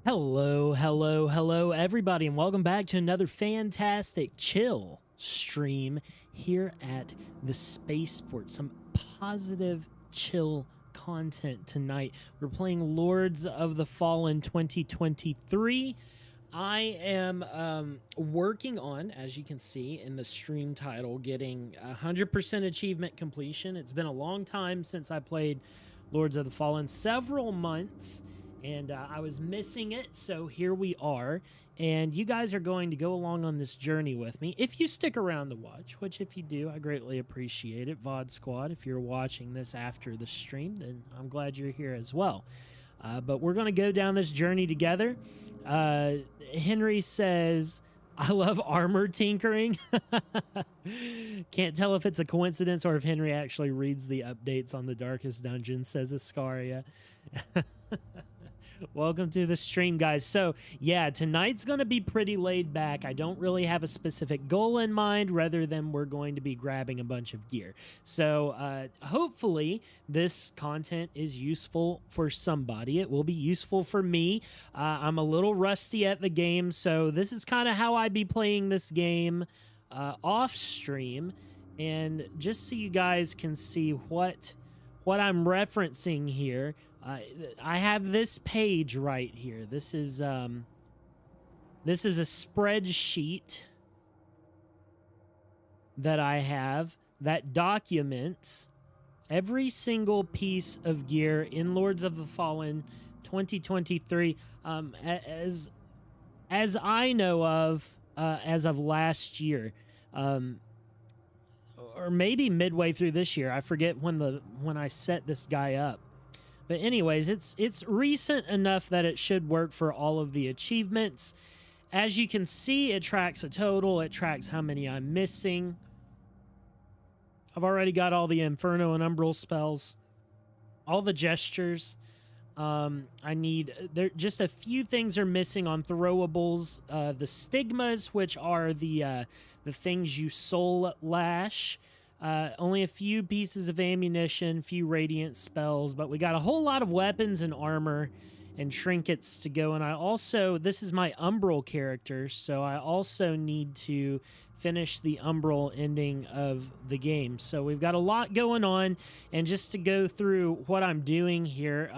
Hello, hello, hello, everybody, and welcome back to another fantastic chill stream here at the Spaceport. Some positive, chill content tonight. We're playing Lords of the Fallen 2023. I am working on, as you can see in the stream title, getting 100% achievement completion. It's been a long time since I played Lords of the Fallen, several months, and I was missing it, so here we are. And you guys are going to go along on this journey with me if you stick around to watch, which if you do, I greatly appreciate it. VOD Squad, if you're watching this after the stream, then I'm glad you're here as well. But we're going to go down this journey together. Henry says, I love armor tinkering. Can't tell if it's a coincidence or if Henry actually reads the updates on the Darkest Dungeon, says Ascaria. Welcome to the stream, guys. So, yeah, tonight's going to be pretty laid back. I don't really have a specific goal in mind, rather than we're going to be grabbing a bunch of gear. So, hopefully, this content is useful for somebody. It will be useful for me. I'm a little rusty at the game, so this is kind of how I be playing this game off stream. And just so you guys can see what I'm referencing here, I have this page right here. This is a spreadsheet that I have that documents every single piece of gear in Lords of the Fallen 2023 as I know of, as of last year, or maybe midway through this year. I forget when I set this guy up. But anyways, it's recent enough that it should work for all of the achievements. As you can see, it tracks a total. It tracks how many I'm missing. I've already got all the Inferno and Umbral spells, all the gestures. Just a few things are missing on throwables. The stigmas, which are the things you soul lash. Only a few pieces of ammunition, few radiant spells, but we got a whole lot of weapons and armor and trinkets to go. And I also, this is my Umbral character, so I also need to finish the Umbral ending of the game. So we've got a lot going on, and just to go through what I'm doing here,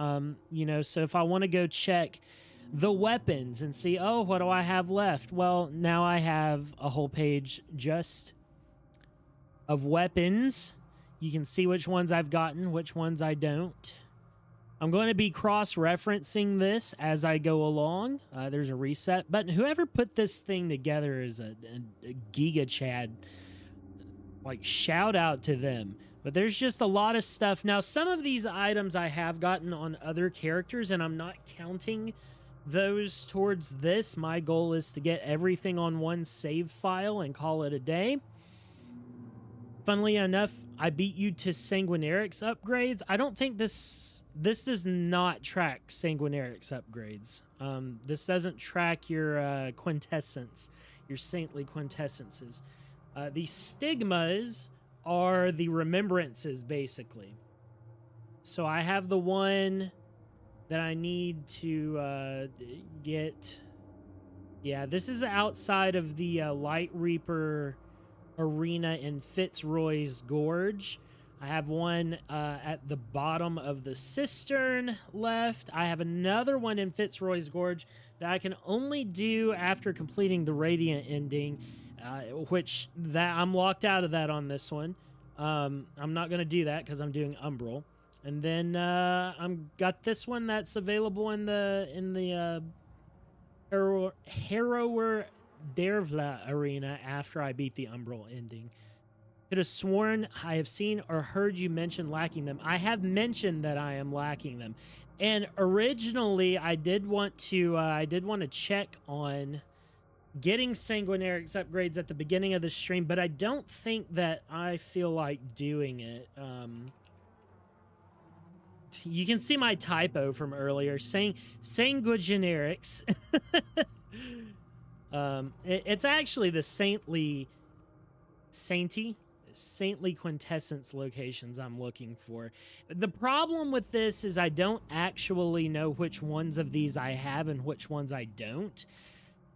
so if I want to go check the weapons and see, oh, what do I have left? Well, now I have a whole page just of weapons. You can see which ones I've gotten, which ones I don't. I'm going to be cross-referencing this as I go along. There's a reset button. Whoever put this thing together is a Giga Chad. Like, shout out to them. But there's just a lot of stuff. Now, some of these items I have gotten on other characters, and I'm not counting those towards this. My goal is to get everything on one save file and call it a day. Funnily enough, I beat you to Sanguinarix upgrades. I don't think this does not track Sanguinarix upgrades. This doesn't track your quintessence, your saintly quintessences. The stigmas are the remembrances, basically. So I have the one that I need to get. Yeah, this is outside of the Light Reaper arena in Fitzroy's Gorge. I have one at the bottom of the cistern left. I have another one in Fitzroy's Gorge that I can only do after completing the Radiant ending, which I'm locked out of that on this one. I'm not going to do that because I'm doing Umbral. And then I'm got this one that's available in the Harrower Dervla arena after I beat the Umbral ending. Could have sworn I have seen or heard you mention lacking them. I have mentioned that I am lacking them, and originally I did want to check on getting Sanguinarix upgrades at the beginning of the stream, but I don't think that I feel like doing it. You can see my typo from earlier saying Sanguinarix. It's actually the sainty. saintly quintessence locations I'm looking for. The problem with this is I don't actually know which ones of these I have and which ones I don't.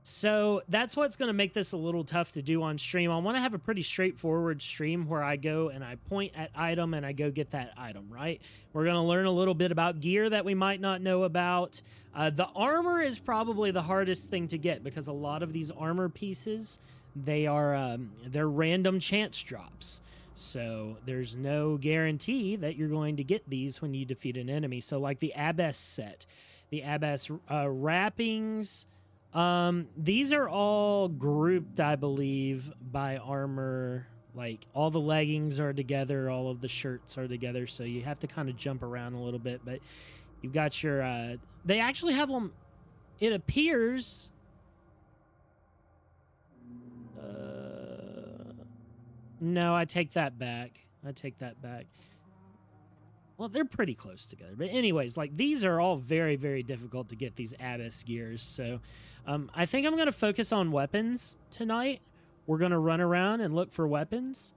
So that's what's going to make this a little tough to do on stream. I want to have a pretty straightforward stream where I go and I point at item and I go get that item, right? We're going to learn a little bit about gear that we might not know about. The armor is probably the hardest thing to get because a lot of these armor pieces, they're random chance drops. So there's no guarantee that you're going to get these when you defeat an enemy. So like the Abbess set, the Abbess wrappings, these are all grouped, I believe, by armor. Like all the leggings are together, all of the shirts are together, so you have to kind of jump around a little bit. But you've got your they actually have them, it appears, no, I take that back. Well, they're pretty close together. But anyways, like these are all very, very difficult to get, these Abbess gears. So I think I'm going to focus on weapons tonight. We're going to run around and look for weapons.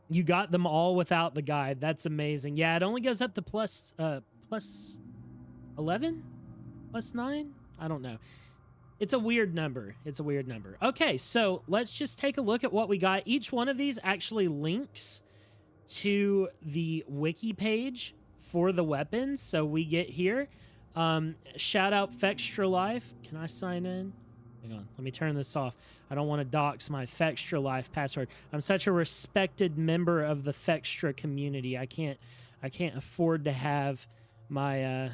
You got them all without the guide. That's amazing. Yeah, it only goes up to plus 11? Plus 9? I don't know. It's a weird number. Okay, so let's just take a look at what we got. Each one of these actually links to the wiki page for the weapons. So we get here. Shout out Fextra Life. Can I sign in? Hang on. Let me turn this off. I don't want to dox my Fextra Life password. I'm such a respected member of the Fextra community. I can't afford to have my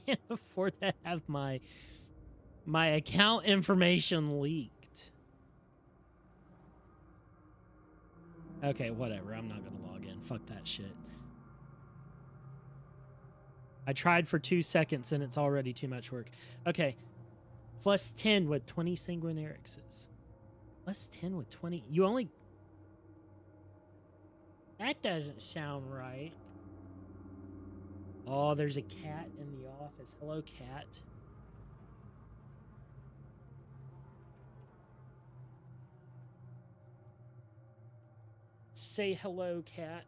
can't afford to have my account information leaked. Okay, whatever. I'm not going to log in. Fuck that shit. I tried for 2 seconds and it's already too much work. Okay. Plus 10 with 20 sanguinarixes. Plus 10 with 20. You only... That doesn't sound right. Oh, there's a cat in the office. Hello, cat. Say hello, cat.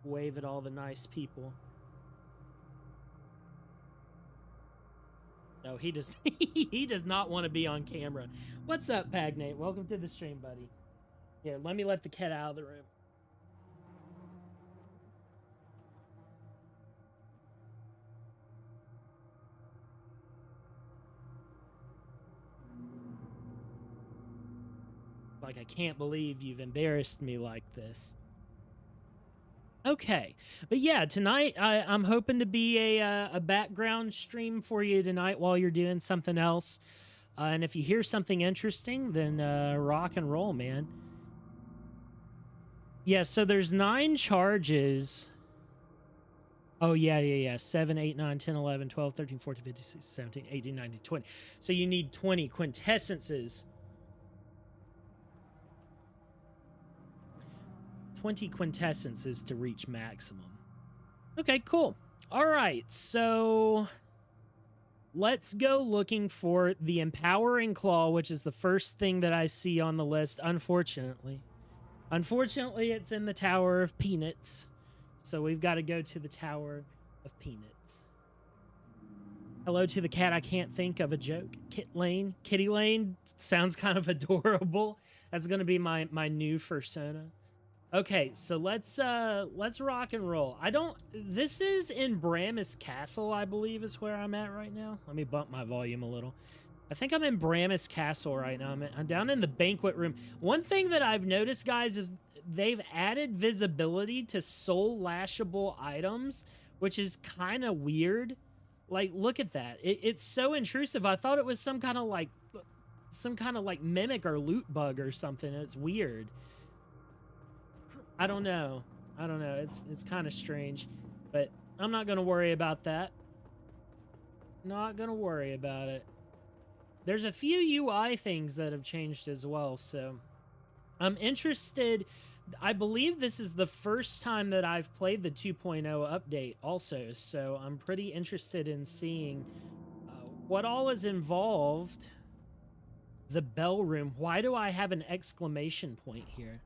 Wave at all the nice people. No, he does. He does not want to be on camera. What's up, Pagnate? Welcome to the stream, buddy. Here, let me let the cat out of the room. Like, I can't believe you've embarrassed me like this. Okay, but yeah, tonight I'm hoping to be a background stream for you tonight while you're doing something else. And if you hear something interesting, then rock and roll, man. Yeah, so there's 9 charges. Oh, yeah. 7, 8, 9, 10, 11, 12, 13, 14, 15, 16, 17, 18, 19, 20. So you need 20 quintessences. 20 quintessences to reach maximum. Okay, cool. All right, so let's go looking for the Empowering Claw, which is the first thing that I see on the list, unfortunately. Unfortunately, it's in the Tower of Peanuts, so we've got to go to the Tower of Peanuts. Hello to the cat. I can't think of a joke. Kitty Lane sounds kind of adorable. That's going to be my new persona. Okay, so let's rock and roll. This is in Bramis Castle, I believe is where I'm at right now. Let me bump my volume a little. I think I'm in Bramis Castle right now. I'm down in the banquet room. One thing that I've noticed, guys, is they've added visibility to soul lashable items, which is kind of weird. Like, look at that. It's so intrusive. I thought it was some kind of like mimic or loot bug or something. It's weird. I don't know. It's kind of strange, but I'm not going to worry about that. Not going to worry about it. There's a few UI things that have changed as well, so I'm interested. I believe this is the first time that I've played the 2.0 update also, so I'm pretty interested in seeing what all is involved The bell room. Why do I have an exclamation point here?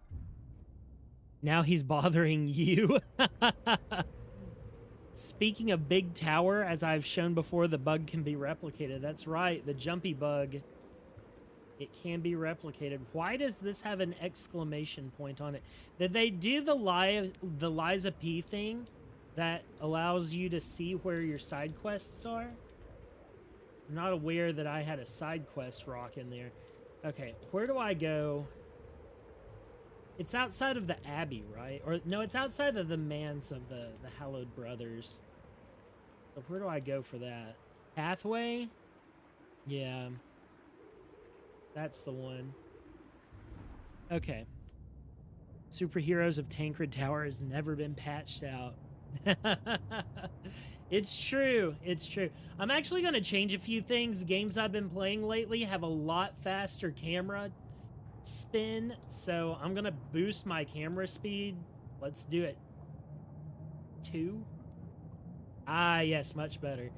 Now he's bothering you. Speaking of big tower, as I've shown before, the bug can be replicated. That's right, the jumpy bug. It can be replicated. Why does this have an exclamation point on it? Did they do the Liza P thing that allows you to see where your side quests are? I'm not aware that I had a side quest rock in there. Okay, where do I go? It's outside of the Abbey, right? Or no, it's outside of the manse of the Hallowed Brothers. So where do I go for that? Pathway? Yeah. That's the one. Okay. Superheroes of Tancred Tower has never been patched out. It's true. It's true. I'm actually going to change a few things. Games I've been playing lately have a lot faster camera spin, so I'm going to boost my camera speed. Let's do it. 2. Ah, yes, much better.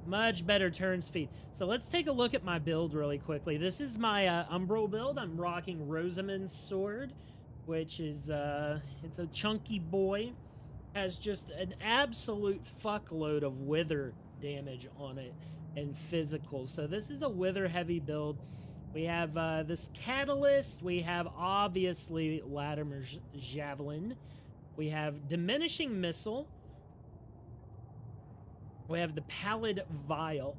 Much better turn speed. So let's take a look at my build really quickly. This is my Umbral build. I'm rocking Rosamund's sword, which is, it's a chunky boy. Has just an absolute fuckload of wither damage on it and physical. So this is a wither heavy build. We have this catalyst. We have obviously Latimer's javelin. We have diminishing missile. We have the pallid bile.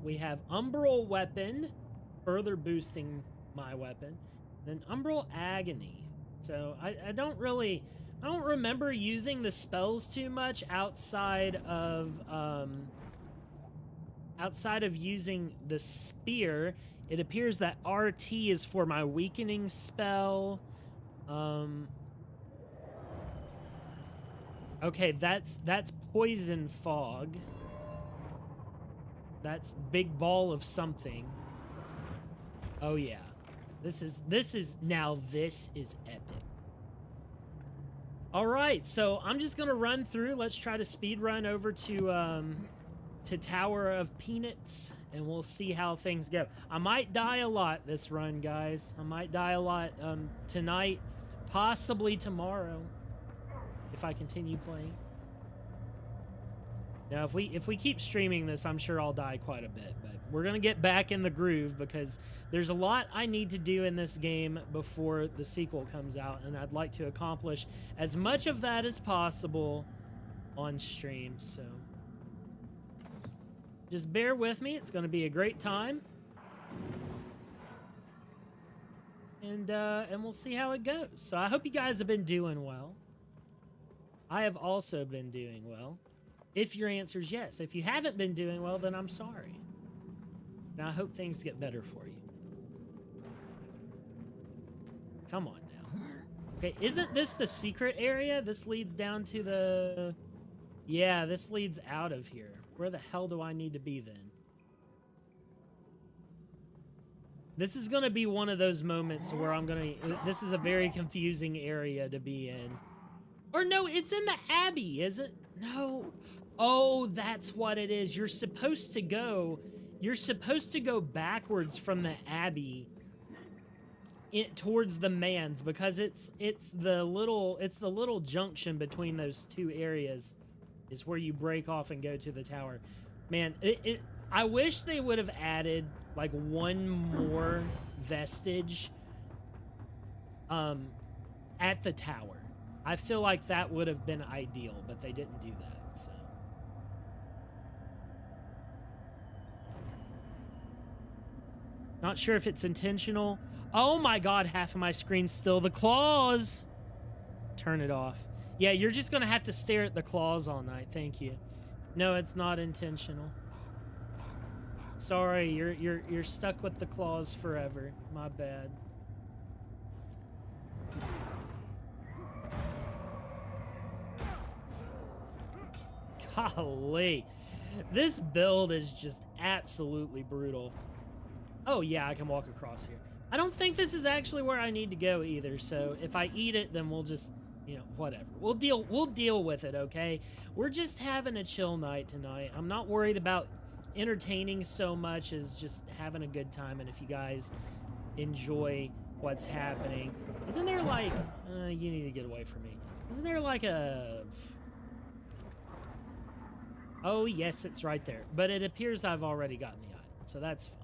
We have umbral weapon, further boosting my weapon. Then umbral agony. So I don't remember using the spells too much outside of using the spear. It appears that RT is for my weakening spell. Okay, that's poison fog. That's big ball of something. Oh yeah. This is epic. All right, so I'm just gonna run through. Let's try to speed run over to Tower of Peanuts, and we'll see how things go. I might die a lot this run, guys. I might die a lot tonight, possibly tomorrow, if I continue playing. Now, if we keep streaming this, I'm sure I'll die quite a bit, but we're gonna get back in the groove because there's a lot I need to do in this game before the sequel comes out, and I'd like to accomplish as much of that as possible on stream, so just bear with me. It's gonna be a great time, and we'll see how it goes. So I hope you guys have been doing well. I have also been doing well. If your answer is yes. If you haven't been doing well, then I'm sorry. Now I hope things get better for you. Come on now. Okay, isn't this the secret area? This leads down to the... Yeah, this leads out of here. Where the hell do I need to be then? This is going to be one of those moments where I'm going to... This is a very confusing area to be in. Or no, it's in the Abbey, is it? No. Oh, that's what it is. You're supposed to go backwards from the Abbey towards the man's, because it's the little junction between those two areas is where you break off and go to the tower. Man, I wish they would have added like one more vestige at the tower. I feel like that would have been ideal, but they didn't do that. So not sure if it's intentional. Oh my god, half of my screen's still the claws. Turn it off. Yeah, you're just gonna have to stare at the claws all night. Thank you. No, it's not intentional. Sorry, you're stuck with the claws forever. My bad. Golly. This build is just absolutely brutal. Oh yeah, I can walk across here. I don't think this is actually where I need to go either, so if I eat it, then we'll just, you know, whatever. We'll deal with it, okay? We're just having a chill night tonight. I'm not worried about entertaining so much as just having a good time. And if you guys enjoy what's happening, isn't there like, you need to get away from me. Isn't there like a, oh yes, it's right there. But it appears I've already gotten the item, so that's fine.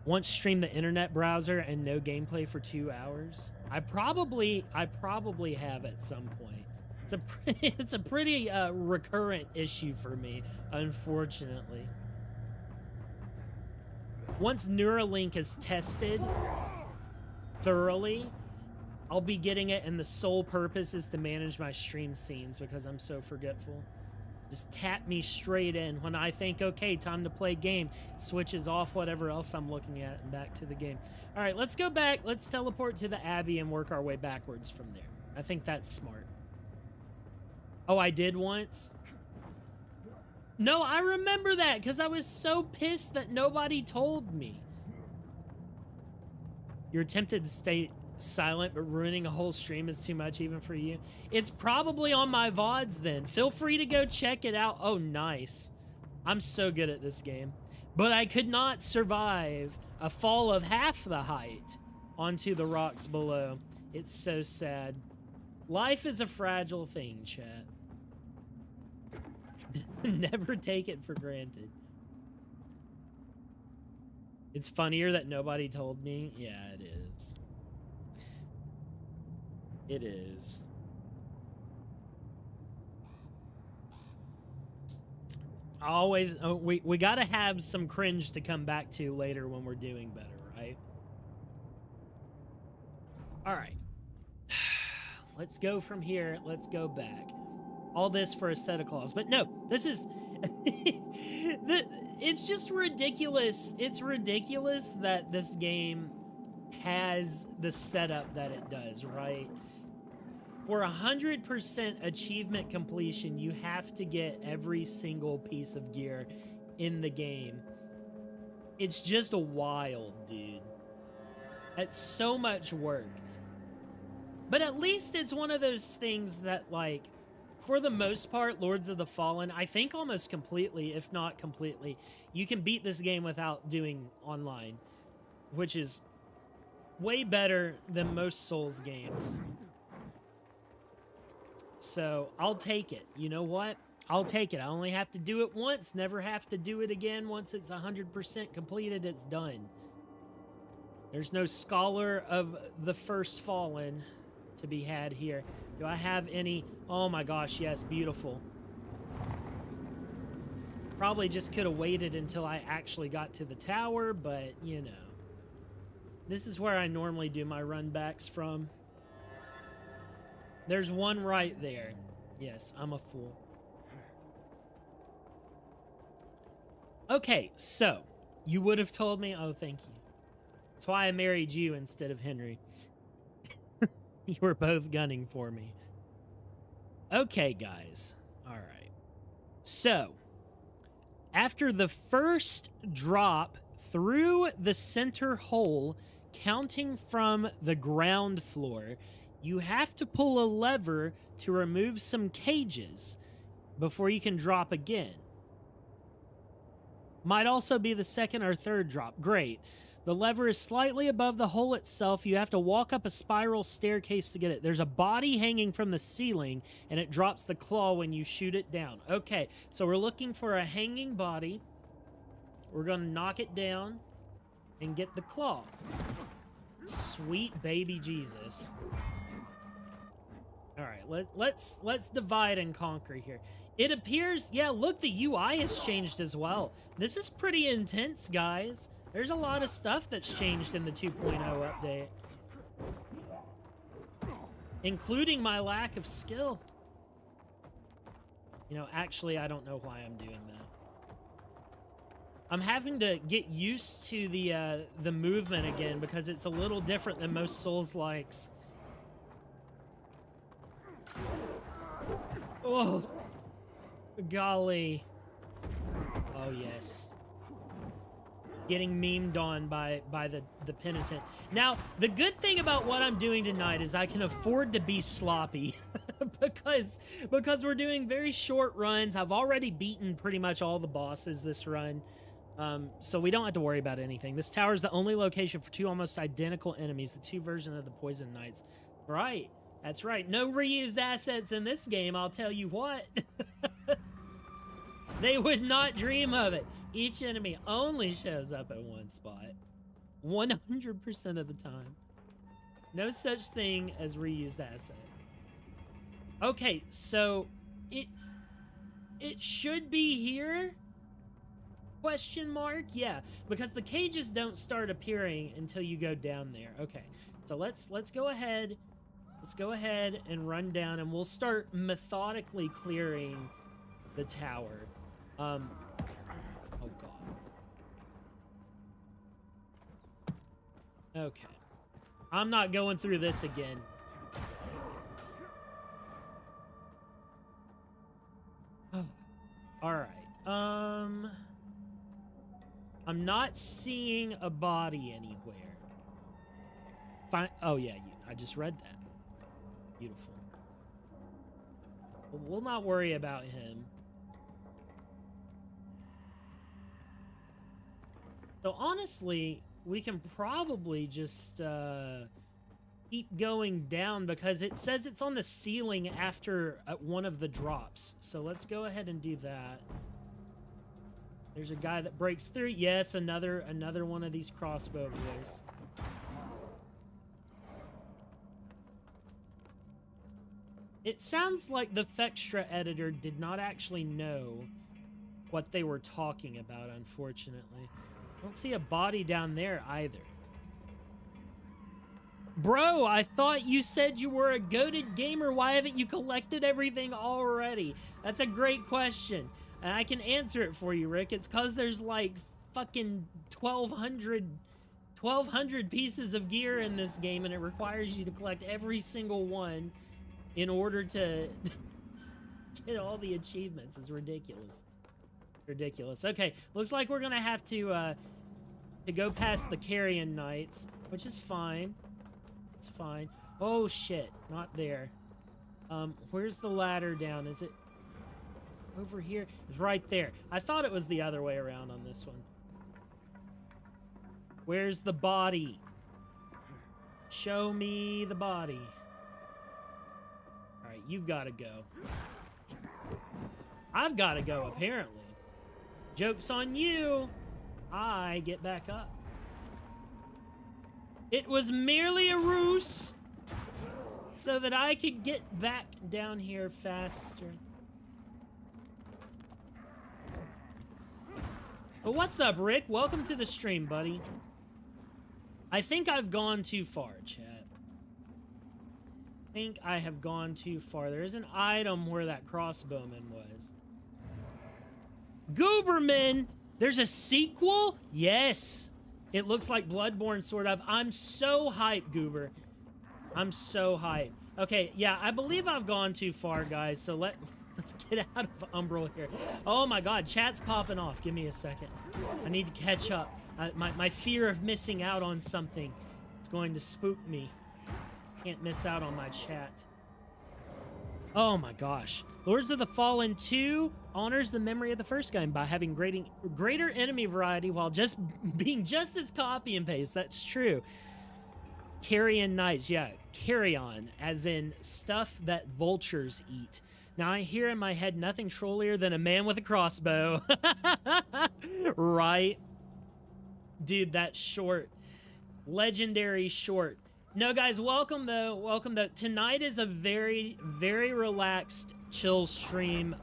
Once stream the internet browser and no gameplay for 2 hours. I probably have at some point. It's a pretty recurrent issue for me, unfortunately. Once Neuralink is tested thoroughly, I'll be getting it, and the sole purpose is to manage my stream scenes because I'm so forgetful. Just tap me straight in when I think, okay, time to play game. Switches off whatever else I'm looking at and back to the game. All right, let's go back. Let's teleport to the Abbey and work our way backwards from there. I think that's smart. Oh, I did once? No, I remember that because I was so pissed that nobody told me. You're tempted to stay silent, but ruining a whole stream is too much even for you. It's probably on my VODs then. Feel free to go check it out. Oh, nice. I'm so good at this game. But I could not survive a fall of half the height onto the rocks below. It's so sad. Life is a fragile thing, chat. Never take it for granted. It's funnier that nobody told me. Yeah, it is. It is. Always, we gotta have some cringe to come back to later when we're doing better, right? All right. Let's go from here. Let's go back. All this for a set of claws. But no, this is... it's just ridiculous. It's ridiculous that this game has the setup that it does, right? For 100% achievement completion, you have to get every single piece of gear in the game. It's just wild, dude. It's so much work. But at least it's one of those things that, like, for the most part, Lords of the Fallen, I think almost completely, if not completely, you can beat this game without doing online, which is way better than most Souls games. So, I'll take it. You know what? I'll take it. I only have to do it once, never have to do it again. Once it's 100% completed, it's done. There's no Scholar of the First Fallen to be had here. Do I have any? Oh my gosh, yes, beautiful. Probably just could have waited until I actually got to the tower, but, you know. This is where I normally do my runbacks from. There's one right there. Yes, I'm a fool. Okay, so, you would have told me? Oh, thank you. That's why I married you instead of Henry. You were both gunning for me. Okay, guys. All right. So, after the first drop through the center hole, counting from the ground floor, you have to pull a lever to remove some cages before you can drop again. Might also be the second or third drop. Great. The lever is slightly above the hole itself. You have to walk up a spiral staircase to get it. There's a body hanging from the ceiling, and it drops the claw when you shoot it down. Okay, so we're looking for a hanging body. We're going to knock it down and get the claw. Sweet baby Jesus. All right, let's divide and conquer here. It appears, yeah, look, the UI has changed as well. This is pretty intense, guys. There's a lot of stuff that's changed in the 2.0 update. Including my lack of skill. You know, actually, I don't know why I'm doing that. I'm having to get used to the movement again because it's a little different than most Souls-likes. Oh, golly. Oh, yes. Getting memed on by the penitent. Now, the good thing about what I'm doing tonight is I can afford to be sloppy. because we're doing very short runs. I've already beaten pretty much all the bosses this run. So we don't have to worry about anything. This tower is the only location for two almost identical enemies, the two versions of the Poison Knights. Right. That's right. No reused assets in this game, I'll tell you what. They would not dream of it. Each enemy only shows up at one spot. 100% of the time. No such thing as reused assets. Okay, so it should be here? Question mark? Yeah, because the cages don't start appearing until you go down there. Okay, so let's go ahead. Let's go ahead and run down, and we'll start methodically clearing the tower. Oh god. Okay. I'm not going through this again. All right. I'm not seeing a body anywhere. Fine. Oh yeah, I just read that. Beautiful. We'll not worry about him. So honestly, we can probably just keep going down because it says it's on the ceiling after one of the drops. So let's go ahead and do that. There's a guy that breaks through. Yes, another one of these crossbow boys. It sounds like the Fextra editor did not actually know what they were talking about, unfortunately. I don't see a body down there either. Bro, I thought you said you were a goated gamer. Why haven't you collected everything already? That's a great question. And I can answer it for you, Rick. It's because there's like fucking 1,200 pieces of gear in this game, and it requires you to collect every single one in order to get all the achievements. It's ridiculous. Ridiculous. Okay, looks like we're gonna have to go past the Carrion Knights, which is fine. It's fine. Oh shit, not there. Where's the ladder down? Is it over here? It's right there. I thought it was the other way around on this one. Where's the body? Show me the body. All right, you've got to go. I've got to go, apparently. Joke's on you. I get back up. It was merely a ruse so that I could get back down here faster. But what's up, Rick? Welcome to the stream, buddy. I think I've gone too far, chat. I think I have gone too far. There is an item where that crossbowman was. Gooberman! There's a sequel? Yes. It looks like Bloodborne, sort of. I'm so hyped, Goober. I'm so hyped. Okay, yeah, I believe I've gone too far, guys, so let's get out of Umbral here. Oh my god, chat's popping off. Give me a second. I need to catch up. My fear of missing out on something is going to spook me. Can't miss out on my chat. Oh my gosh. Lords of the Fallen 2 honors the memory of the first game by having greater enemy variety while just being just as copy and paste. That's true. Carrion Knights, yeah, carrion, as in stuff that vultures eat. Now I hear in my head nothing trollier than a man with a crossbow. Right? Dude, that's short. Legendary short. No, guys, welcome though. Welcome though. Tonight is a very, very relaxed, chill stream.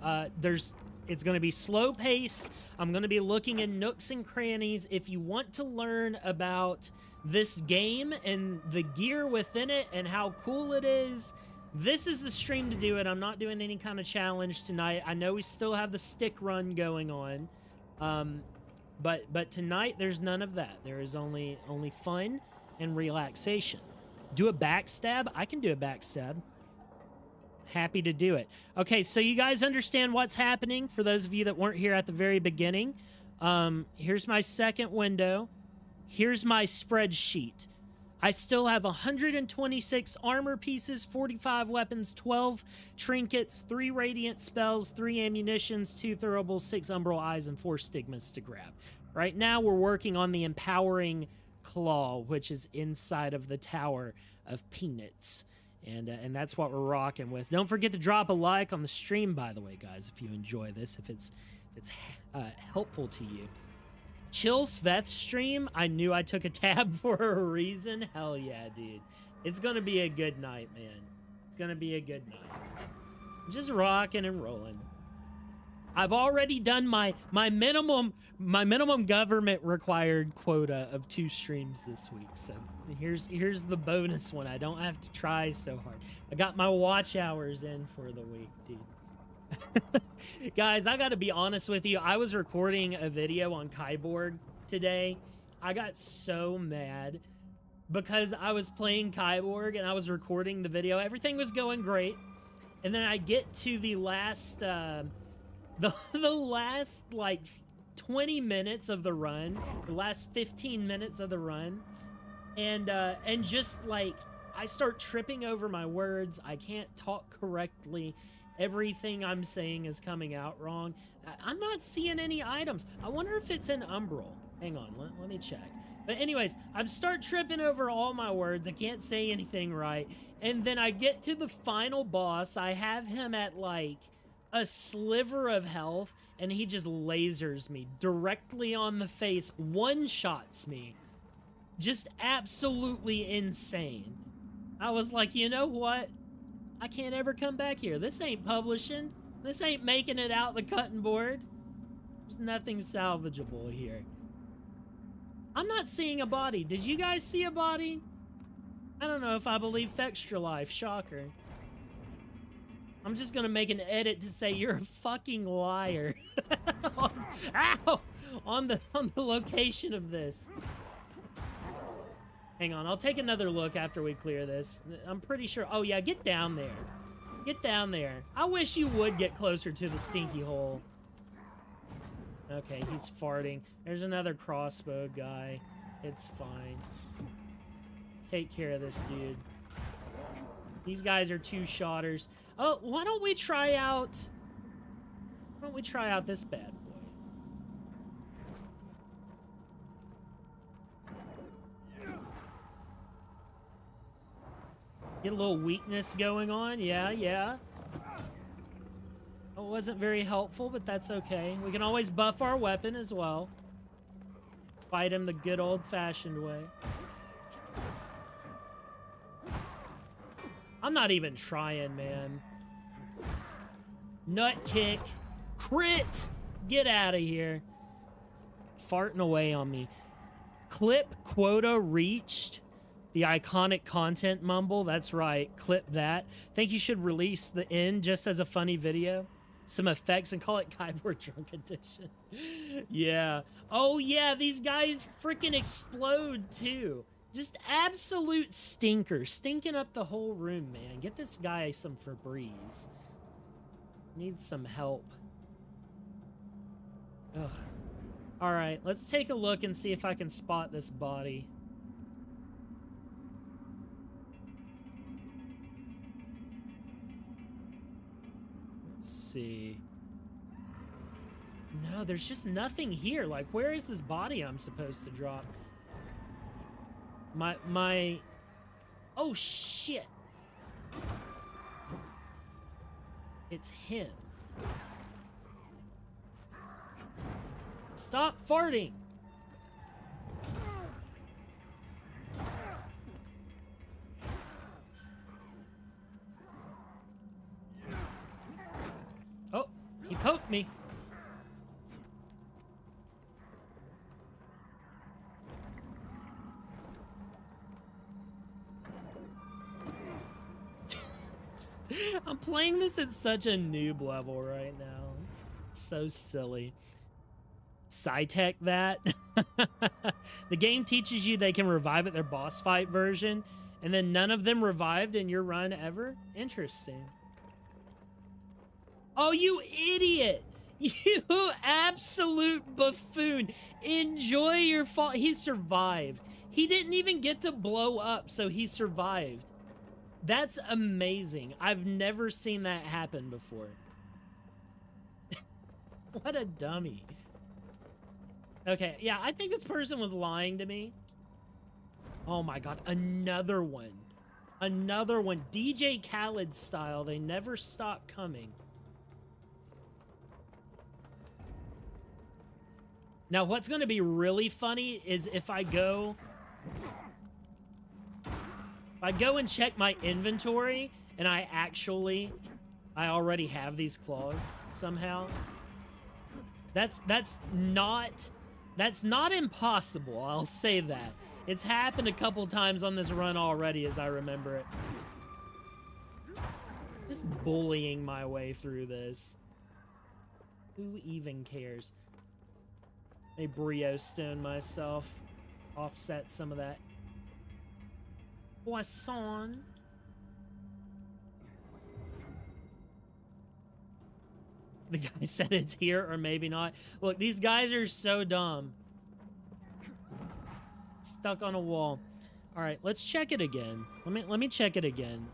It's going to be slow paced. I'm going to be looking in nooks and crannies. If you want to learn about this game and the gear within it and how cool it is, this is the stream to do it. I'm not doing any kind of challenge tonight. I know we still have the stick run going on. But tonight there's none of that. There is only fun and relaxation. Do a backstab? I can do a backstab. Happy to do it. Okay, so you guys understand what's happening for those of you that weren't here at the very beginning. Here's my second window. Here's my spreadsheet. I still have 126 armor pieces, 45 weapons, 12 trinkets, 3 radiant spells, 3 ammunitions, 2 throwables, 6 umbral eyes, and 4 stigmas to grab. Right now, we're working on the empowering claw, which is inside of the Tower of Peanuts. And that's what we're rocking with. Don't forget to drop a like on the stream, by the way, guys, if you enjoy this, if it's helpful to you. Chill Sveth stream. I knew I took a tab for a reason. Hell yeah, dude. It's gonna be a good night, man. It's gonna be a good night. I'm just rocking and rolling. I've already done my minimum government required quota of 2 streams this week. So here's the bonus one. I don't have to try so hard. I got my watch hours in for the week, dude. Guys, I gotta be honest with you. I was recording a video on Kyborg today. I got so mad because I was playing Kyborg and I was recording the video. Everything was going great. And then I get to the last the last like 20 minutes of the run, the last 15 minutes of the run, and just like I start tripping over my words. I can't talk correctly. Everything I'm saying is coming out wrong. I'm not seeing any items. I wonder if it's an umbral. Hang on, let me check. But anyways, I start tripping over all my words. I can't say anything right. And then I get to the final boss. I have him at like a sliver of health, and he just lasers me directly on the face, one-shots me. Just absolutely insane. I was like, you know what? I can't ever come back here. This ain't publishing. This ain't making it out the cutting board. There's nothing salvageable here. I'm not seeing a body. Did you guys see a body? I don't know if I believe Fextra Life. Shocker. I'm just gonna make an edit to say you're a fucking liar. Ow! On the location of this. Hang on, I'll take another look after we clear this. I'm pretty sure. Oh yeah, get down there. Get down there. I wish you would get closer to the stinky hole. Okay, he's farting. There's another crossbow guy. It's fine. Let's take care of this dude. These guys are 2-shotters. Oh, why don't we try out this bad boy? Get a little weakness going on. Yeah. Oh, it wasn't very helpful, but that's okay. We can always buff our weapon as well. Fight him the good old-fashioned way. I'm not even trying, man. Nut kick. Crit! Get out of here. Farting away on me. Clip quota reached. The iconic content mumble. That's right. Clip that. Think you should release the end just as a funny video. Some effects and call it Kyborg Drunk Edition. Yeah. Oh, yeah. These guys freaking explode, too. Just absolute stinker. Stinking up the whole room, man. Get this guy some Febreze. Needs some help. Ugh. Alright, let's take a look and see if I can spot this body. Let's see. No, there's just nothing here. Like, where is this body I'm supposed to drop? My... Oh, shit. It's him. Stop farting. Oh, he poked me. I'm playing this at such a noob level right now. It's so silly. Sci-tech that. The game teaches you they can revive at their boss fight version, and then none of them revived in your run ever? Interesting. Oh, you idiot! You absolute buffoon! Enjoy your fall. He survived. He didn't even get to blow up, so he survived. That's amazing. I've never seen that happen before. What a dummy. Okay, yeah, I think this person was lying to me. Oh my god, another one. Another one. DJ Khaled style. They never stop coming. Now, what's going to be really funny is if I go and check my inventory and I already have these claws somehow. That's not impossible. I'll say that. It's happened a couple times on this run already, as I remember it. Just bullying my way through this. Who even cares? A Brio stone myself. Offset some of that. Poisson. The guy said it's here, or maybe not. Look, these guys are so dumb. Stuck on a wall. All right, let's check it again. Let me check it again.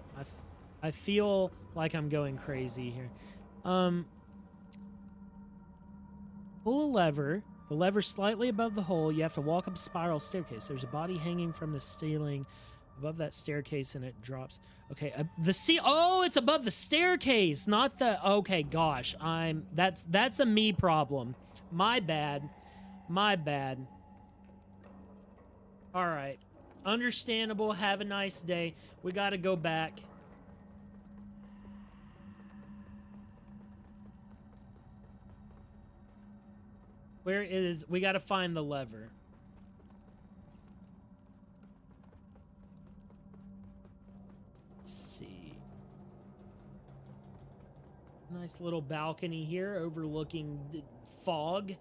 I feel like I'm going crazy here. Pull a lever. The lever slightly above the hole. You have to walk up a spiral staircase. There's a body hanging from the ceiling above that staircase, and it drops. Okay, oh, it's above the staircase, not the. Okay, gosh, that's a me problem. My bad. My bad. All right, understandable. Have a nice day. We got to go back. Where is, we got to find the lever. Let's see. Nice little balcony here overlooking the fog.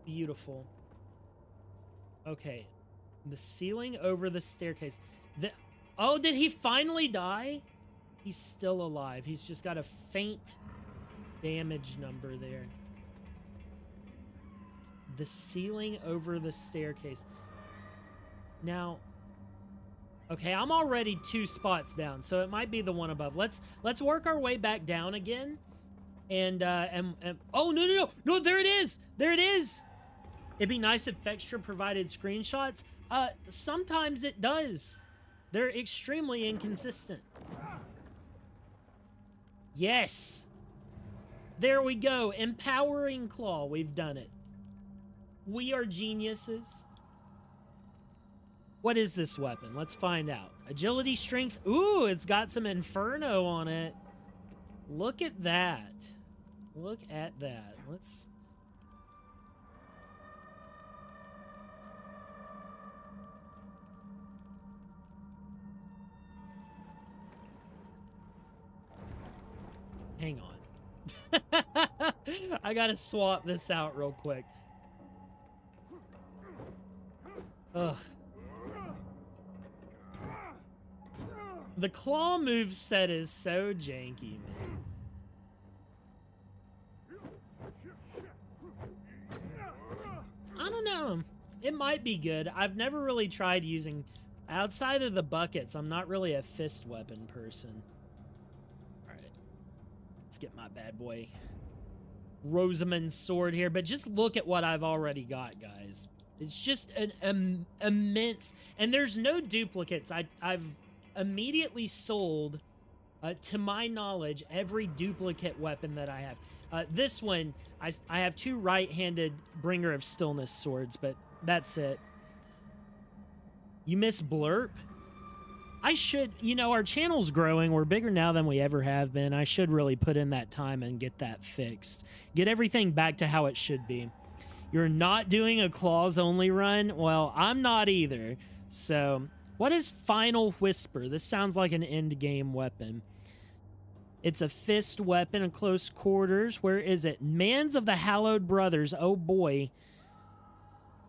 Beautiful. Okay. The ceiling over the staircase. Oh, did he finally die? He's still alive. He's just got a faint damage number there. The ceiling over the staircase. Now, okay, I'm already 2 spots down, so it might be the one above. Let's work our way back down again. And oh, no, there it is. There it is. It'd be nice if Fextra provided screenshots. Sometimes it does. They're extremely inconsistent. Yes. There we go. Empowering Claw. We've done it. We are geniuses. What is this weapon? Let's find out. Agility, strength. Ooh, it's got some Inferno on it. Look at that. Look at that. Let's... Hang on. I gotta swap this out real quick. Ugh. The claw move set is so janky, man. I don't know. It might be good. I've never really tried using... Outside of the buckets, I'm not really a fist weapon person. Alright. Let's get my bad boy Rosamund's sword here. But just look at what I've already got, guys. It's just an immense... And there's no duplicates. I've immediately sold, to my knowledge, every duplicate weapon that I have. This one, I have 2 right-handed Bringer of Stillness swords, but that's it. You miss Blurp? I should... You know, our channel's growing. We're bigger now than we ever have been. I should really put in that time and get that fixed. Get everything back to how it should be. You're not doing a claws-only run? Well, I'm not either. So, what is Final Whisper? This sounds like an end-game weapon. It's a fist weapon in close quarters. Where is it? Mans of the Hallowed Brothers. Oh, boy.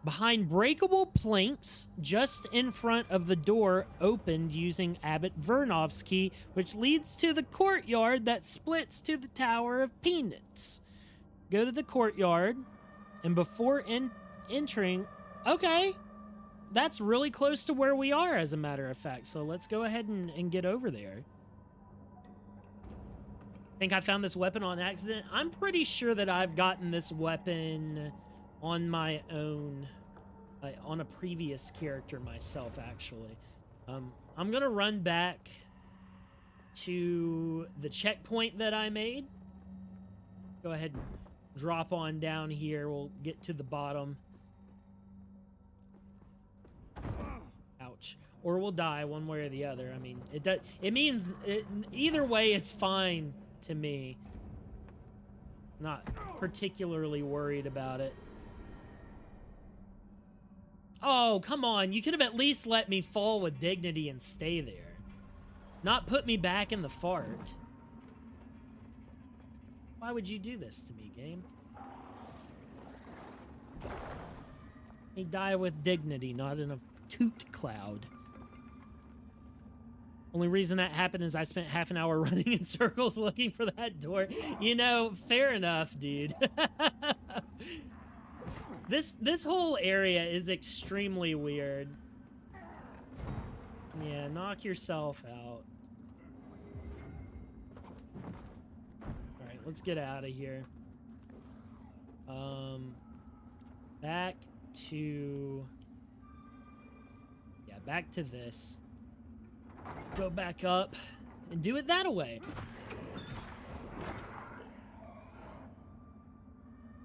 Behind breakable planks, just in front of the door, opened using Abbot Vernoff's key, which leads to the courtyard that splits to the Tower of Peanuts. Go to the courtyard... And before entering... Okay. that's really close to where we are, as a matter of fact. So let's go ahead and get over there. I think I found this weapon on accident. I'm pretty sure that I've gotten this weapon on my own, on a previous character myself, actually. I'm gonna run back to the checkpoint that I made. Go ahead and drop on down here. We'll get to the bottom. Ouch. Or we'll die one way or the other. I mean, it means either way is fine to me. Not particularly worried about it. Oh, come on. You could have at least let me fall with dignity and stay there. Not put me back in the fart. Why would you do this to me, game? He die with dignity, not in a toot cloud. Only reason that happened is I spent half an hour running in circles looking for that door. You know, fair enough, dude. This whole area is extremely weird. Yeah, knock yourself out. Alright, let's get out of here. Back to... Yeah, back to this. Go back up and do it that way.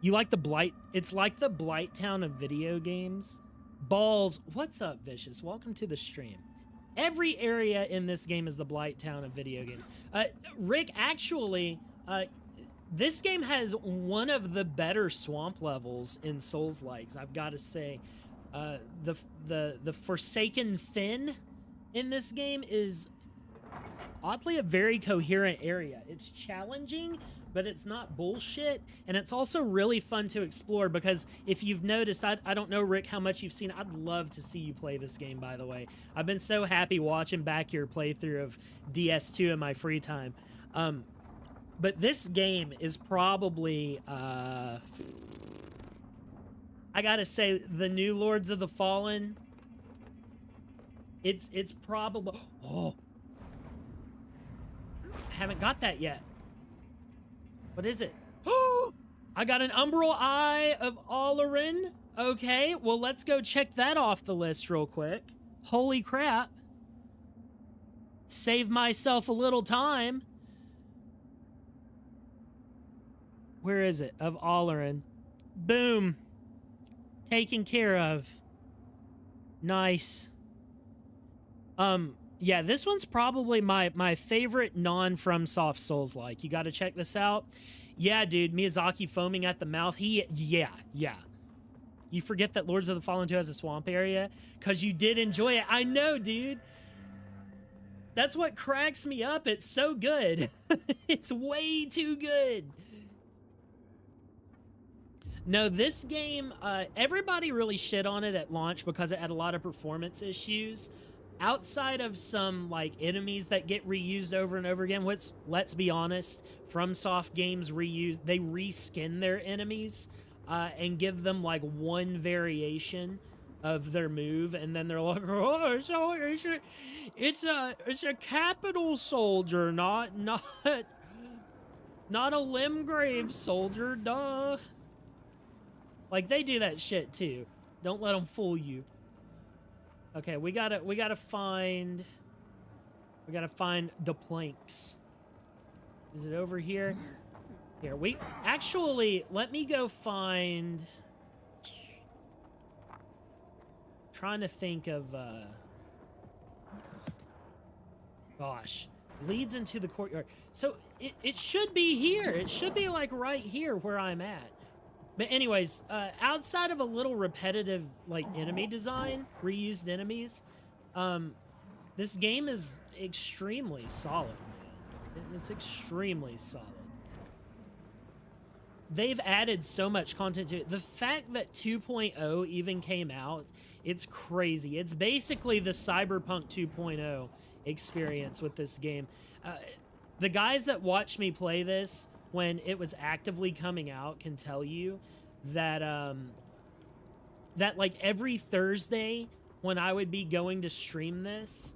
You like the Blight? It's like the Blight Town of video games. Balls. What's up, Vicious? Welcome to the stream. Every area in this game is the Blight Town of video games. Rick, actually, this game has one of the better swamp levels in Souls-likes, I've got to say. The Forsaken Fen in this game is oddly a very coherent area. It's challenging, but it's not bullshit, and it's also really fun to explore because if you've noticed, I don't know, Rick, how much you've seen. I'd love to see you play this game, by the way. I've been so happy watching back your playthrough of DS2 in my free time. But this game is probably, I gotta say, the new Lords of the Fallen, it's probably... Oh! I haven't got that yet. What is it? Oh! I got an Umbral Eye of Olorin. Okay, well, let's go check that off the list real quick. Holy crap. Save myself a little time. Where is it? Of Olorin. Boom. Taken care of. Nice. Yeah, this one's probably my favorite non-FromSoft Souls-like. You got to check this out. Yeah, dude, Miyazaki foaming at the mouth. Yeah. You forget that Lords of the Fallen 2 has a swamp area? Because you did enjoy it. I know, dude. That's what cracks me up. It's so good. It's way too good. No, this game, everybody really shit on it at launch because it had a lot of performance issues. Outside of some, like, enemies that get reused over and over again, which, let's be honest, FromSoft games they reskin their enemies and give them, like, one variation of their move, and then they're like, oh, so it's a capital soldier, not a Limgrave soldier, duh. Like, they do that shit, too. Don't let them fool you. Okay, we gotta find the planks. Is it over here? Here, actually, let me go find... Trying to think of, gosh. Leads into the courtyard. So, it should be here. It should be, like, right here where I'm at. But anyways, outside of a little repetitive, like, enemy design, reused enemies, this game is extremely solid, man. It's extremely solid. They've added so much content to it. The fact that 2.0 even came out, it's crazy. It's basically the Cyberpunk 2.0 experience with this game. The guys that watched me play this when it was actively coming out can tell you that that like every Thursday when I would be going to stream this,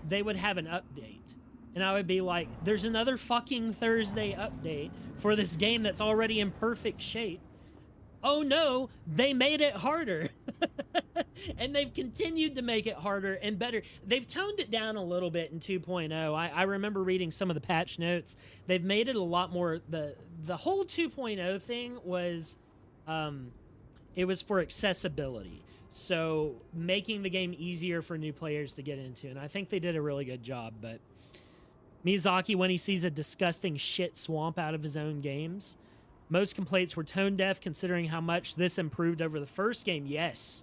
they would have an update. And I would be like, there's another fucking Thursday update for this game that's already in perfect shape. Oh no, they made it harder. And they've continued to make it harder and better. They've toned it down a little bit in 2.0. I remember reading some of the patch notes. They've made it a lot more, the whole 2.0 thing was, it was for accessibility. So making the game easier for new players to get into. And I think they did a really good job, but Miyazaki, when he sees a disgusting shit swamp out of his own games, most complaints were tone deaf considering how much this improved over the first game. Yes.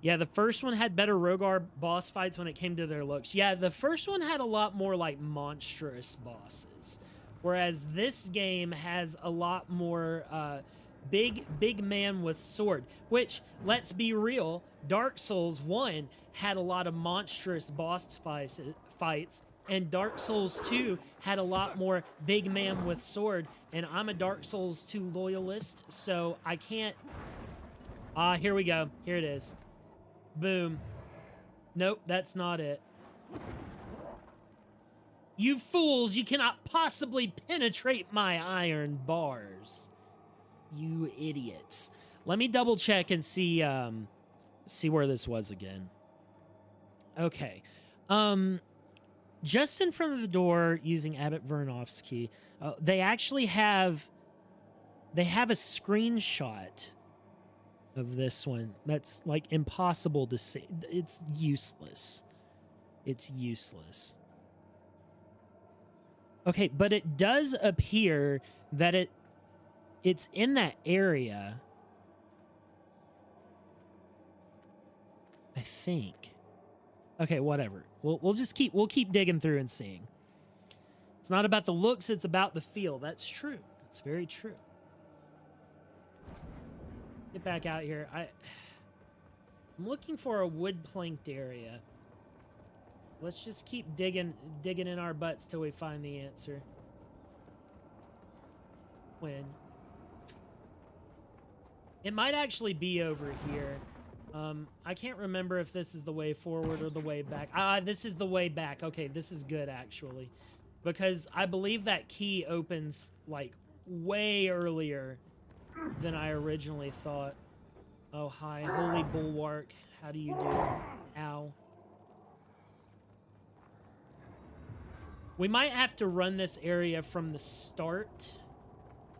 Yeah, the first one had better Rogar boss fights when it came to their looks. Yeah, the first one had a lot more, like, monstrous bosses. Whereas this game has a lot more big man with sword. Which, let's be real, Dark Souls 1 had a lot of monstrous boss fights. And Dark Souls 2 had a lot more big man with sword. And I'm a Dark Souls 2 loyalist, so I can't... here we go. Here it is. Boom. Nope, that's not it. You fools, you cannot possibly penetrate my iron bars. You idiots. Let me double check and see where this was again. Okay. Just in front of the door, using Abbot Vernovsky, they actually have a screenshot of this one that's like impossible to see. It's useless. It's useless. Okay, but it does appear that it's in that area. I think. Okay, whatever. We'll keep digging through and seeing. It's not about the looks, it's about the feel. That's true. That's very true. Get back out here. I'm looking for a wood planked area. Let's just keep digging in our butts till we find the answer. When? It might actually be over here. I can't remember if this is the way forward or the way back. This is the way back. Okay, this is good, actually. Because I believe that key opens, like, way earlier than I originally thought. Oh, hi. Holy Bulwark. How do you do? Ow. We might have to run this area from the start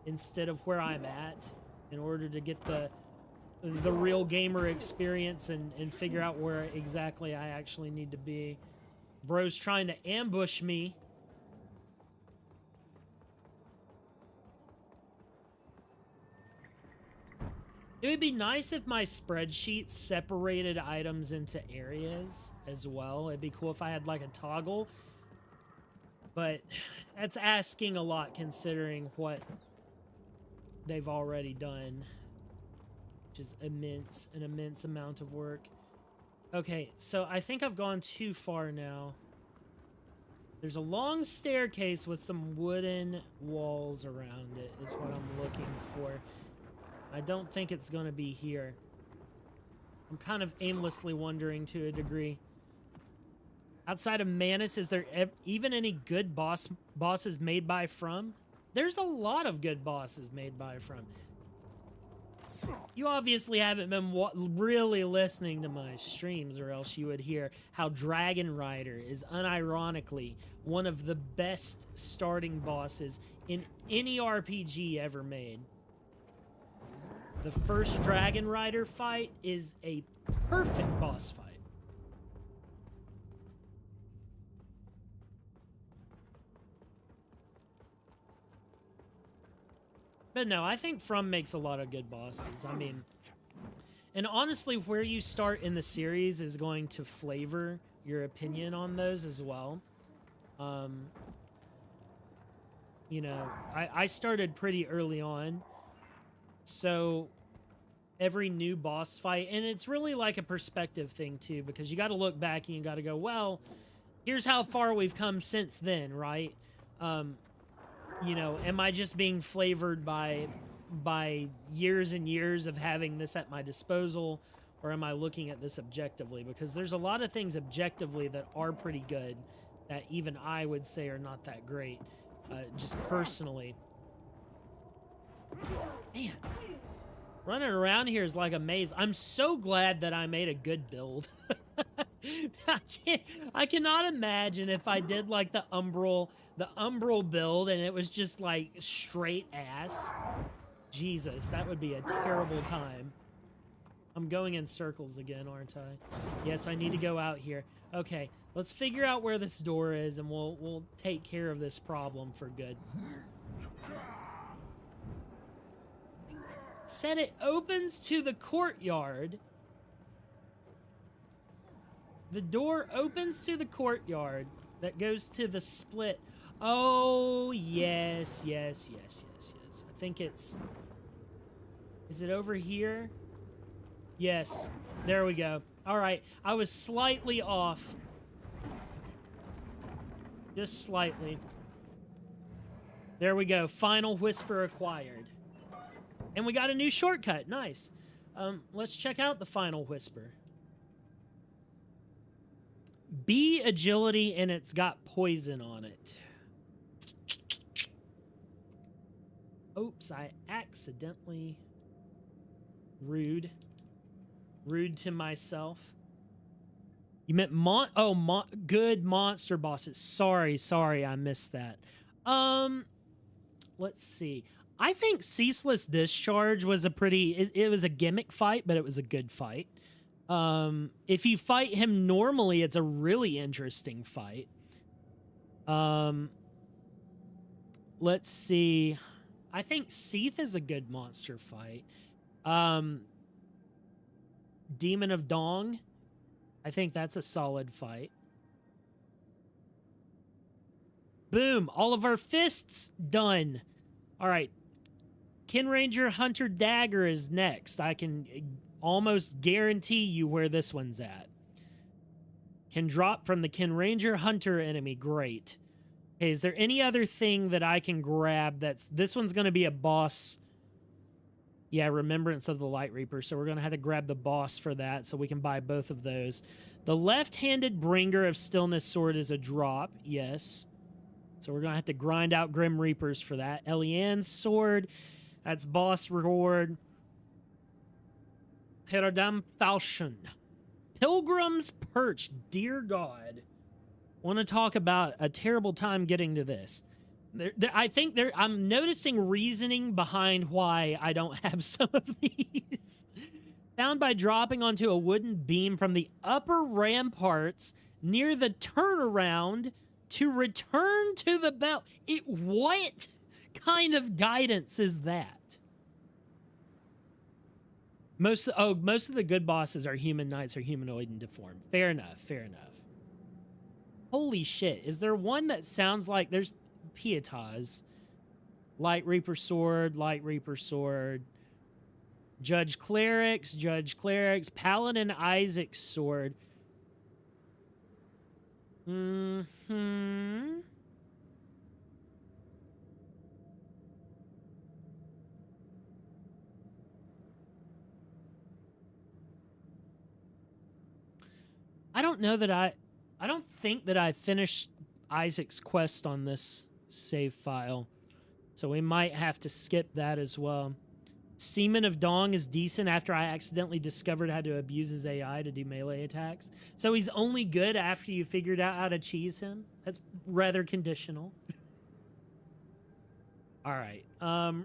instead of where I'm at in order to get the real gamer experience and figure out where exactly I actually need to be. Bro's trying to ambush me. It would be nice if my spreadsheet separated items into areas as well. It'd be cool if I had like a toggle. But that's asking a lot considering what they've already done. Which is an immense amount of work. Okay, so I think I've gone too far now. There's a long staircase with some wooden walls around it is what I'm looking for. I don't think it's going to be here. I'm kind of aimlessly wandering to a degree. Outside of Manus, is there even any good bosses made by From? There's a lot of good bosses made by From. You obviously haven't been really listening to my streams, or else you would hear how Dragon Rider is unironically one of the best starting bosses in any RPG ever made. The first Dragon Rider fight is a perfect boss fight. But no, I think From makes a lot of good bosses. I mean, and honestly, where you start in the series is going to flavor your opinion on those as well. You know, I started pretty early on. So every new boss fight, and it's really like a perspective thing too, because you got to look back and you got to go, well, here's how far we've come since then, right? You know, am I just being flavored by years and years of having this at my disposal, Or am I looking at this objectively? Because there's a lot of things objectively that are pretty good that even I would say are not that great, just personally. Man, running around here is like a maze. I'm so glad that I made a good build. I cannot imagine if I did like the umbral build and it was just like straight ass. Jesus, that would be a terrible time. I'm going in circles again, aren't I? Yes, I need to go out here. Okay, let's figure out where this door is and we'll take care of this problem for good. Said it opens to the courtyard. The door opens to the courtyard that goes to the split. Oh, yes, yes, yes, yes, yes. I think it's... Is it over here? Yes. There we go. All right. I was slightly off. Just slightly. There we go. Final whisper acquired. And we got a new shortcut. Nice. Let's check out the final whisper. B agility, and it's got poison on it. Oops, I accidentally... Rude to myself. You meant good monster bosses. Sorry, I missed that. Let's see. I think Ceaseless Discharge was a pretty... It was a gimmick fight, but it was a good fight. If you fight him normally, it's a really interesting fight. Let's see. I think Seath is a good monster fight. Demon of Dong. I think that's a solid fight. Boom. All of our fists done. All right. Kinranger Hunter Dagger is next. I can almost guarantee you where this one's at. Can drop from the Kinranger Hunter enemy. Great. Okay, is there any other thing that I can grab that's... This one's going to be a boss... Yeah, Remembrance of the Light Reaper. So we're going to have to grab the boss for that so we can buy both of those. The left-handed Bringer of Stillness Sword is a drop. Yes. So we're going to have to grind out Grim Reapers for that. Elian's Sword. That's boss reward. Herodam Falchion. Pilgrim's Perch. Dear God. Want to talk about a terrible time getting to this. I'm noticing reasoning behind why I don't have some of these. Found by dropping onto a wooden beam from the upper ramparts near the turnaround to return to the bell. What kind of guidance is that? Most of the good bosses are human knights or humanoid and deformed. Fair enough. Holy shit. Is there one that sounds like... There's Pietas. Light Reaper Sword. Judge Clerics. Paladin Isaac's Sword. I don't know that I don't think that I finished Isaac's quest on this save file. So we might have to skip that as well. Seaman of Dong is decent after I accidentally discovered how to abuse his AI to do melee attacks. So he's only good after you figured out how to cheese him? That's rather conditional. All right.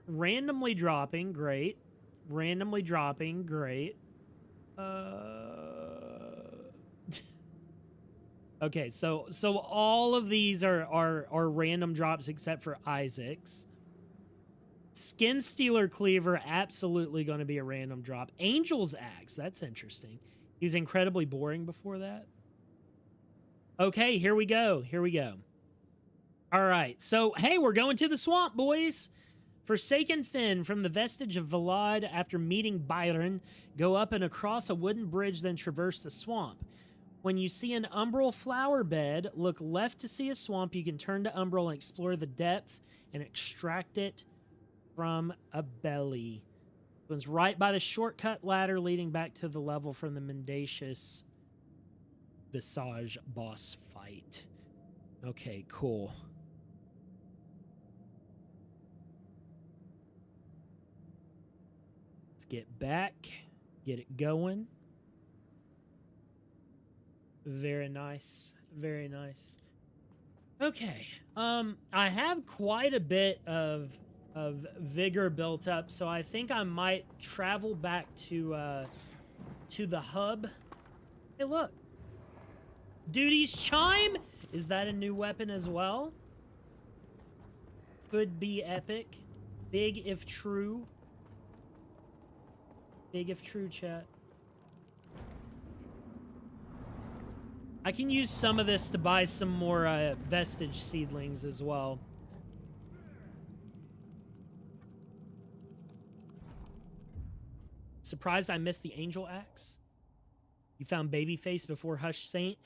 Randomly dropping, great. Okay, so all of these are random drops except for Isaac's. Skin Stealer Cleaver, absolutely going to be a random drop. Angel's Axe, that's interesting. He was incredibly boring before that. Okay, here we go. All right, so, hey, we're going to the swamp, boys. Forsaken Finn, from the vestige of Valad after meeting Byron, go up and across a wooden bridge, then traverse the swamp. When you see an umbral flower bed, look left to see a swamp. You can turn to umbral and explore the depth and extract it from a belly. It was right by the shortcut ladder leading back to the level from the Mendacious Visage boss fight. Okay, cool. Let's get back, get it going. Very nice, very nice. Okay, I have quite a bit of vigor built up, so I think I might travel back to the hub. Hey, look. Duty's Chime? Is that a new weapon as well? Could be epic. Big if true. Big if true, chat. I can use some of this to buy some more vestige seedlings as well. Surprised I missed the angel axe. You found Babyface before Hush Saint.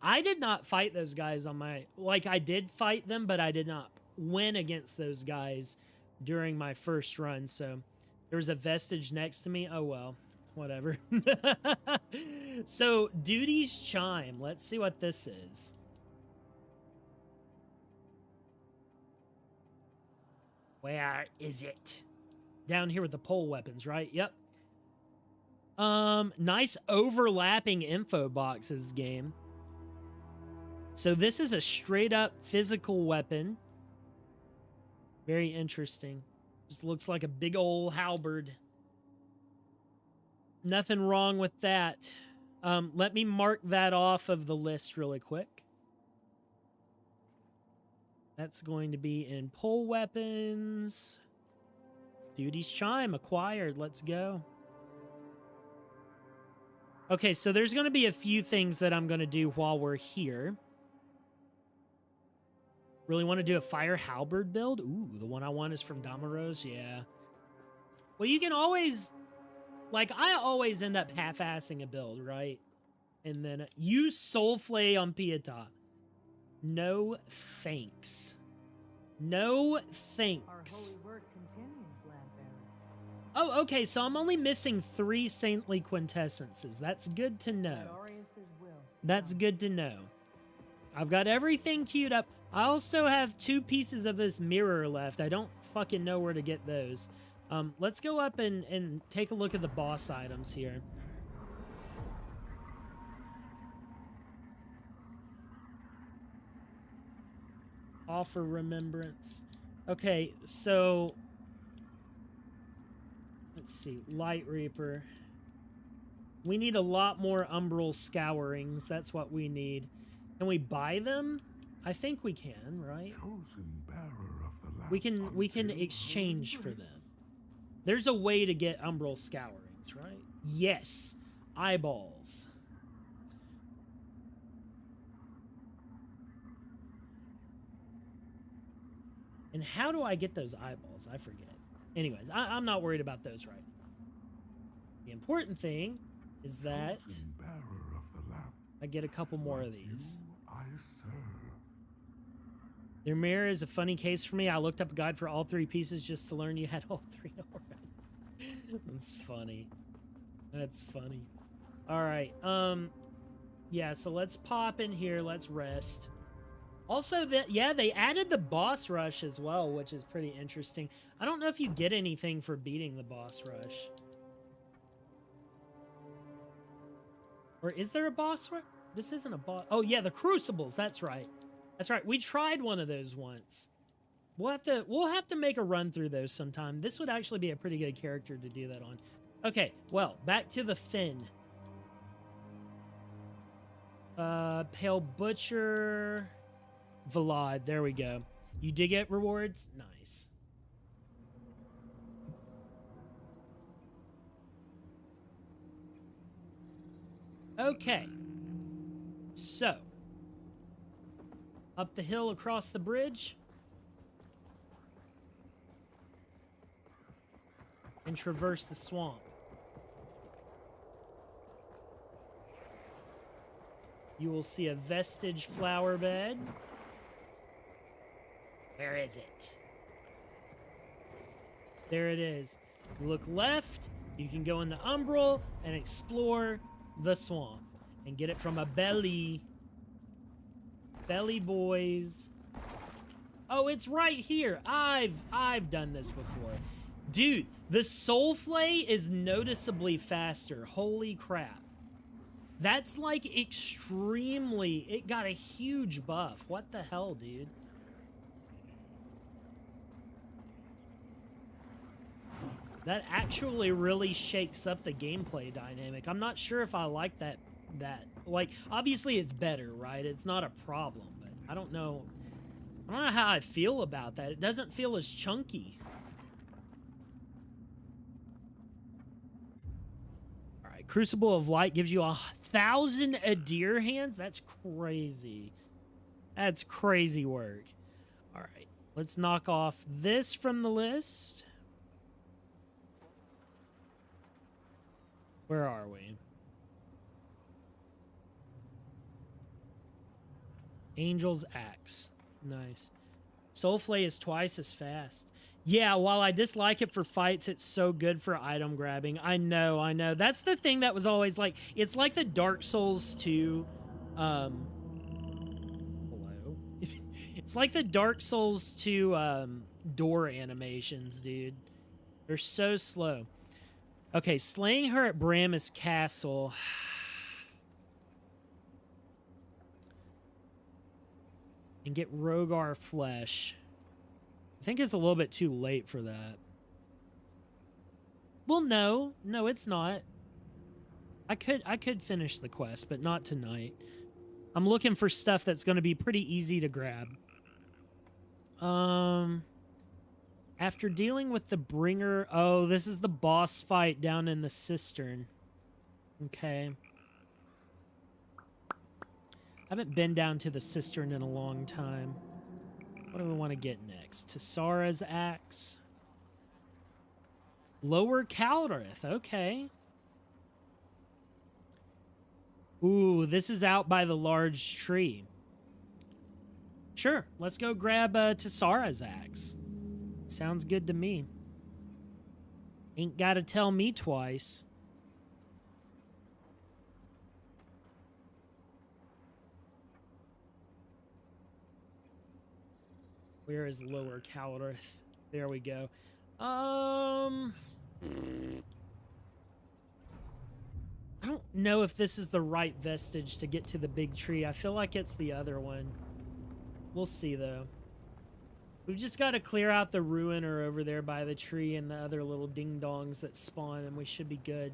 I did not fight those guys on my... Like, I did fight them, but I did not win against those guys during my first run, so... There was a vestige next to me. Oh, well. Whatever. So, Duty's Chime. Let's see what this is. Where is it? Down here with the pole weapons, right? Yep. Nice overlapping info boxes, game. So this is a straight up physical weapon. Very interesting. Just looks like a big old halberd. Nothing wrong with that. Let me mark that off of the list really quick. That's going to be in pole weapons. Duty's Chime acquired. Let's go. Okay, so there's going to be a few things that I'm going to do while we're here. Really want to do a fire halberd build? Ooh, the one I want is from Damaros. Yeah. Well, you can always... Like, I always end up half-assing a build, right? And then use Soulflay on Pietà. No thanks. No thanks. Our holy work continues, Lambearer. Oh, okay, so I'm only missing 3 saintly quintessences. That's good to know. That's good to know. I've got everything queued up. I also have 2 pieces of this mirror left. I don't fucking know where to get those. Let's go up and take a look at the boss items here. Offer remembrance. Okay, so... Let's see. Light Reaper. We need a lot more umbral scourings. That's what we need. Can we buy them? I think we can, right? We can exchange for them. There's a way to get umbral scourings, right? Yes. Eyeballs. And how do I get those eyeballs? I forget. Anyways, I'm not worried about those right now. The important thing is that I get a couple more of these. Their mirror is a funny case for me. I looked up a guide for all 3 pieces just to learn you had all 3 already. That's funny. That's funny. All right. Yeah, so let's pop in here. Let's rest. Also, yeah, they added the boss rush as well, which is pretty interesting. I don't know if you get anything for beating the boss rush. Or is there a boss rush? This isn't a boss. Oh, yeah, the crucibles. That's right. That's right. We tried one of those once. We'll have to make a run through those sometime. This would actually be a pretty good character to do that on. Okay, well, back to the Finn. Pale Butcher... Vlad, there we go. You did get rewards? Nice. Okay. So. Up the hill across the bridge. And traverse the swamp. You will see a vestige flower bed. Where is it? There it is. You look left, you can go into Umbral and explore the swamp and get it from a belly. Belly boys. Oh, it's right here. I've done this before. Dude, the soul flay is noticeably faster. Holy crap. That's like extremely, it got a huge buff. What the hell, dude? That actually really shakes up the gameplay dynamic. I'm not sure if I like that. Like, obviously it's better, right? It's not a problem, but I don't know how I feel about that. It doesn't feel as chunky. All right, Crucible of Light gives you 1,000 Adir hands. That's crazy. That's crazy work. All right, let's knock off this from the list. Where are we? Angel's Axe. Nice. Soulflay is twice as fast. Yeah, while I dislike it for fights, it's so good for item grabbing. I know. That's the thing that was always like, it's like the Dark Souls 2, hello? It's like the Dark Souls 2, door animations, dude. They're so slow. Okay, slaying her at Bramus Castle. And get Rogar flesh. I think it's a little bit too late for that. Well, no, it's not. I could finish the quest, but not tonight. I'm looking for stuff that's going to be pretty easy to grab. After dealing with the bringer, oh, this is the boss fight down in the cistern. Okay. I haven't been down to the cistern in a long time. What do we want to get next? Tessara's Axe. Lower Caldrith. Okay. Ooh, this is out by the large tree. Sure, let's go grab Tessara's Axe. Sounds good to me. Ain't gotta tell me twice. Where is Lower Caldrith? There we go. I don't know if this is the right vestige to get to the big tree. I feel like it's the other one. We'll see, though. We've just got to clear out the ruiner over there by the tree and the other little ding-dongs that spawn, and we should be good.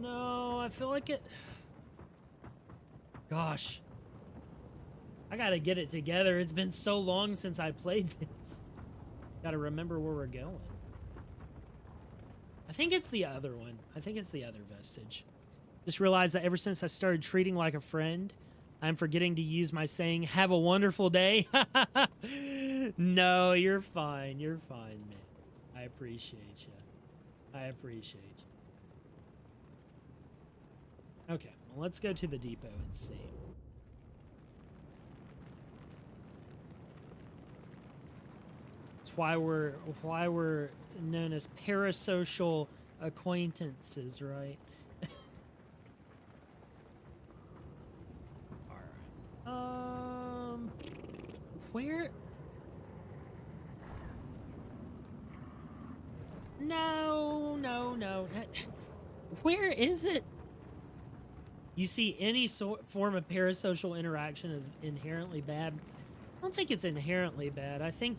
No, I feel like it... Gosh. I gotta get it together. It's been so long since I played this. Gotta remember where we're going. I think it's the other one. I think it's the other vestige. Just realized that ever since I started treating like a friend, I'm forgetting to use my saying, have a wonderful day. No, you're fine. You're fine, man. I appreciate you. I appreciate you. Okay, well, let's go to the depot and see. It's why we're known as parasocial acquaintances, right? All right. Where? No. Where is it? You see, any form of parasocial interaction is inherently bad. I don't think it's inherently bad. I think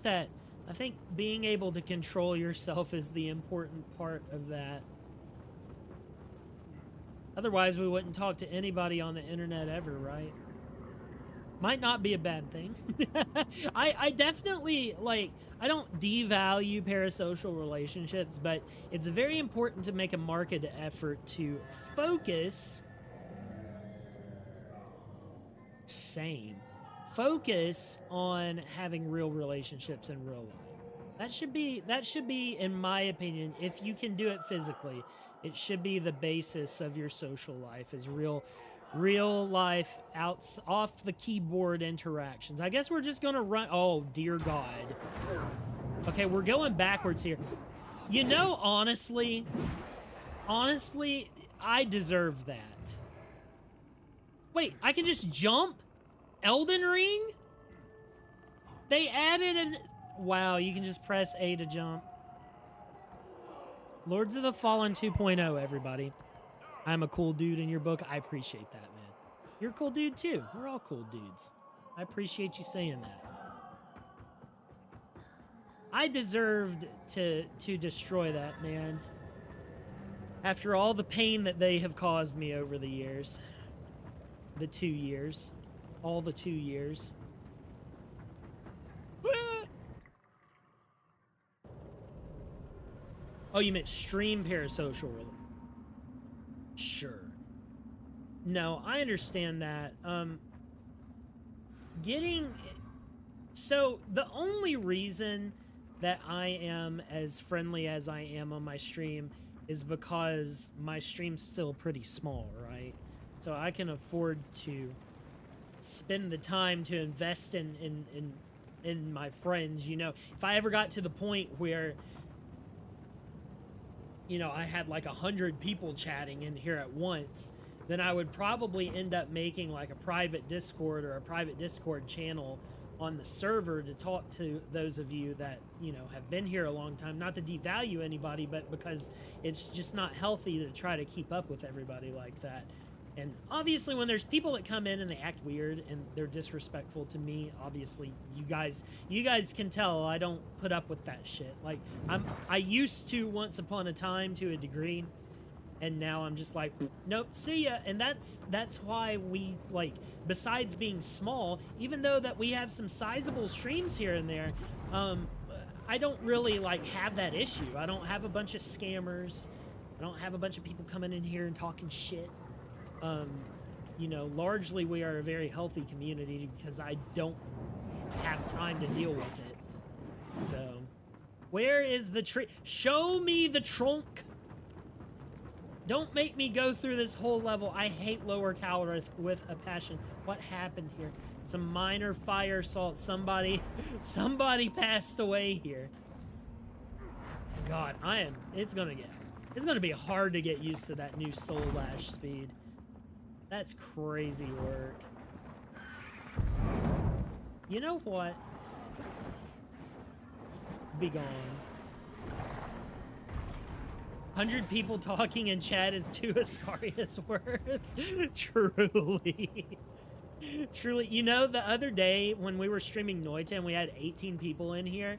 being able to control yourself is the important part of that. Otherwise, we wouldn't talk to anybody on the internet ever, right? Might not be a bad thing. I definitely, like, I don't devalue parasocial relationships, but it's very important to make a marked effort to focus... Focus on having real relationships in real life. That should be, in my opinion, if you can do it physically, it should be the basis of your social life, is real Real life off the keyboard interactions. I guess we're just gonna run. Oh, dear God. Okay, we're going backwards here. You know, honestly, I deserve that. Wait, I can just jump? Elden Ring? They added an... Wow, you can just press A to jump. Lords of the Fallen 2.0, everybody. I'm a cool dude in your book. I appreciate that, man. You're a cool dude, too. We're all cool dudes. I appreciate you saying that. I deserved to destroy that, man. After all the pain that they have caused me over the years. The 2 years. All the 2 years. Oh, you meant stream parasocial. Sure. No, I understand that. So the only reason that I am as friendly as I am on my stream is because my stream's still pretty small, right? So I can afford to spend the time to invest in my friends, you know. If I ever got to the point where, you know, I had like 100 people chatting in here at once, then I would probably end up making like a private Discord or a private Discord channel on the server to talk to those of you that, you know, have been here a long time. Not to devalue anybody, but because it's just not healthy to try to keep up with everybody like that. And obviously when there's people that come in and they act weird and they're disrespectful to me, obviously you guys can tell I don't put up with that shit. Like I used to once upon a time to a degree, and now I'm just like, nope, see ya. And that's why we, like, besides being small, even though that we have some sizable streams here and there, I don't really like have that issue. I don't have a bunch of scammers. I don't have a bunch of people coming in here and talking shit. You know, largely we are a very healthy community because I don't have time to deal with it. So, where is the tree? Show me the trunk. Don't make me go through this whole level. I hate Lower Calrith with a passion. What happened here? It's a minor fire assault. Somebody passed away here. God, it's gonna be hard to get used to that new soul lash speed. That's crazy work. You know what? Be gone. 100 people talking in chat is 2 Ascarius worth. Truly. Truly. You know, the other day when we were streaming Noita and we had 18 people in here,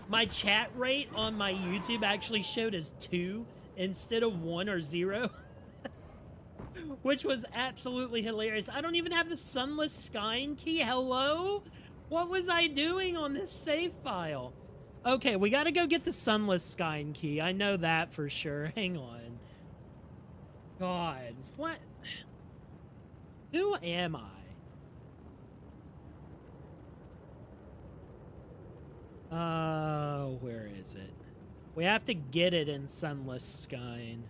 my chat rate on my YouTube actually showed as 2 instead of 1 or 0. Which was absolutely hilarious. I don't even have the Sunless Skyne key. Hello? What was I doing on this save file? Okay, we gotta go get the Sunless Skyne key. I know that for sure. Hang on. God, what? Who am I? Oh, where is it? We have to get it in Sunless Skyne.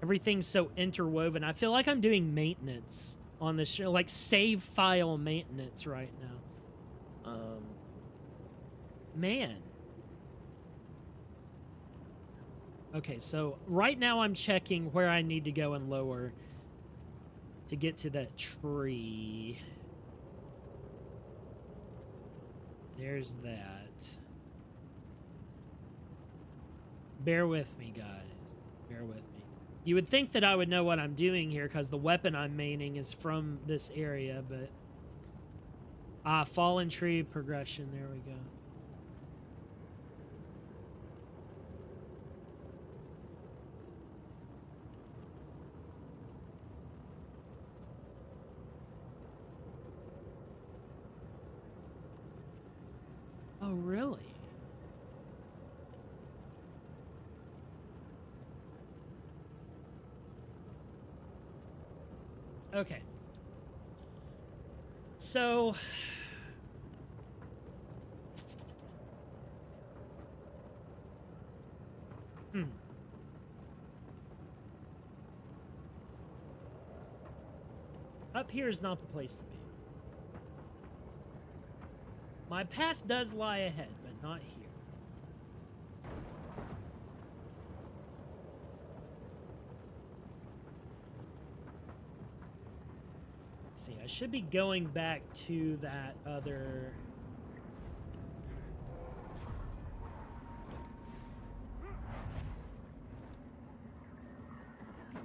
Everything's so interwoven. I feel like I'm doing maintenance on this show, like save file maintenance right now. Man. Okay, so right now I'm checking where I need to go and lower to get to that tree. There's that. Bear with me, guys. Bear with me. You would think that I would know what I'm doing here because the weapon I'm maining is from this area, but... Ah, fallen tree progression. There we go. Oh, really? Okay. So... Up here is not the place to be. My path does lie ahead, but not here. Let's see, I should be going back to that other...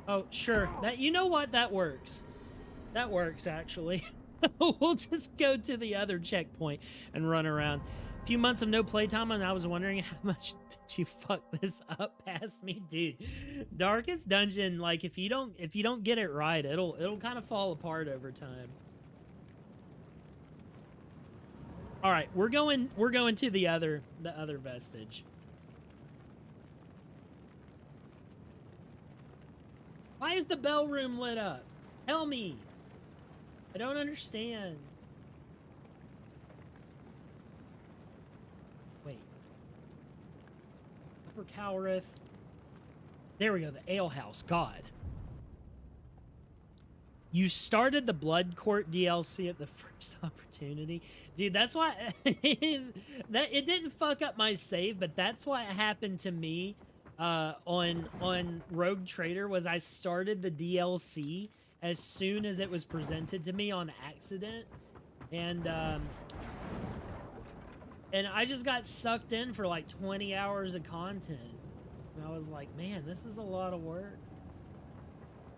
Oh, sure. That, you know what? That works. That works, actually. We'll just go to the other checkpoint and run around. A few months of no playtime, and I was wondering how much did you fuck this up past me, dude. Darkest Dungeon, like if you don't get it right, it'll kind of fall apart over time. All right, we're going to the other vestige. Why is the bell room lit up? Tell me. I don't understand. Wait. Upper Cowrith. There we go, the ale house. God. You started the Blood Court DLC at the first opportunity. Dude, that's why that it didn't fuck up my save, but that's what happened to me on Rogue Trader was I started the DLC as soon as it was presented to me on accident, and I just got sucked in for like 20 hours of content, and I was like, man, this is a lot of work.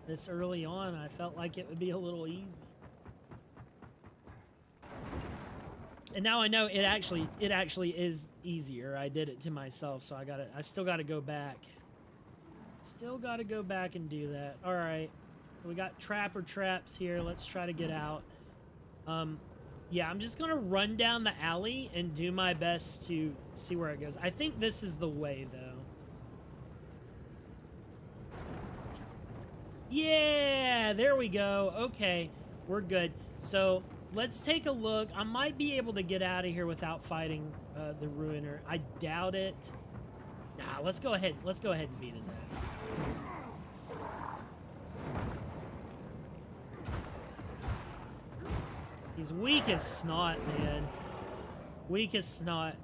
This early on, I felt like it would be a little easy, and now I know it actually is easier. I did it to myself, so I still gotta go back. Still gotta go back and do that. All right. We got trapper traps here. Let's try to get out. Yeah, I'm just gonna run down the alley and do my best to see where it goes. I think this is the way, though. Yeah, there we go. Okay, we're good. So let's take a look. I might be able to get out of here without fighting the Ruiner. I doubt it. Nah, let's go ahead. Let's go ahead and beat his ass. He's weak as snot, man. Weak as snot.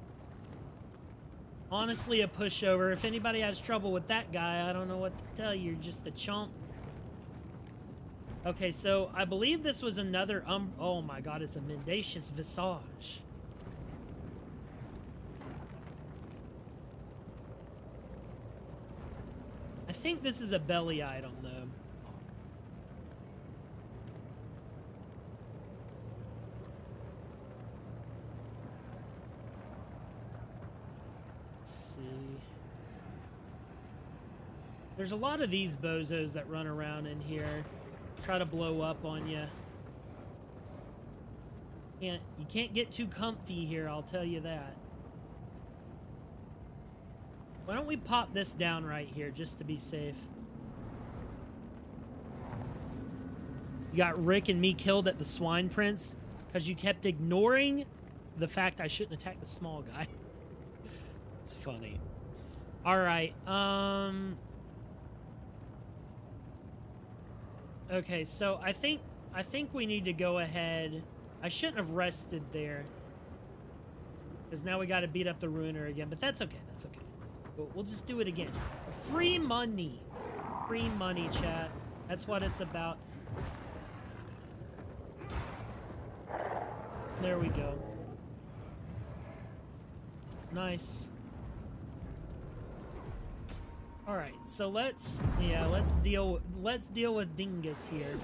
Honestly, a pushover. If anybody has trouble with that guy, I don't know what to tell you. You're just a chump. Okay, so I believe this was another... oh my god, it's a mendacious visage. I think this is a belly item, though. There's a lot of these bozos that run around in here, try to blow up on you. You can't get too comfy here, I'll tell you that. Why don't we pop this down right here, just to be safe? You got Rick and me killed at the Swine Prince, because you kept ignoring the fact I shouldn't attack the small guy. It's funny. Alright, okay, so I think we need to go ahead. I shouldn't have rested there, because now we got to beat up the Ruiner again. But that's okay. That's okay. We'll just do it again. Free money, chat. That's what it's about. There we go. Nice. All right, so let's deal with Dingus here.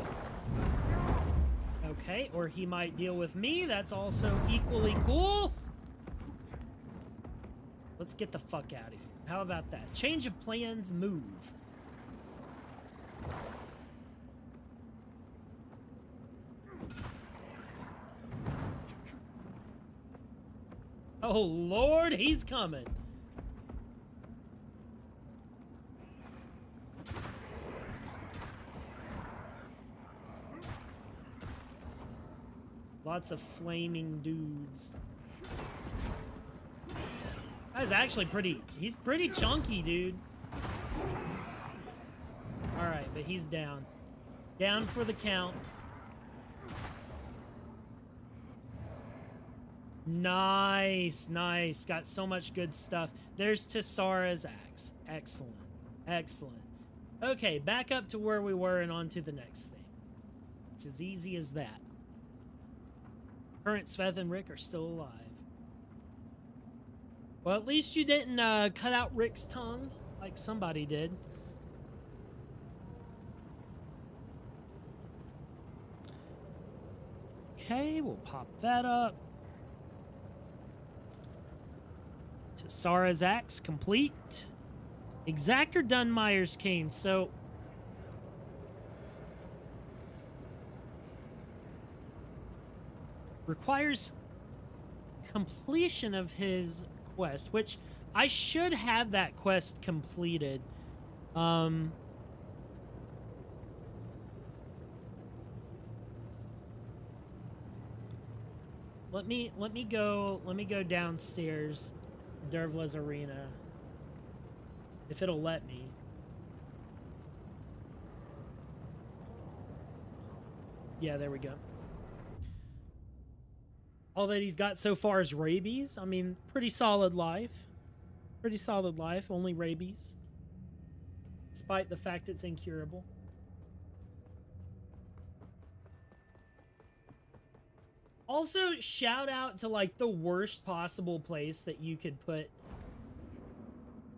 Okay, or he might deal with me. That's also equally cool. Let's get the fuck out of here. How about that? Change of plans, move. Oh Lord, he's coming. Lots of flaming dudes. That's actually he's pretty chunky, dude. Alright, but he's down. Down for the count. Nice, nice. Got so much good stuff. There's Tessara's axe. Excellent, excellent. Okay, back up to where we were and on to the next thing. It's as easy as that. Current Sveth and Rick are still alive. Well, at least you didn't cut out Rick's tongue like somebody did. Okay, we'll pop that up. Tessara's axe complete. Exactor Dunmire's cane. So requires completion of his quest, which I should have that quest completed. Let me go downstairs, Dervla's arena, if it'll let me. Yeah, there we go. All that he's got so far is rabies. I mean, pretty solid life. Pretty solid life, only rabies. Despite the fact it's incurable. Also, shout out to, like, the worst possible place that you could put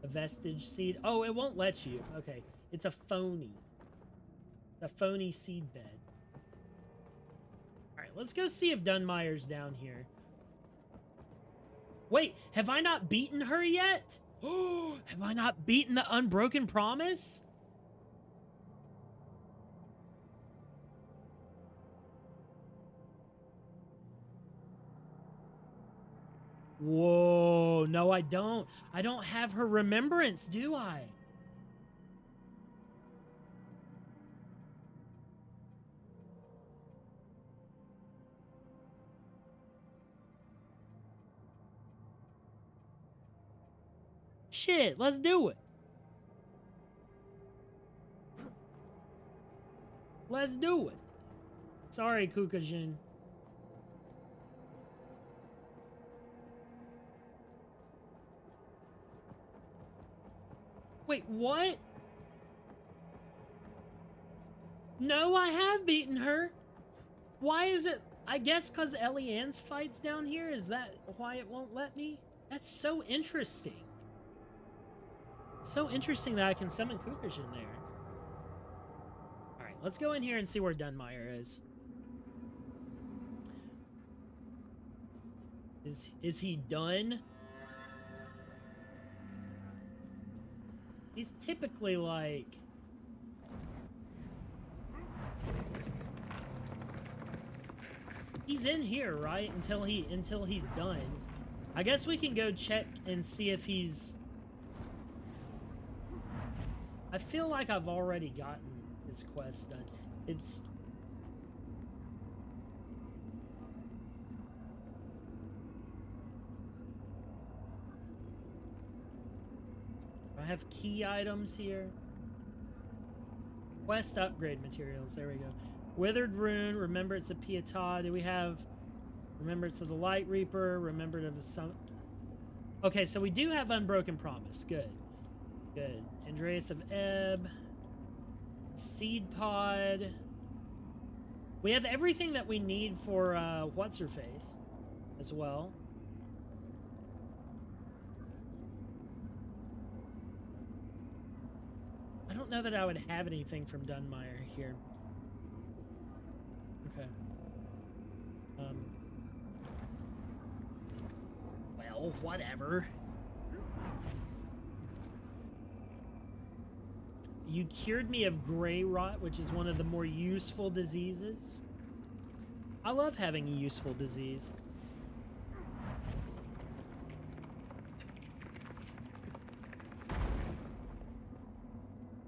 a vestige seed. Oh, it won't let you. Okay. It's a phony. A phony seed bed. Alright, let's go see if Dunmire's down here. Wait, have I not beaten her yet? Oh, have I not beaten the Unbroken Promise? Whoa, no, I don't. I don't have her remembrance, do I? Shit, let's do it. Let's do it. Sorry, Kukajin. Wait, what? No, I have beaten her. Why is it? I guess because Elianne's fight's down here? Is that why it won't let me? That's so interesting. So interesting that I can summon Kukajin there. Alright, let's go in here and see where Dunmire is. Is he done? He's typically like... He's in here, right? Until he's done. I guess we can go check and see if he's... I feel like I've already gotten his quest done. It's... I have key items here. Quest upgrade materials. There we go. Withered Rune. Remembrance of Pietà. Do we have Remembrance of the Light Reaper? Remembrance of the Sun. Okay, so we do have Unbroken Promise. Good. Good. Andreas of Ebb. Seed Pod. We have everything that we need for What's-Her-Face as well. I don't know that I would have anything from Dunmire here. Okay. Well, whatever. You cured me of gray rot, which is one of the more useful diseases. I love having a useful disease.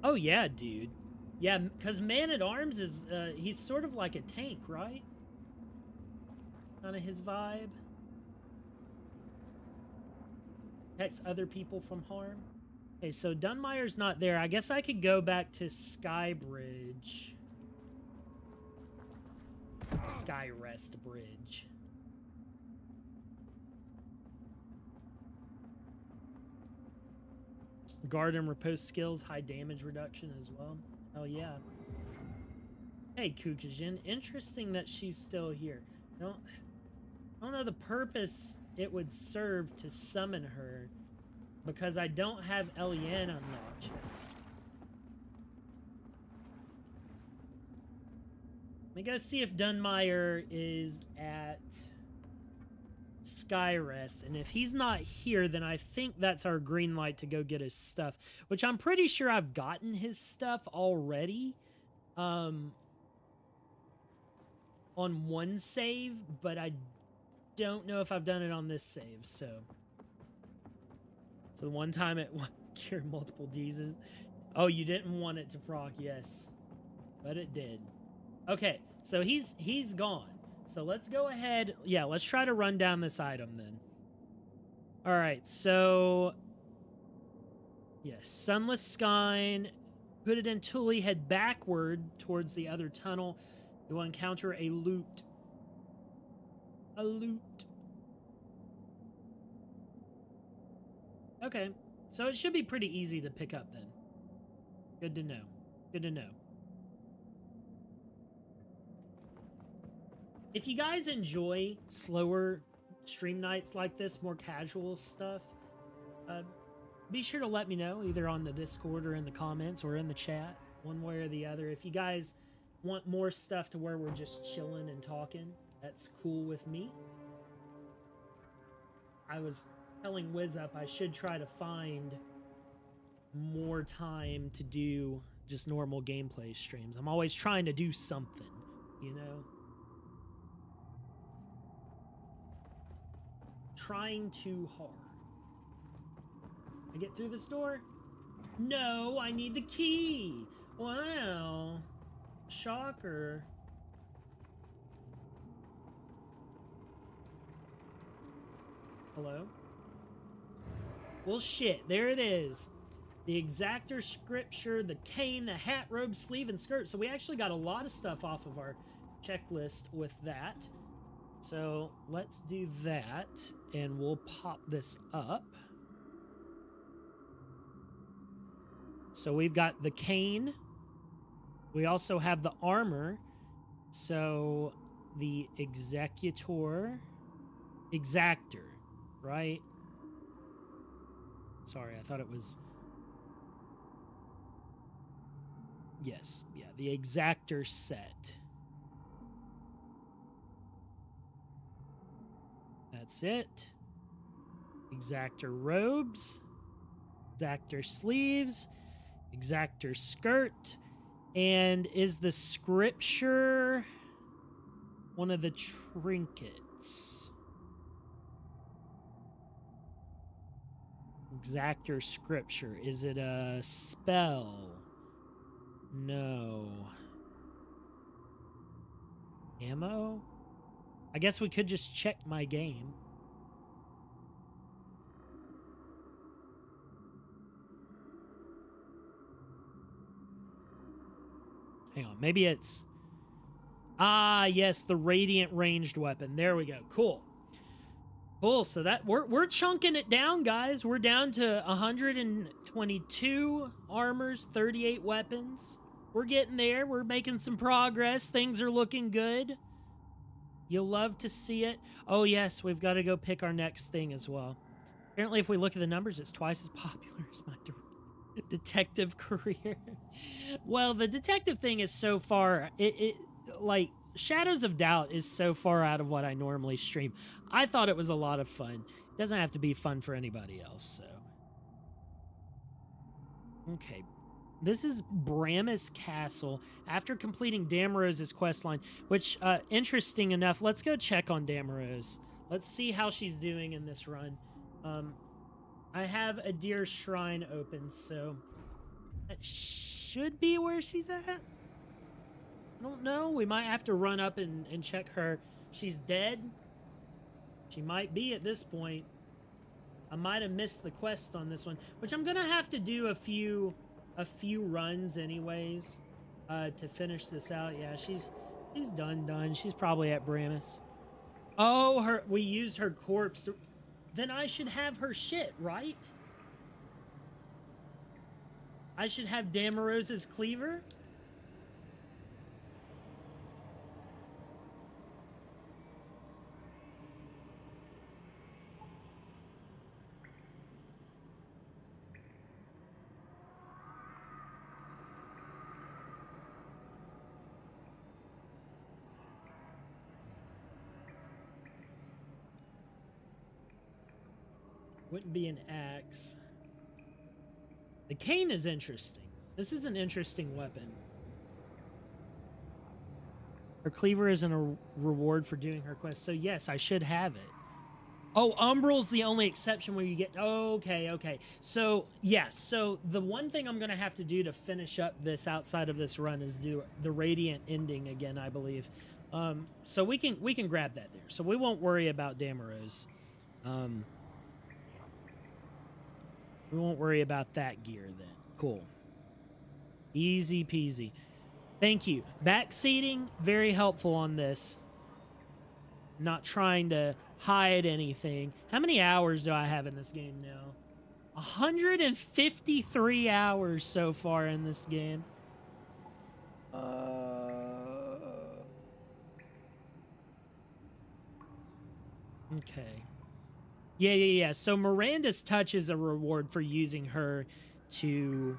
Oh yeah, dude. Yeah, because Man-at-Arms is, he's sort of like a tank, right? Kind of his vibe. Protects other people from harm. Okay, so Dunmire's not there. I guess I could go back to Skybridge. Skyrest Bridge. Guard and riposte skills, high damage reduction as well. Oh yeah. Hey, Kukujin. Interesting that she's still here. I don't know the purpose it would serve to summon her, because I don't have Eliane unlocked yet. Let me go see if Dunmire is at Skyrest, and if he's not here, then I think that's our green light to go get his stuff, which I'm pretty sure I've gotten his stuff already on one save, but I don't know if I've done it on this save. So the one time it cured multiple diseases. Oh, you didn't want it to proc, yes, but it did. Okay, so he's gone. So let's go ahead. Yeah, let's try to run down this item then. All right, so yes, Sunless Skyne, put it in Tully, head backward towards the other tunnel. You will encounter a loot. A loot. Okay, so it should be pretty easy to pick up then. Good to know. Good to know. If you guys enjoy slower stream nights like this, more casual stuff, be sure to let me know, either on the Discord or in the comments or in the chat, one way or the other. If you guys want more stuff to where we're just chilling and talking, that's cool with me. I was telling WizUp I should try to find more time to do just normal gameplay streams. I'm always trying to do something, you know? Trying too hard. I get through this door? No, I need the key. Wow. Shocker. Hello? Well, shit, there it is. The exactor scripture, the cane, the hat, robe, sleeve, and skirt. So we actually got a lot of stuff off of our checklist with that. So let's do that, and we'll pop this up. So we've got the cane. We also have the armor. So the exactor, right? Sorry, I thought it was... Yes, yeah, the exactor set. That's it. Exactor robes, exactor sleeves, exactor skirt, and is the scripture one of the trinkets? Exactor scripture. Is it a spell? No. Ammo? I guess we could just check my game. Hang on, maybe it's... Ah, yes, the radiant ranged weapon. There we go. Cool. Cool, so that we're chunking it down, guys. We're down to 122 armors, 38 weapons. We're getting there. We're making some progress. Things are looking good. You'll love to see it. Oh, yes, we've got to go pick our next thing as well. Apparently, if we look at the numbers, it's twice as popular as my detective career. Well, the detective thing is so far... like, Shadows of Doubt is so far out of what I normally stream. I thought it was a lot of fun. It doesn't have to be fun for anybody else, so... Okay. This is Bramis Castle. After completing Damarose's questline, which, interesting enough, let's go check on Damarose. Let's see how she's doing in this run. I have a Deer Shrine open, so that should be where she's at. I don't know. We might have to run up and check her. She's dead. She might be at this point. I might have missed the quest on this one, which I'm gonna have to do a few runs anyways to finish this out. Yeah, she's done. She's probably at Bramis. Oh, we used her corpse. Then I should have her shit, right? I should have Damarose's cleaver? Wouldn't be an axe. The cane is interesting. This is an interesting weapon. Her cleaver isn't a reward for doing her quest, so yes, I should have it. Oh, Umbral's the only exception where you get... Oh, okay. So, yes. So, the one thing I'm going to have to do to finish up this outside of this run is do the Radiant ending again, I believe. So, we can grab that there. So, we won't worry about Damarose. We won't worry about that gear then. Cool. Easy peasy. Thank you. Backseating, very helpful on this. Not trying to hide anything. How many hours do I have in this game now? 153 hours so far in this game. Okay. Yeah. So Miranda's touch is a reward for using her to,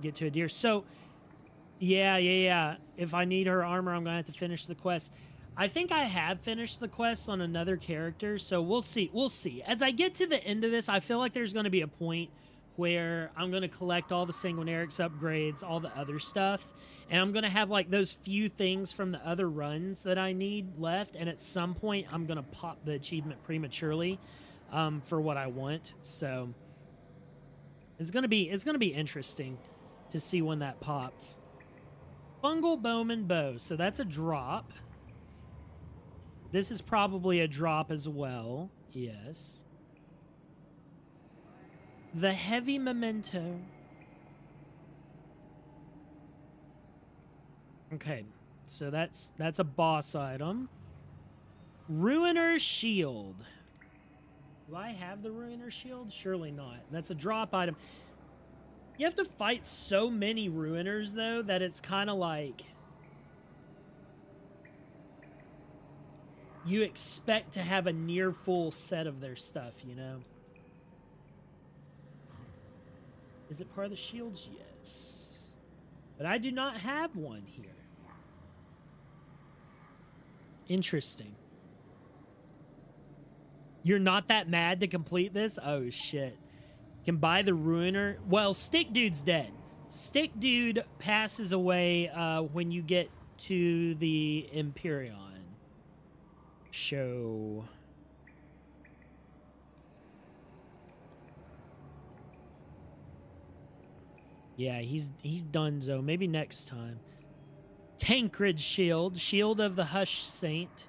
get to a deer. So, yeah. If I need her armor, I'm going to have to finish the quest. I think I have finished the quest on another character, so we'll see. As I get to the end of this, I feel like there's going to be a point where I'm going to collect all the Sanguinarix upgrades, all the other stuff, and I'm going to have, like, those few things from the other runs that I need left, and at some point, I'm going to pop the achievement prematurely for what I want, so it's going to be interesting to see when that pops. Fungal Bowman Bow, so that's a drop. This is probably a drop as well. Yes. The Heavy Memento. Okay, so that's a boss item. Ruiner's Shield. Do I have the Ruiner's Shield? Surely not. That's a drop item. You have to fight so many Ruiners, though, that it's kind of like... you expect to have a near full set of their stuff, you know? Is it part of the shields? Yes. But I do not have one here. Interesting. You're not that mad to complete this? Oh, shit. Can buy the Ruiner. Well, Stick Dude's dead. Stick Dude passes away when you get to the Empyrean. Show. Yeah, he's donezo. Maybe next time. Tancred's Shield. Shield of the Hush Saint.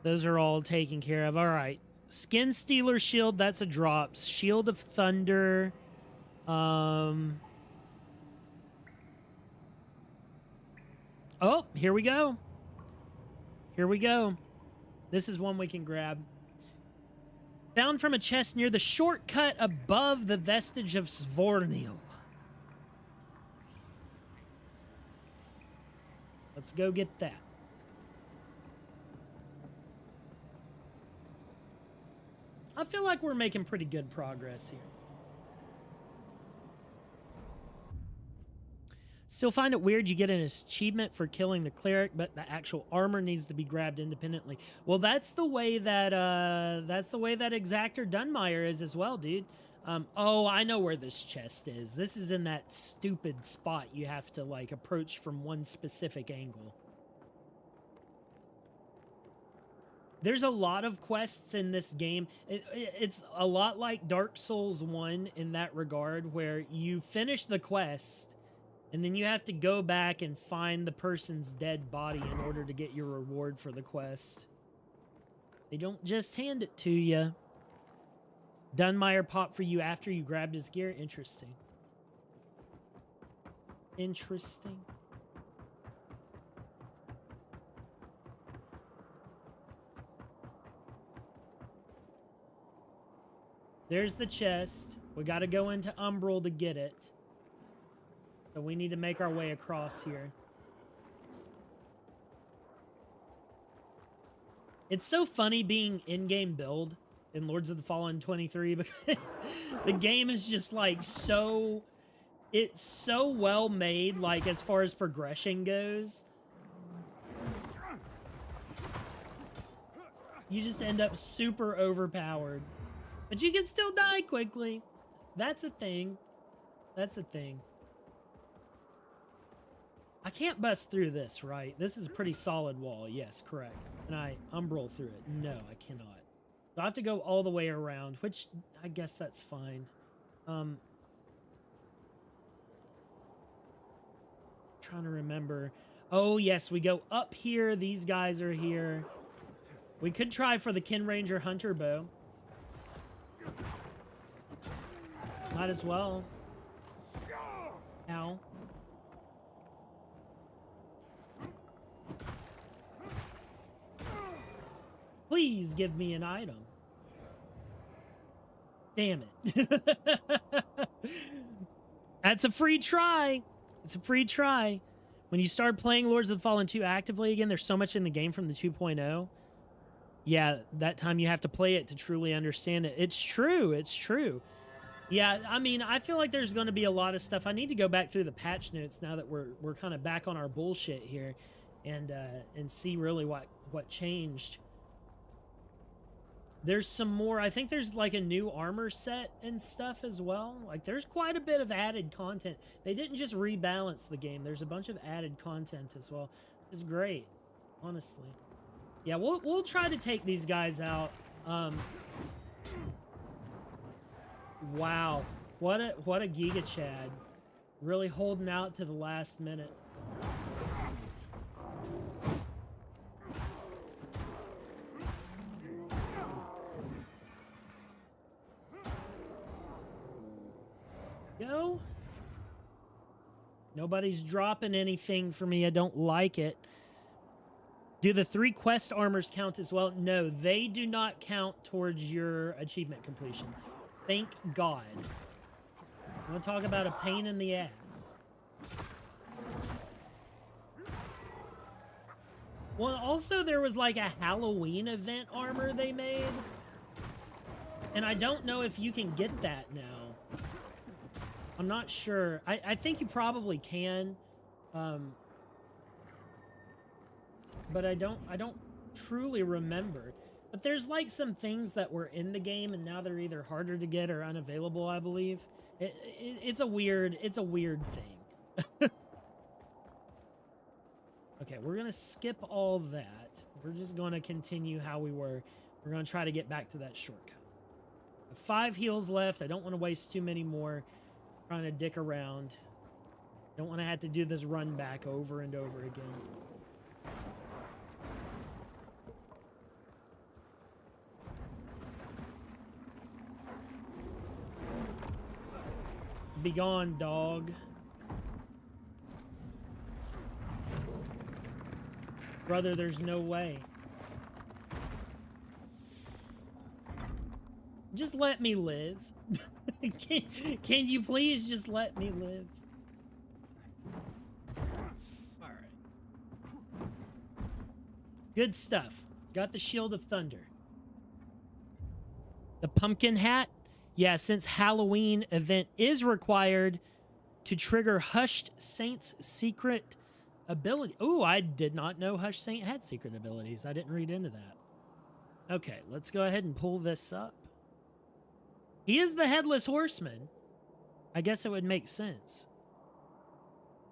Those are all taken care of. All right. Skin Stealer Shield. That's a drop. Shield of Thunder. Oh, here we go. This is one we can grab. Found from a chest near the shortcut above the vestige of Svornil. Let's go get that. I feel like we're making pretty good progress here. Still find it weird you get an achievement for killing the cleric, but the actual armor needs to be grabbed independently. Well, that's the way that Exactor Dunmire is as well, dude. Oh, I know where this chest is. This is in that stupid spot you have to, like, approach from one specific angle. There's a lot of quests in this game. It's a lot like Dark Souls 1 in that regard, where you finish the quest, and then you have to go back and find the person's dead body in order to get your reward for the quest. They don't just hand it to you. Dunmire popped for you after you grabbed his gear. Interesting. There's the chest. We got to go into Umbral to get it. So we need to make our way across here. It's so funny being in-game build in Lords of the Fallen 23 because the game is just like so... It's so well made, like as far as progression goes. You just end up super overpowered. But you can still die quickly. That's a thing. That's a thing. I can't bust through this, right? This is a pretty solid wall. Yes, correct. Can I umbral through it? No, I cannot. So I have to go all the way around, which I guess that's fine. Trying to remember. Oh, yes, we go up here. These guys are here. We could try for the Kin Ranger Hunter Bow. Might as well. Ow. Please give me an item. Damn it. That's a free try. It's a free try. When you start playing Lords of the Fallen 2 actively again, there's so much in the game from the 2.0. Yeah, that time you have to play it to truly understand it. It's true. It's true. Yeah, I mean, I feel like there's going to be a lot of stuff. I need to go back through the patch notes now that we're kind of back on our bullshit here and see really what changed. There's some more. I think there's like a new armor set and stuff as well. Like there's quite a bit of added content. They didn't just rebalance the game. There's a bunch of added content as well. It's great, honestly. Yeah, we'll try to take these guys out. Wow, what a Giga Chad. Really holding out to the last minute. Go. Nobody's dropping anything for me. I don't like it. Do the 3 quest armors count as well? No, they do not count towards your achievement completion. Thank God. I want to talk about a pain in the ass. Well, also there was like a Halloween event armor they made. And I don't know if you can get that now. I'm not sure. I think you probably can. But I don't truly remember. But there's like some things that were in the game and now they're either harder to get or unavailable, I believe. It's a weird thing. Okay, we're going to skip all that. We're just going to continue how we were. We're going to try to get back to that shortcut. I have 5 heals left. I don't want to waste too many more trying to dick around. Don't want to have to do this run back over and over again. Be gone, dog. Brother, there's no way. Just let me live. Can you please just let me live? All right. Good stuff. Got the Shield of Thunder. The pumpkin hat. Yeah, since Halloween event is required to trigger Hushed Saint's secret ability. Oh, I did not know Hushed Saint had secret abilities. I didn't read into that. Okay, let's go ahead and pull this up. He is the Headless Horseman. I guess it would make sense.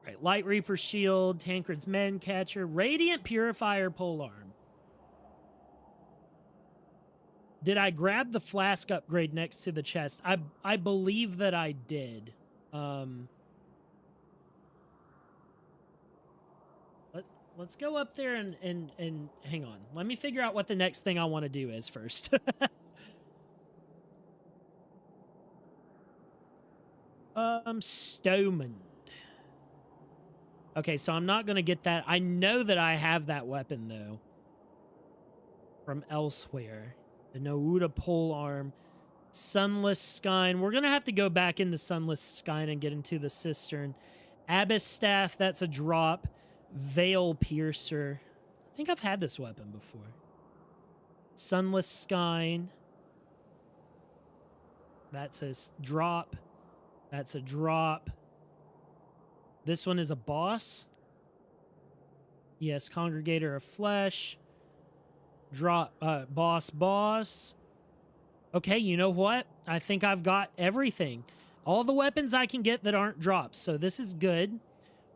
Right, Light Reaper Shield, Tancred's Men Catcher, Radiant Purifier Polearm. Did I grab the flask upgrade next to the chest? I believe that I did. Let's go up there and hang on. Let me figure out what the next thing I want to do is first. Stomand. Okay, so I'm not going to get that. I know that I have that weapon, though. From elsewhere. The Nouda polearm. Sunless Skyne. We're going to have to go back into Sunless Skyne and get into the Cistern. Abyss Staff, that's a drop. Veil Piercer. I think I've had this weapon before. Sunless Skyne. That's a drop. That's a drop. This one is a boss. Yes, Congregator of Flesh. Drop, boss. Okay, you know what? I think I've got everything. All the weapons I can get that aren't drops, so this is good.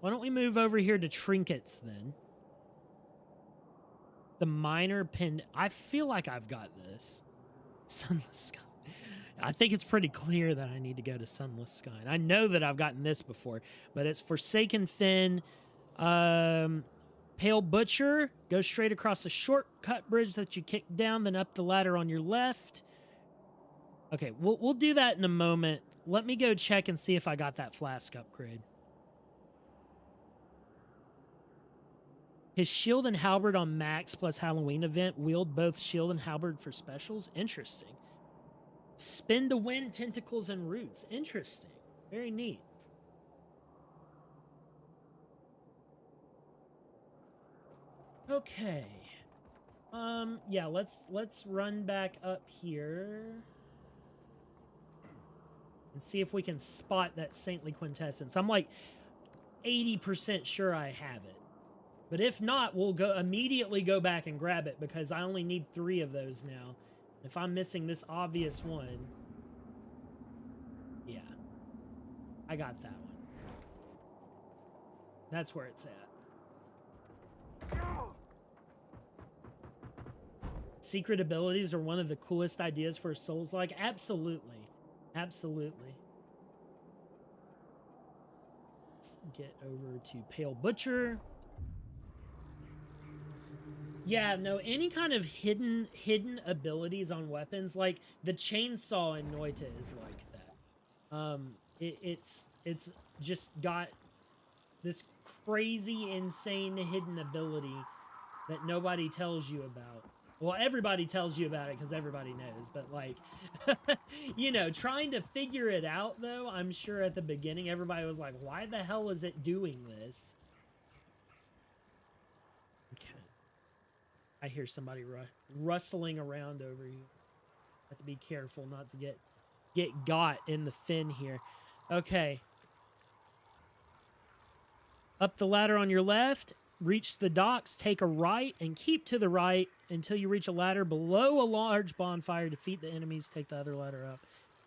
Why don't we move over here to trinkets, then? The minor pin... I feel like I've got this. Sunless Sky. I think it's pretty clear that I need to go to Sunless Sky. And I know that I've gotten this before, but it's Forsaken Fin. Pale Butcher. Go straight across the shortcut bridge that you kick down, then up the ladder on your left. Okay, we'll do that in a moment. Let me go check and see if I got that flask upgrade. His shield and halberd on max plus Halloween event. Wield both shield and halberd for specials. Interesting. Spin to win tentacles and roots. Interesting. Very neat. Okay. Yeah, let's run back up here and see if we can spot that Saintly Quintessence. I'm like 80% sure I have it. But if not, we'll immediately go back and grab it because I only need 3 of those now. If I'm missing this obvious one, yeah, I got that one. That's where it's at. Secret abilities are one of the coolest ideas for Souls-like. Absolutely. Absolutely. Let's get over to Pale Butcher. Yeah, no, any kind of hidden abilities on weapons, like the chainsaw in Noita is like that. It's just got this crazy, insane hidden ability that nobody tells you about. Well, everybody tells you about it because everybody knows, but like, you know, trying to figure it out though, I'm sure at the beginning everybody was like, why the hell is it doing this? Okay. I hear somebody rustling around over here. Have to be careful not to get got in the fin here. Okay. Up the ladder on your left, reach the docks, take a right, and keep to the right until you reach a ladder below a large bonfire. Defeat the enemies, take the other ladder up.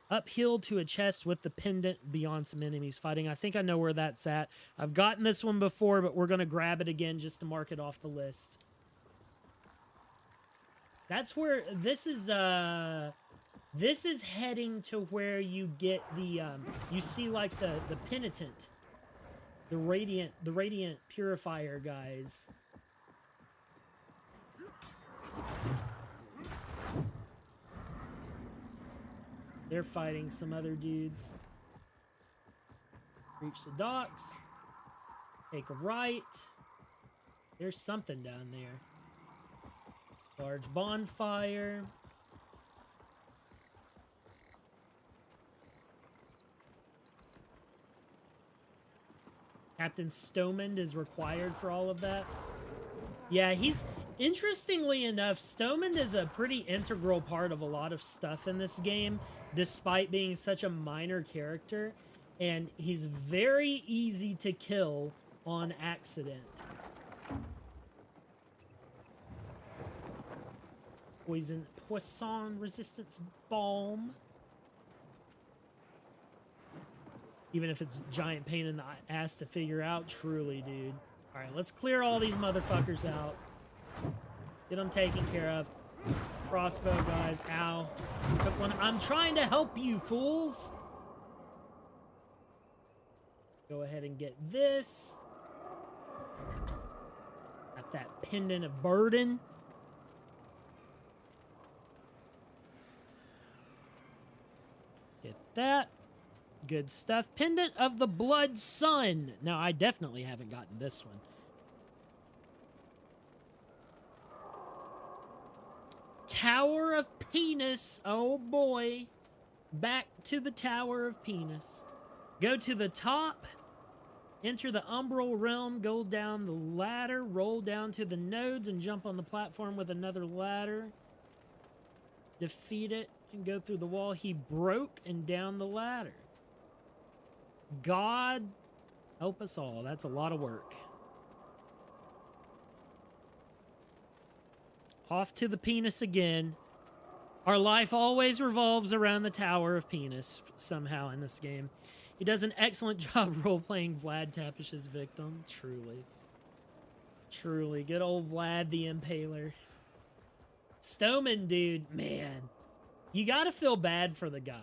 Uphill to a chest with the pendant beyond some enemies fighting. I think I know where that's at. I've gotten this one before, but we're going to grab it again just to mark it off the list. That's where this is heading to where you get the you see like the penitent, the radiant purifier guys. They're fighting some other dudes. Reach the docks. Take a right. There's something down there. Large bonfire. Captain Stomand is required for all of that. Yeah, he's... Interestingly enough, Stomand is a pretty integral part of a lot of stuff in this game, despite being such a minor character. And he's very easy to kill on accident. Poison resistance bomb. Even if it's a giant pain in the ass to figure out, truly, dude. All right, let's clear all these motherfuckers out. Get them taken care of. Crossbow guys, ow. Took one. I'm trying to help you, fools. Go ahead and get this. Got that pendant of burden. Get that. Good stuff. Pendant of the Blood Sun. Now, I definitely haven't gotten this one. Tower of Penis. Oh, boy. back to the Tower of Penis. Go to the top, enter the Umbral Realm, go down the ladder, roll down to the nodes, and jump on the platform with another ladder. Defeat it and go through the wall he broke and down the ladder. God help us all. That's a lot of work. Off to the Penis again. Our life always revolves around the Tower of Penis somehow in this game. He does an excellent job role-playing Vlad Tepish's victim. Truly. Truly. Good old Vlad the Impaler. Stoneman, dude, man. You gotta feel bad for the guy.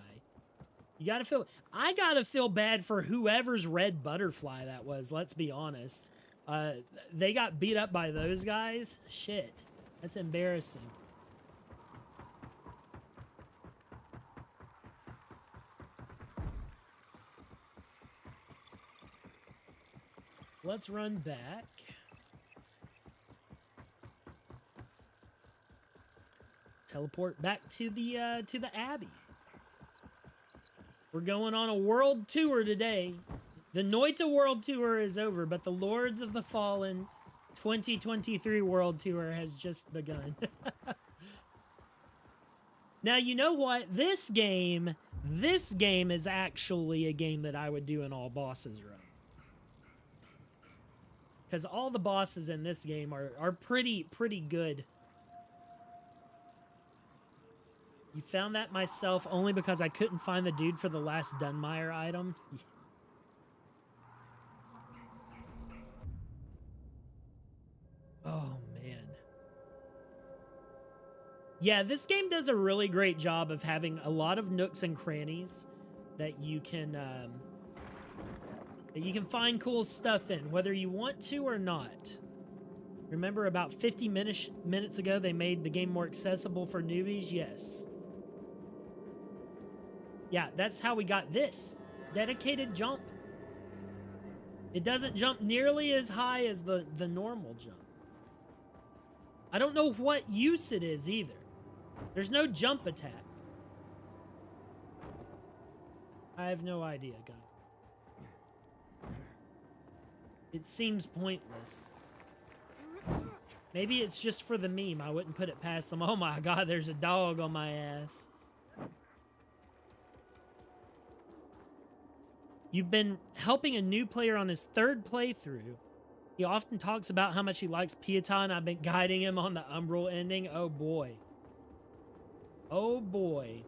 You gotta feel... I gotta feel bad for whoever's red butterfly that was, let's be honest. They got beat up by those guys? Shit. That's embarrassing. Let's run back. Teleport back to the Abbey. We're going on a world tour today. The Noita World Tour is over, but the Lords of the Fallen 2023 World Tour has just begun. Now, you know what? This game is actually a game that I would do an all bosses run. Because all the bosses in this game are pretty good. You found that myself only because I couldn't find the dude for the last Dunmire item. Oh, man. Yeah, this game does a really great job of having a lot of nooks and crannies that you can find cool stuff in, whether you want to or not. Remember about 50 minutes ago they made the game more accessible for newbies? Yes. Yeah, that's how we got this. Dedicated jump. It doesn't jump nearly as high as the normal jump. I don't know what use it is either. There's no jump attack. I have no idea, guys. It seems pointless. Maybe it's just for the meme. I wouldn't put it past them. Oh my god, there's a dog on my ass. You've been helping a new player on his third playthrough. He often talks about how much he likes Pieta, and I've been guiding him on the Umbral ending. Oh boy. Oh boy.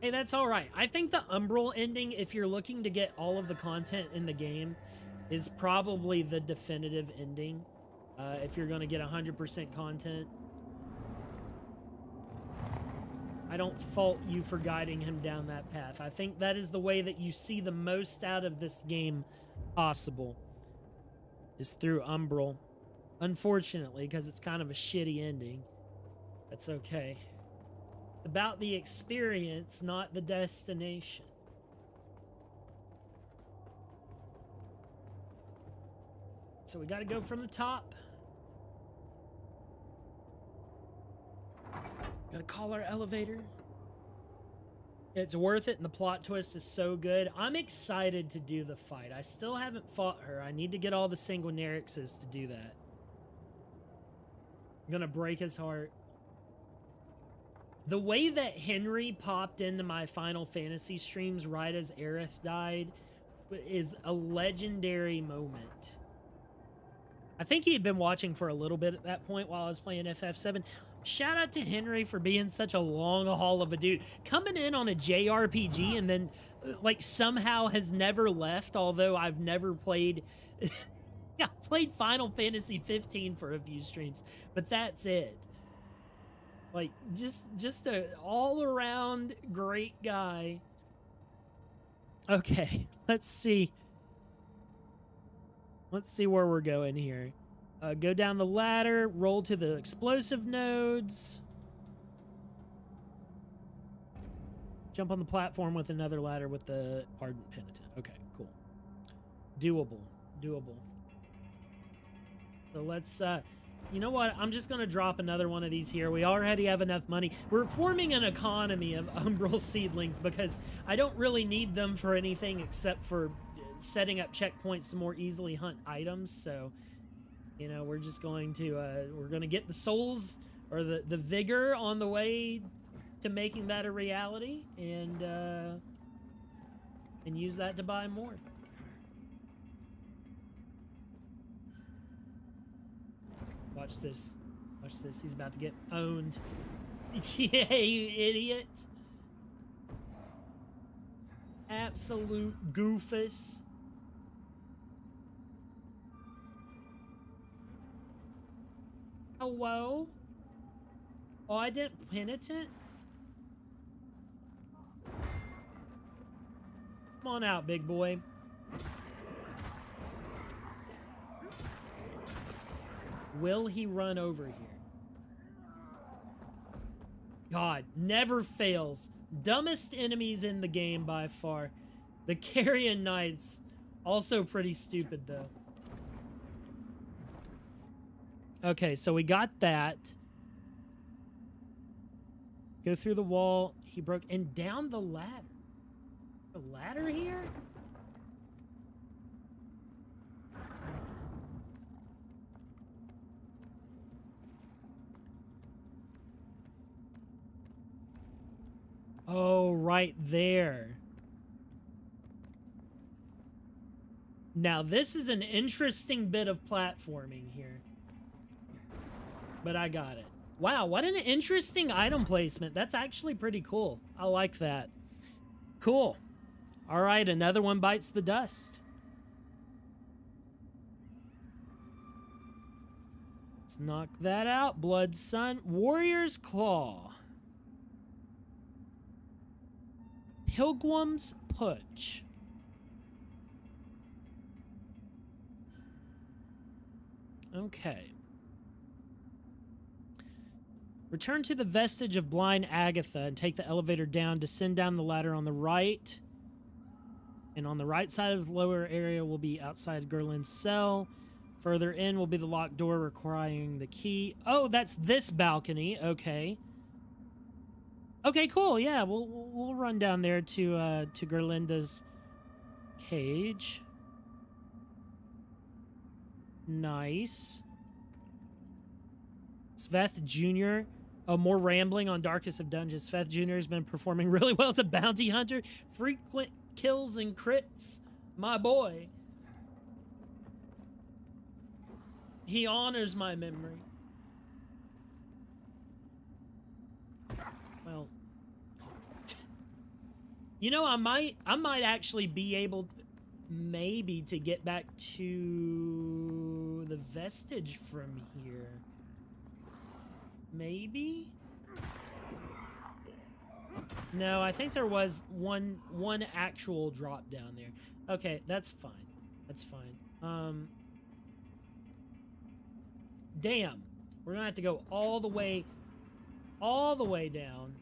Hey, that's all right. I think the Umbral ending, if you're looking to get all of the content in the game, is probably the definitive ending. If you're going to get 100% content. I don't fault you for guiding him down that path. I think that is the way that you see the most out of this game possible, is through Umbral. Unfortunately, because it's kind of a shitty ending. That's okay. It's about the experience, not the destination. So we got to go from the top. Gotta call our elevator. It's worth it, and the plot twist is so good. I'm excited to do the fight. I still haven't fought her. I need to get all the Sanguinarixes to do that. I'm gonna break his heart. The way that Henry popped into my Final Fantasy streams right as Aerith died is a legendary moment. I think he had been watching for a little bit at that point while I was playing FF7. Shout out to Henry for being such a long haul of a dude. Coming in on a JRPG and then, like, somehow has never left, although I've never played... yeah, played Final Fantasy 15 for a few streams, but that's it. Like, just a all-around great guy. Okay, let's see. Let's see where we're going here. Go down the ladder, roll to the explosive nodes. Jump on the platform with another ladder with the Ardent Penitent. Okay, cool. Doable. Doable. So let's You know what? I'm just going to drop another one of these here. We already have enough money. We're forming an economy of umbral seedlings because I don't really need them for anything except for setting up checkpoints to more easily hunt items. So, you know, we're just going to, we're going to get the souls or the vigor on the way to making that a reality and use that to buy more. Watch this. Watch this. He's about to get owned. Yeah, you idiot. Absolute goofus. Hello? Oh, I didn't penitent? Come on out, big boy. Will he run over here? God, never fails. Dumbest enemies in the game by far. The Carrion Knights, also pretty stupid though. Okay, so we got that. Go through the wall. He broke and down the ladder. A ladder here? Oh, right there. Now, this is an interesting bit of platforming here. But I got it. Wow, what an interesting item placement. That's actually pretty cool. I like that. Cool. All right, another one bites the dust. Let's knock that out, Blood Sun. Warrior's Claw. Pilgrim's Putsch. Okay. Return to the vestige of Blind Agatha and take the elevator down. Descend down the ladder on the right. And on the right side of the lower area will be outside Gerlin's cell. Further in will be the locked door requiring the key. Oh, that's this balcony. Okay. Okay, cool. Yeah, we'll run down there to Gerlinda's cage. Nice. Sveth Jr. Oh, more rambling on Darkest of Dungeons. Sveth Jr. has been performing really well as a bounty hunter. Frequent kills and crits. My boy. He honors my memory. Well, you know, I might actually be able maybe to get back to the vestige from here. Maybe? No, I think there was one actual drop down there. Okay, that's fine. That's fine. Damn. We're gonna have to go all the way down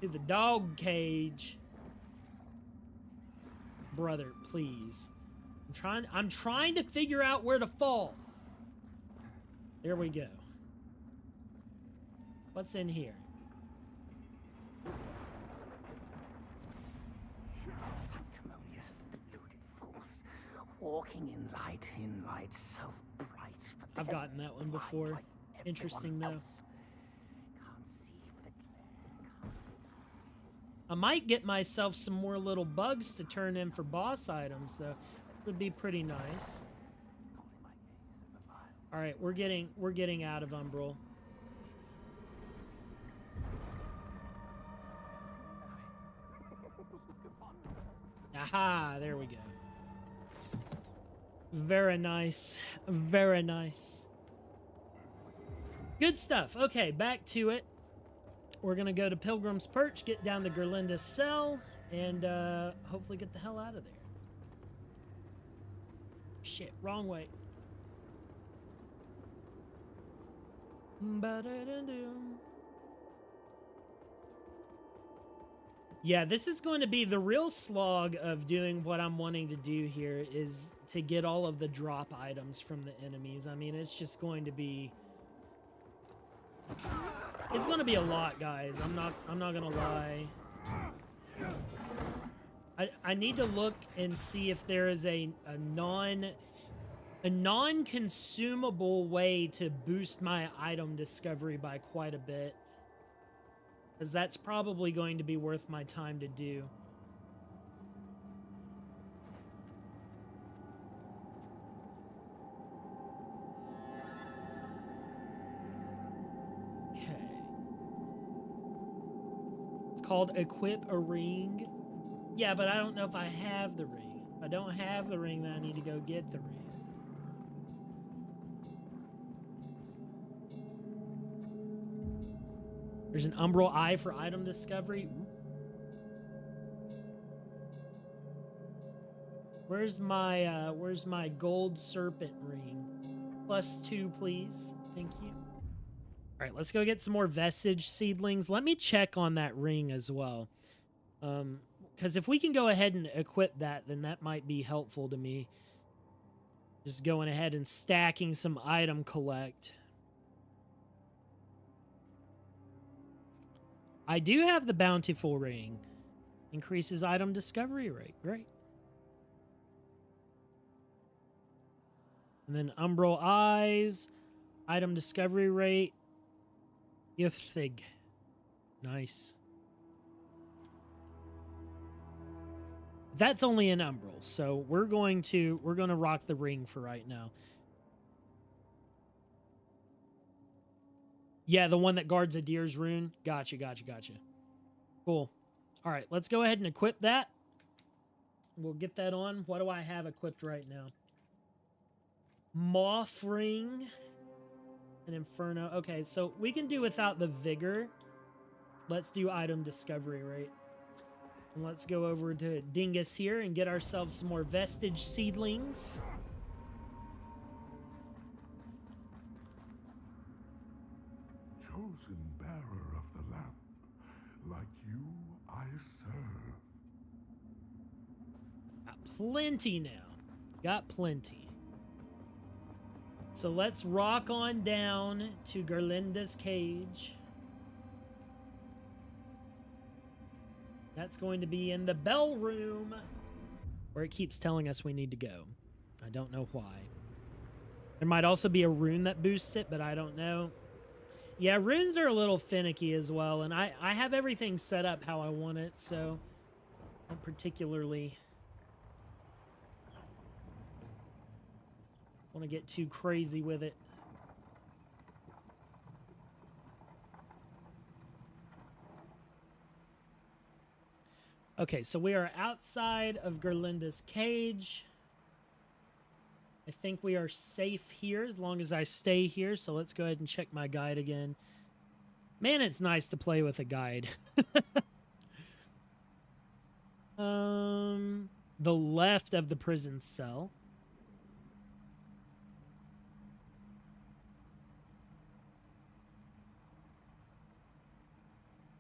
to the dog cage. Brother, please. I'm trying to figure out where to fall. There we go. What's in here? Sanctimonious, deluded fools, walking in light so bright. But I've gotten that one before. like Interesting everyone though. else. Can't see for the glare. I might get myself some more little bugs to turn in for boss items though. Would be pretty nice. All right, we're getting out of Umbral. Aha, there we go. Very nice. Very nice. Good stuff. Okay, back to it. We're going to go to Pilgrim's Perch, get down to Gerlinda's cell, and hopefully get the hell out of there. Shit, wrong way. Ba-da-da-dum. Yeah, this is going to be the real slog of doing what I'm wanting to do here is to get all of the drop items from the enemies. I mean, it's just going to be... It's going to be a lot, guys. I'm not going to lie. I need to look and see if there is a non-consumable way to boost my item discovery by quite a bit. Because that's probably going to be worth my time to do. Okay. It's called Equip a Ring. Yeah, but I don't know if I have the ring. If I don't have the ring, then I need to go get the ring. There's an umbral eye for item discovery. Ooh. Where's my gold serpent ring? +2, please. Thank you. All right, let's go get some more vestige seedlings. Let me check on that ring as well. Because if we can go ahead and equip that, then that might be helpful to me. Just going ahead and stacking some item collect. I do have the bountiful ring. Increases item discovery rate. Great. And then umbral eyes. Item discovery rate. Yuthig. Nice. That's only an umbral, so we're going to rock the ring for right now. Yeah, the one that guards a deer's rune. Gotcha. Cool. All right, let's go ahead and equip that. We'll get that on. What do I have equipped right now? Moth ring. An inferno. Okay, so we can do without the vigor. Let's do item discovery rate. And let's go over to Dingus here and get ourselves some more vestige seedlings. Chosen bearer of the lamp, like you I serve. Got plenty now. Got plenty. So let's rock on down to Gerlinda's cage. That's going to be in the bell room, where it keeps telling us we need to go. I don't know why. There might also be a rune that boosts it, but I don't know. Yeah, runes are a little finicky as well, and I have everything set up how I want it, so I don't particularly want to get too crazy with it. Okay, so we are outside of Gerlinda's cage. I think we are safe here as long as I stay here, so let's go ahead and check my guide again. Man, it's nice to play with a guide. The left of the prison cell.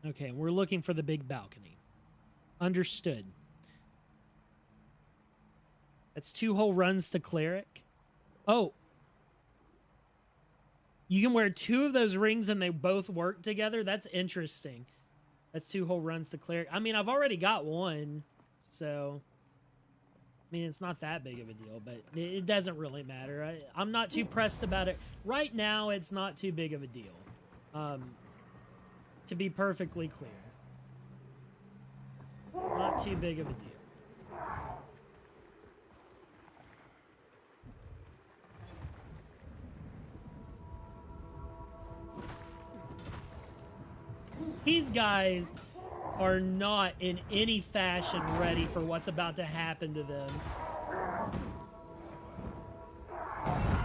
Okay, we're looking for the big balcony. Understood. That's 2 whole runs to cleric. Oh. You can wear 2 of those rings and they both work together? That's interesting. That's 2 whole runs to cleric. I mean, I've already got 1, so... I mean, it's not that big of a deal, but it doesn't really matter. I'm not too pressed about it. Right now, it's not too big of a deal. To be perfectly clear. Not too big of a deal. These guys are not in any fashion ready for what's about to happen to them.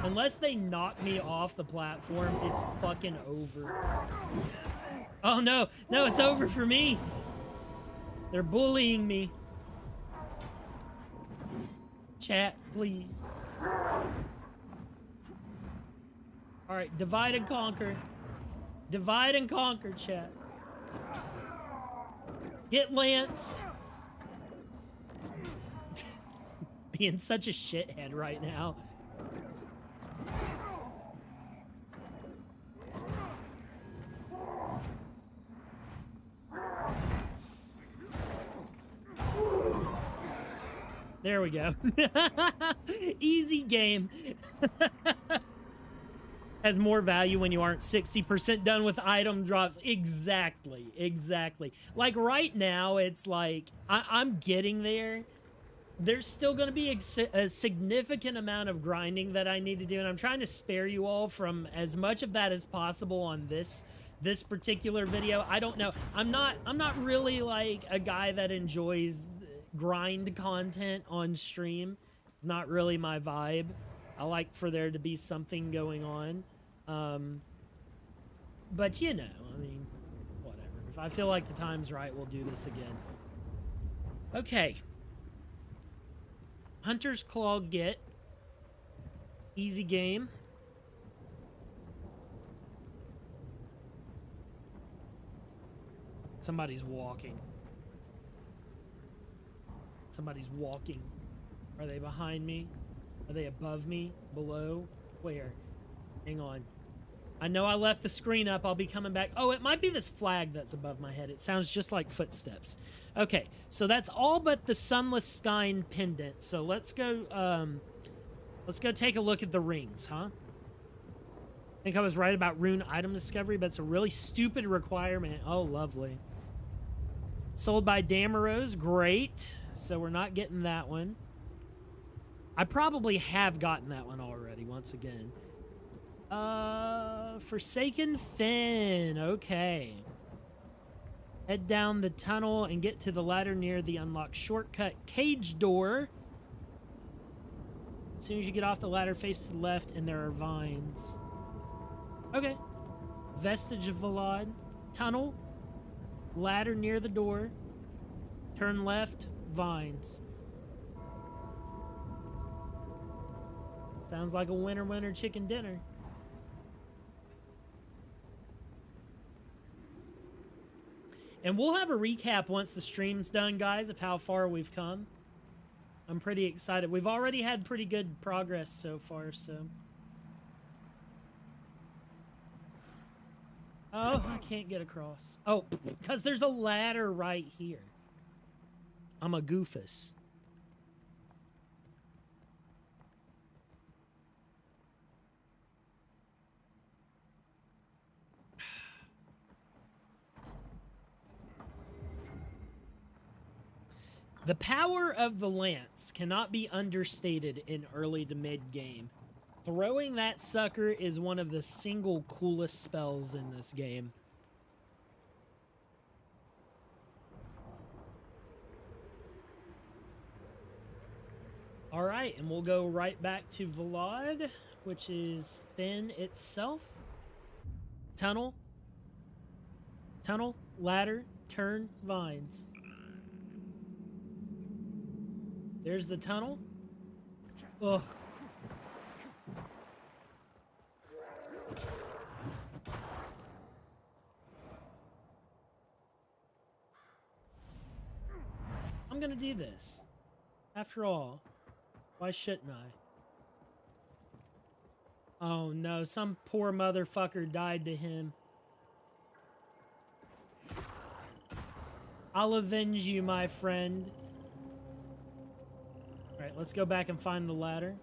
Unless they knock me off the platform, it's fucking over. Oh no, no, it's over for me. They're bullying me. Chat, please. All right, divide and conquer. Divide and conquer, chat. Get lanced. Being such a shithead right now. There we go. Easy game. Has more value when you aren't 60% done with item drops. Exactly. Exactly. Like right now, it's like, I'm getting there. There's still going to be a significant amount of grinding that I need to do. And I'm trying to spare you all from as much of that as possible on this particular video. I don't know. I'm not really like a guy that enjoys grind content on stream. It's not really my vibe. I like for there to be something going on. But you know, I mean, whatever. If I feel like the time's right, we'll do this again. Okay. Hunter's Claw get. Easy game. Somebody's walking. Somebody's walking. Are they behind me? Are they above me? Below? Where? Hang on. I know I left the screen up. I'll be coming back. Oh, it might be this flag that's above my head. It sounds just like footsteps. Okay, so that's all but the Sunless Stein pendant. So let's go take a look at the rings, huh? I think I was right about rune item discovery, but it's a really stupid requirement. Oh, lovely. Sold by Damaros. Great. So we're not getting that one. I probably have gotten that one already, once again. Forsaken Fen. Okay. Head down the tunnel and get to the ladder near the unlocked shortcut cage door. As soon as you get off the ladder, face to the left, and there are vines. Okay. Vestige of Vlad. Tunnel. Ladder near the door. Turn left. Vines. Sounds like a winner chicken dinner. And we'll have a recap once the stream's done, guys, of how far we've come. I'm pretty excited. We've already had pretty good progress so far, so. Oh, I can't get across. Oh, because there's a ladder right here. I'm a goofus. The power of the lance cannot be understated in early to mid game. Throwing that sucker is one of the single coolest spells in this game. All right, and we'll go right back to Vlad, which is Fen itself. Tunnel. Tunnel, ladder, turn, vines. There's the tunnel. Ugh. I'm gonna do this. After all, why shouldn't I? Oh no, some poor motherfucker died to him. I'll avenge you, my friend. Alright, let's go back and find the ladder.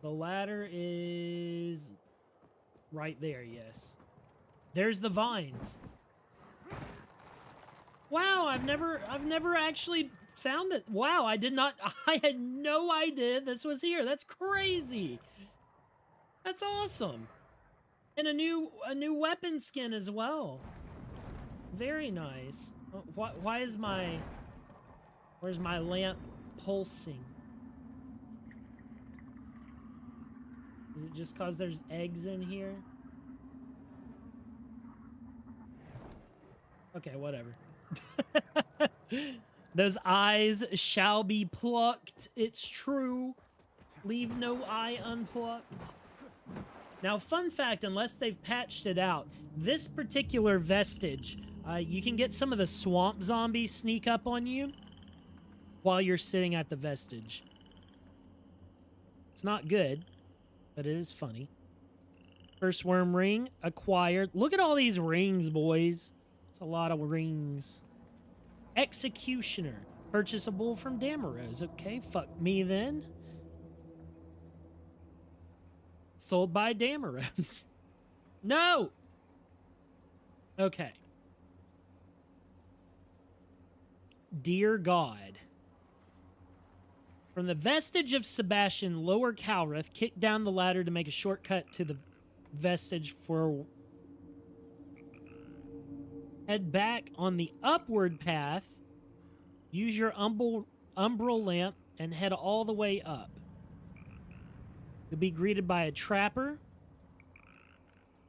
The ladder is right there, yes. There's the vines. Wow, I've never actually found it. Wow, I had no idea this was here. That's crazy. That's awesome. And a new weapon skin as well. Very nice. Why is my... Where's my lamp pulsing? Is it just because there's eggs in here? Okay, whatever. Those eyes shall be plucked. It's true. Leave no eye unplucked. Now, fun fact, unless they've patched it out, this particular vestige You can get some of the swamp zombies sneak up on you while you're sitting at the vestige. It's not good, but it is funny. First worm ring acquired. Look at all these rings, boys. It's a lot of rings. Executioner. Purchasable from Damaros. Okay, fuck me then. Sold by Damaros. No! Okay. Dear God. From the vestige of Sebastian, lower Calrith, kick down the ladder to make a shortcut to the vestige for... Head back on the upward path. Use your umbral lamp and head all the way up. You'll be greeted by a trapper.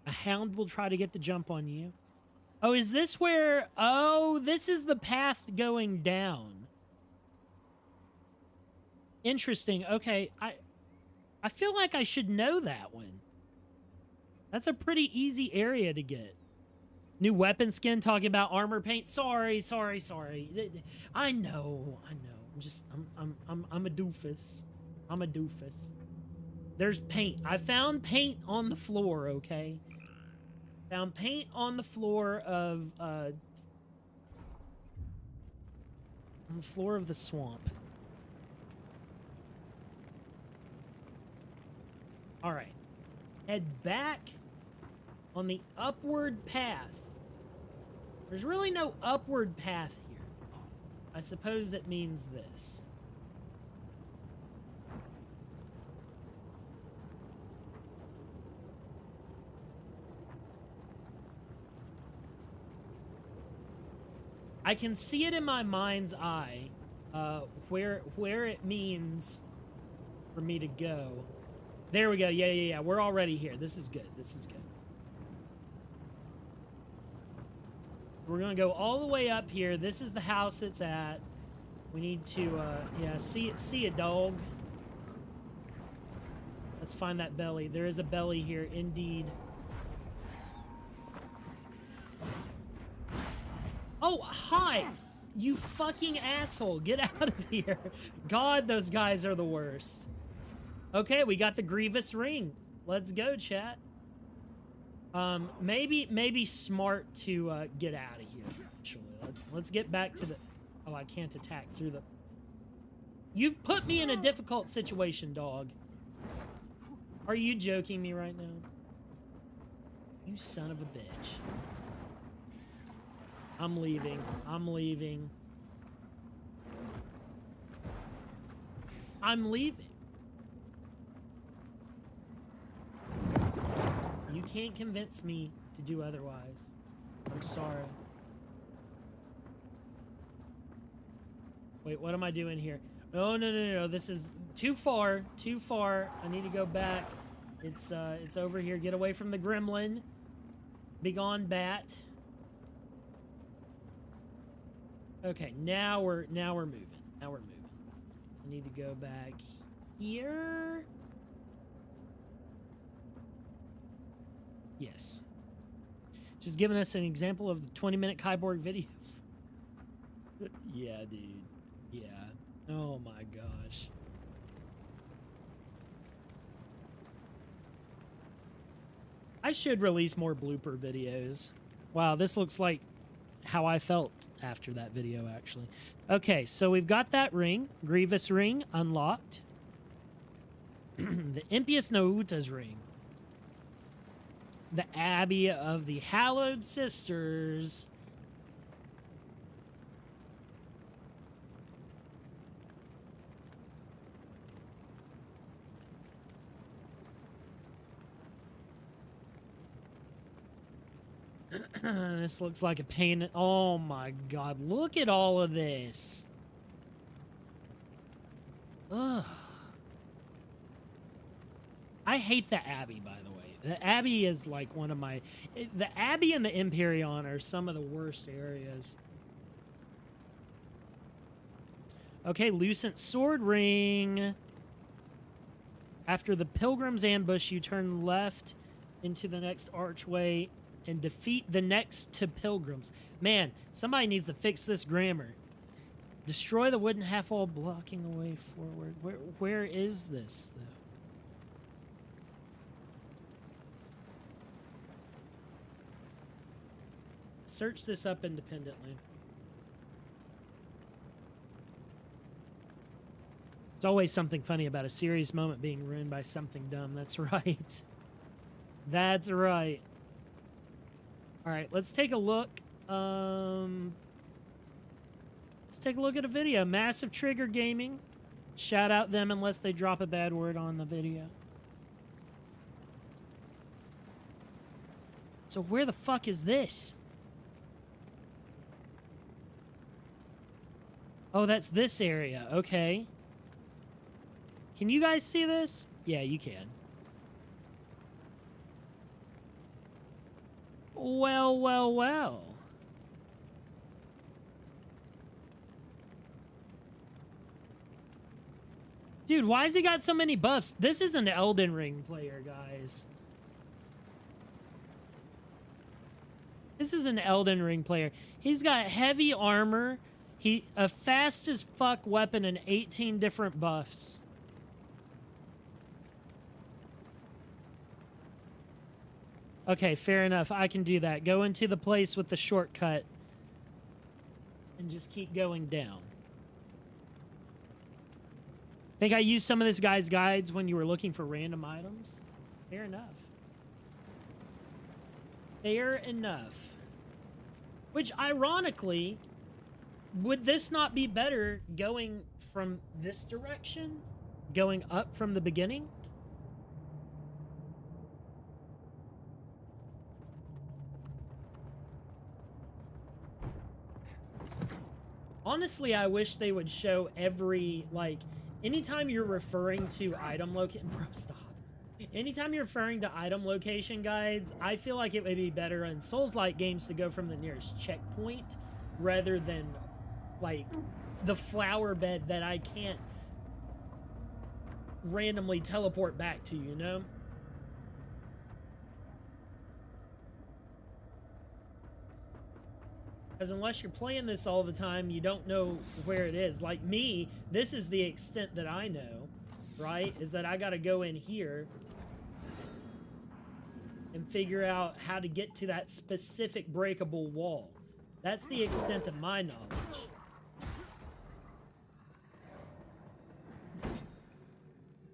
A hound will try to get the jump on you. Oh, is this where... Oh, this is the path going down. Interesting. Okay, I feel like I should know that one. That's a pretty easy area to get. New weapon skin, talking about armor paint. Sorry. I know. I'm a doofus. I'm a doofus. There's paint. I found paint on the floor, okay? Found paint on the floor of, on the floor of the swamp. All right. Head back on the upward path. There's really no upward path here. I suppose it means this. I can see it in my mind's eye, where it means for me to go. There we go. Yeah. We're already here. This is good. We're gonna go all the way up here. This is the house it's at. We need to, yeah, see a dog. Let's find that belly. There is a belly here, indeed. Oh, hi! You fucking asshole. Get out of here. God, those guys are the worst. Okay, we got the Grievous Ring. Let's go, chat. Maybe smart to get out of here. Actually, let's get back to the... Oh, I can't attack through the... You've put me in a difficult situation, dog. Are you joking me right now? You son of a bitch. I'm leaving. I'm leaving. You can't convince me to do otherwise. I'm sorry. Wait, what am I doing here? Oh, no. This is too far. Too far. I need to go back. It's over here. Get away from the gremlin. Begone, bat. Okay, now we're moving. I need to go back here. Yes. Just giving us an example of the 20-minute Kyborg video. Yeah, dude. Yeah. Oh my gosh. I should release more blooper videos. Wow, this looks like how I felt after that video, actually. Okay, so we've got that ring. Grievous Ring unlocked. The Impious Nauta's ring. The Abbey of the Hallowed Sisters. This looks like a pain. Oh my god, look at all of this. Ugh. I hate the Abbey, by the way. The Abbey is like one of my... The Abbey and the Empyrean are some of the worst areas. Okay, Lucent Sword Ring. After the Pilgrim's Ambush, you turn left into the next archway and defeat the next to pilgrims. Man, somebody needs to fix this grammar. Destroy the wooden half wall blocking the way forward. Where is this, though? Search this up independently. There's always something funny about a serious moment being ruined by something dumb. That's right. That's right. All right, let's take a look. Let's take a look at a video. Massive Trigger Gaming. Shout out them unless they drop a bad word on the video. So where the fuck is this? Oh, that's this area. Okay. Can you guys see this? Yeah, you can. Well, well, well. Dude, why has he got so many buffs? This is an Elden Ring player, guys. This is an Elden Ring player. He's got heavy armor, a fast as fuck weapon, and 18 different buffs. Okay, fair enough. I can do that. Go into the place with the shortcut and just keep going down. Think I used some of this guy's guides when you were looking for random items? Fair enough. Fair enough. Which, ironically, would this not be better going from this direction? Going up from the beginning? Honestly, I wish they would show every, like, anytime you're referring to item location, bro, stop. Anytime you're referring to item location guides, I feel like it would be better in Souls-like games to go from the nearest checkpoint rather than, like, the flower bed that I can't randomly teleport back to, you know? Because unless you're playing this all the time, you don't know where it is. Like me, this is the extent that I know, right? Is that I got to go in here and figure out how to get to that specific breakable wall. That's the extent of my knowledge.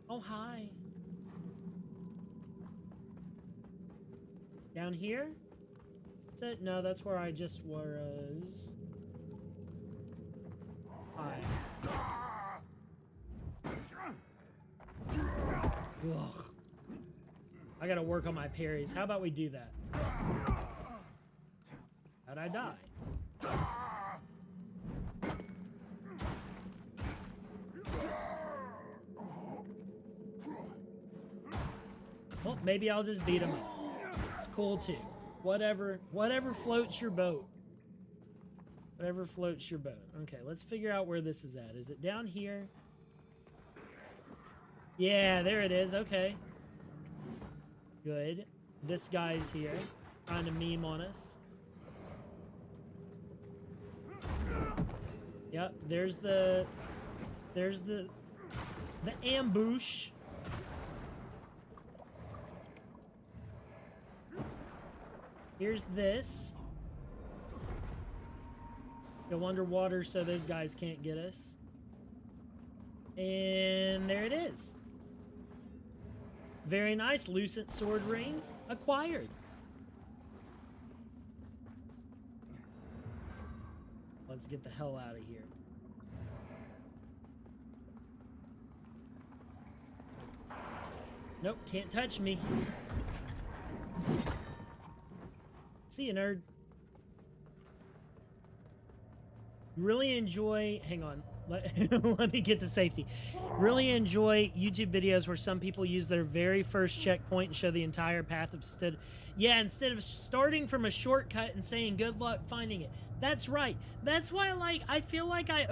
Oh, hi. Down here? That's it? No, that's where I just was. Hi. Ugh. I gotta work on my parries. How about we do that? How'd I die? Well, maybe I'll just beat him up. It's cool too. Whatever floats your boat. Whatever floats your boat. Okay, let's figure out where this is at. Is it down here? Yeah, there it is. Okay. Good. This guy's here, trying to meme on us. Yep, there's the ambush. Here's this. Go underwater so those guys can't get us. And there it is. Very nice. Lucent sword ring acquired. Let's get the hell out of here. Nope, can't touch me. See you, nerd. Really enjoy... Hang on. Let me get to safety. Really enjoy YouTube videos where some people use their very first checkpoint and show the entire path instead of starting from a shortcut and saying good luck finding it. That's right. That's why I feel like I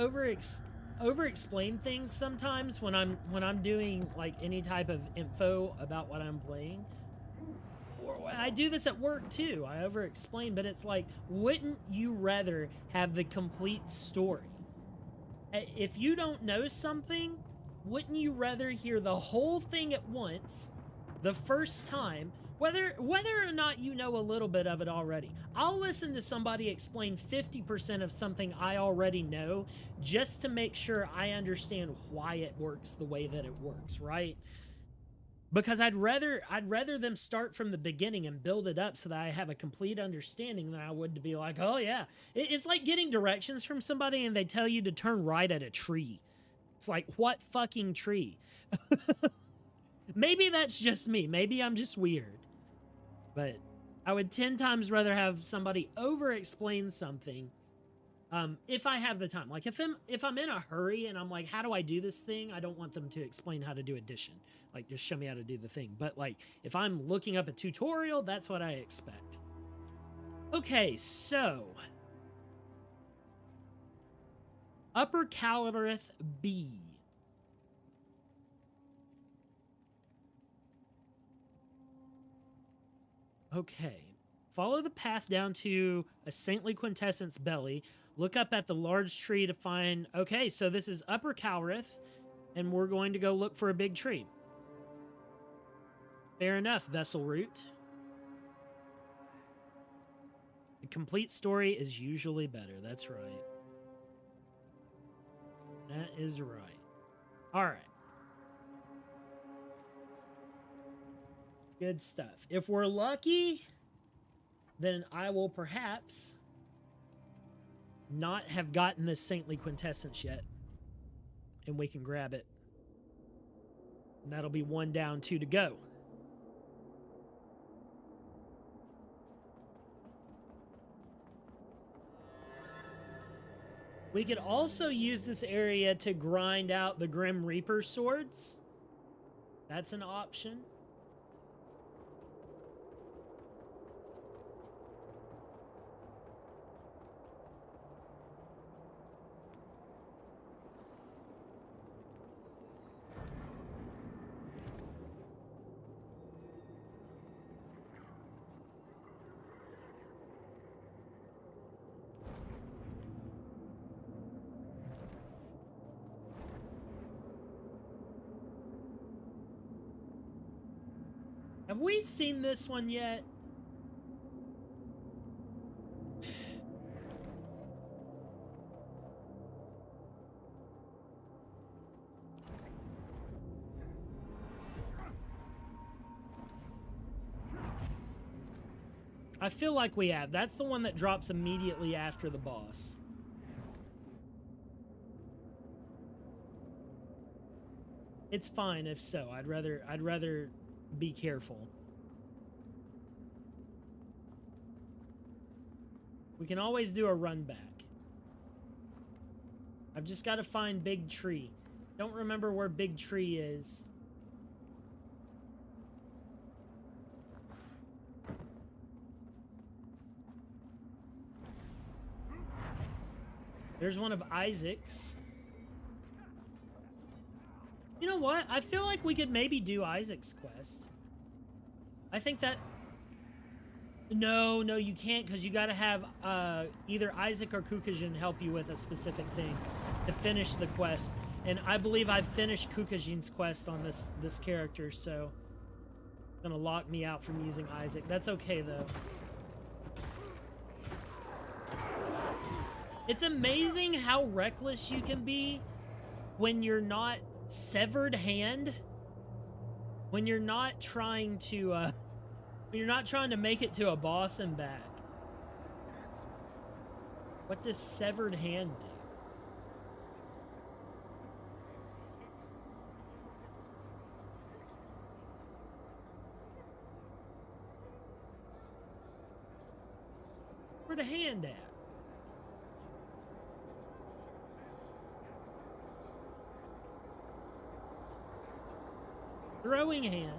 over-explain things sometimes when I'm doing like any type of info about what I'm playing. Or I do this at work too. I over explain, but it's like, wouldn't you rather have the complete story? If you don't know something, wouldn't you rather hear the whole thing at once, the first time, whether or not you know a little bit of it already? I'll listen to somebody explain 50% of something I already know just to make sure I understand why it works the way that it works, right? Because I'd rather them start from the beginning and build it up so that I have a complete understanding than I would to be like, oh yeah. It's like getting directions from somebody and they tell you to turn right at a tree. It's like, what fucking tree? Maybe that's just me. Maybe I'm just weird. But I would 10 times rather have somebody over-explain something if I have the time. Like, if I'm in a hurry and I'm like, how do I do this thing? I don't want them to explain how to do addition. Like, just show me how to do the thing. But, like, if I'm looking up a tutorial, that's what I expect. Okay, so... Upper Calorith B. Okay. Follow the path down to a saintly quintessence belly. Look up at the large tree to find... Okay, so this is Upper Calorith, and we're going to go look for a big tree. Fair enough, Vessel Root. The complete story is usually better. That's right. That is right. All right. Good stuff. If we're lucky, then I will perhaps not have gotten this saintly quintessence yet, and we can grab it. And that'll be 1 down, 2 to go. We could also use this area to grind out the Grim Reaper swords. That's an option. Have we seen this one yet? I feel like we have. That's the one that drops immediately after the boss. It's fine if so. I'd rather be careful. We can always do a run back. I've just got to find Big Tree. Don't remember where Big Tree is. There's one of Isaac's. You know what? I feel like we could maybe do Isaac's quest. I think that... No, you can't, because you got to have either Isaac or Kukajin help you with a specific thing to finish the quest. And I believe I've finished Kukajin's quest on this character, so... It's gonna lock me out from using Isaac. That's okay, though. It's amazing how reckless you can be when you're not severed hand, when you're not trying to make it to a boss and back. What does severed hand do? Where the hand at? Throwing hand.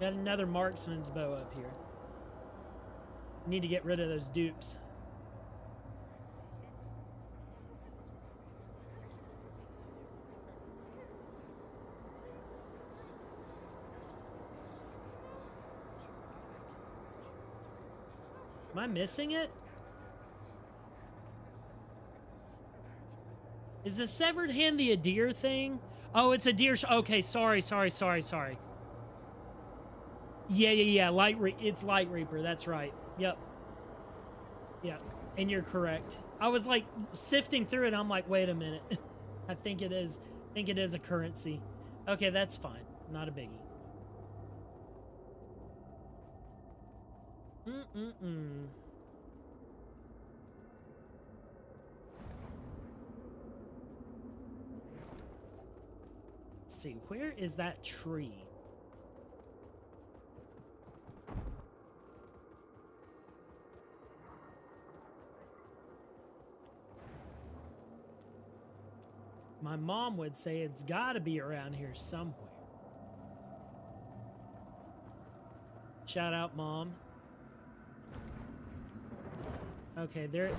Got another marksman's bow up here. Need to get rid of those dupes. I missing it? Is the severed hand the Adir thing? Oh, it's a deer. Okay, sorry. Yeah. It's Light Reaper. That's right. Yep. Yeah, and you're correct. I was like sifting through it. And I'm like, wait a minute. I think it is. I think it is a currency. Okay, that's fine. Not a biggie. Let's see. Where is that tree? My mom would say it's got to be around here somewhere. Shout out, Mom. Okay, there.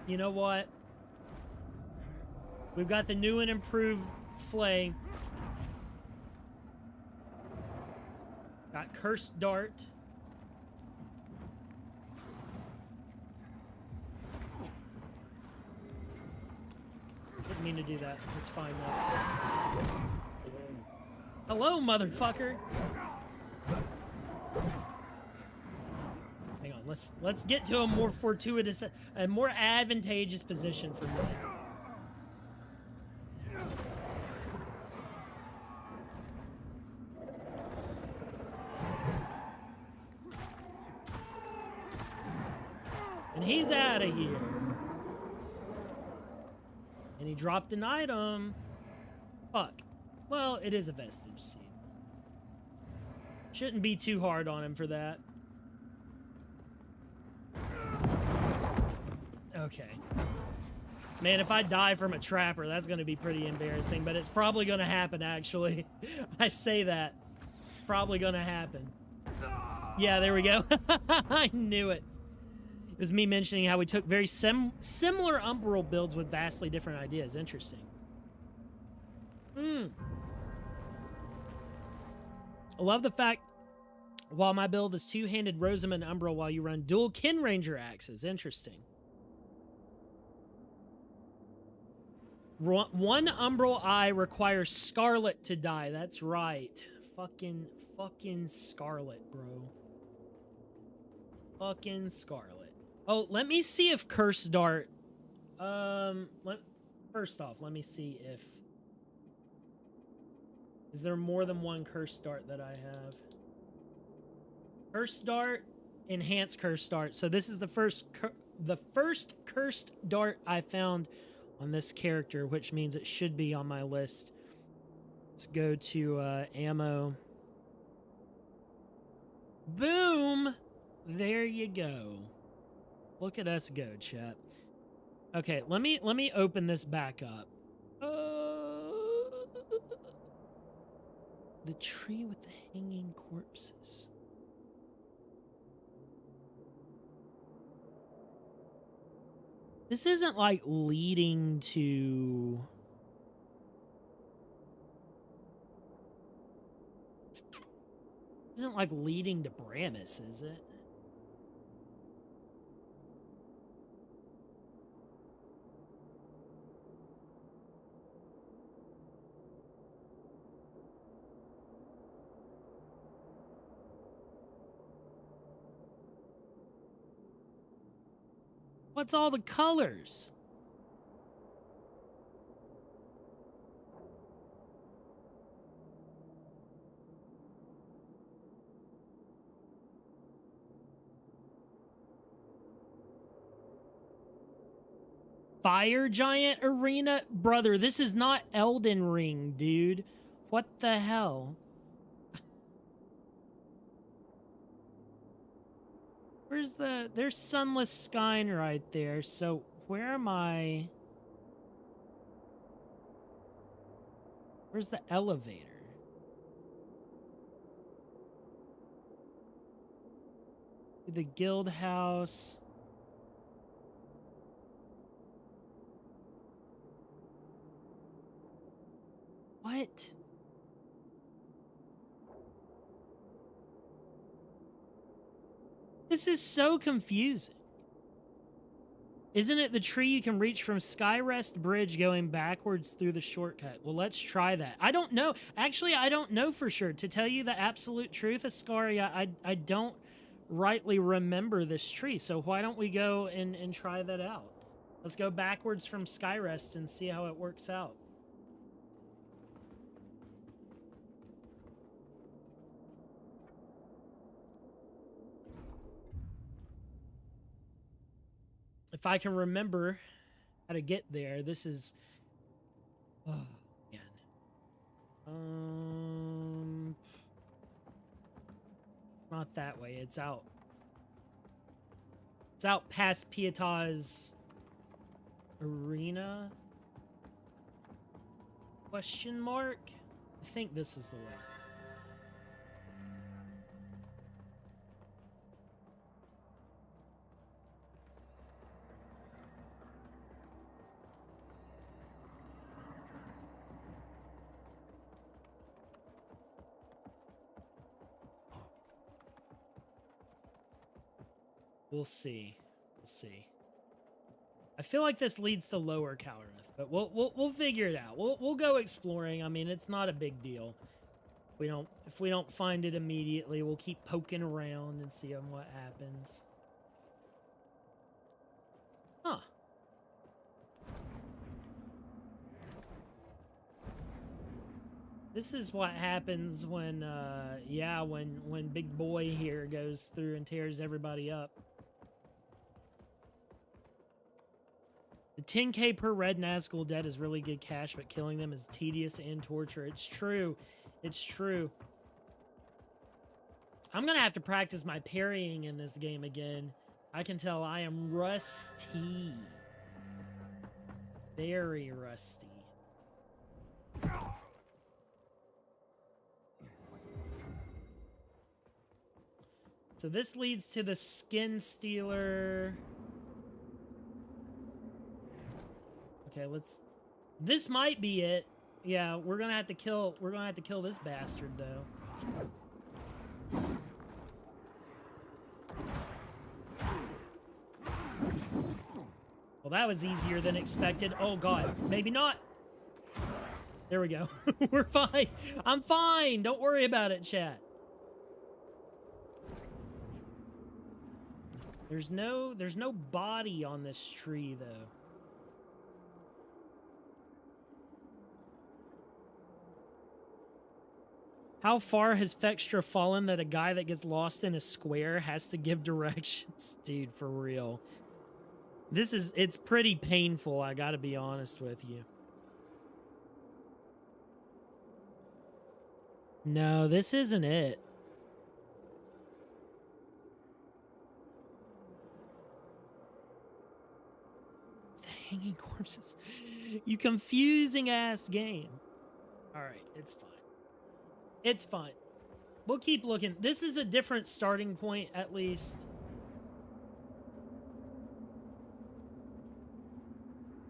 You know what? We've got the new and improved flay. Got Cursed Dart. Didn't mean to do that. It's fine though. Hello, motherfucker. Hang on. Let's get to a more fortuitous, a more advantageous position for me. And he's out of here. And he dropped an item. Fuck. Well, it is a vestige seed. Shouldn't be too hard on him for that. Okay. Man, if I die from a trapper, that's going to be pretty embarrassing, but it's probably going to happen, actually. I say that. It's probably going to happen. Yeah, there we go. I knew it. It was me mentioning how we took very similar Umbral builds with vastly different ideas. Interesting. I love the fact while my build is two-handed Rosamund Umbral while you run dual Kin Ranger axes. Interesting. One Umbral eye requires Scarlet to die. That's right. Fucking Scarlet, bro. Fucking Scarlet. Oh, let me see if Cursed Dart... First off, let me see if... Is there more than one Cursed Dart that I have? Cursed Dart, Enhanced Cursed Dart. So this is the first Cursed Dart I found on this character, which means it should be on my list. Let's go to ammo. Boom! There you go. Look at us go, chat. Okay, let me open this back up. The tree with the hanging corpses. This isn't like leading to... Isn't like leading to Bramis, is it? What's all the colors? Fire Giant Arena? Brother, this is not Elden Ring, dude. What the hell? There's Sunless Skyne right there, so where am I? Where's the elevator? The guild house. What? This is so confusing. Isn't it the tree you can reach from Skyrest Bridge going backwards through the shortcut? Well, let's try that. I don't know. Actually, I don't know for sure. To tell you the absolute truth, Ascaria, I don't rightly remember this tree. So why don't we go and try that out? Let's go backwards from Skyrest and see how it works out. If I can remember how to get there, this is... Oh, man. Not that way. It's out. It's out past Pieta's arena? Question mark? I think this is the way. We'll see. We'll see. I feel like this leads to Lower Calrith, but we'll figure it out. We'll go exploring. I mean, it's not a big deal. If we don't find it immediately, we'll keep poking around and see what happens. Huh. This is what happens when yeah, when Big Boy here goes through and tears everybody up. The 10k per red Nazgul dead is really good cash, but killing them is tedious and torture. It's true. It's true. I'm gonna have to practice my parrying in this game again. I can tell I am rusty. Very rusty. So this leads to the Skin Stealer. Okay, this might be it. Yeah, we're gonna have to kill this bastard though. Well, that was easier than expected. Oh god, maybe not. There we go. We're fine. I'm fine. Don't worry about it, chat. There's no body on this tree though. How far has Fextra fallen that a guy that gets lost in a square has to give directions? Dude, for real. It's pretty painful, I gotta be honest with you. No, this isn't it. The hanging corpses. You confusing ass game. Alright, it's fine. It's fine. We'll keep looking. This is a different starting point, at least.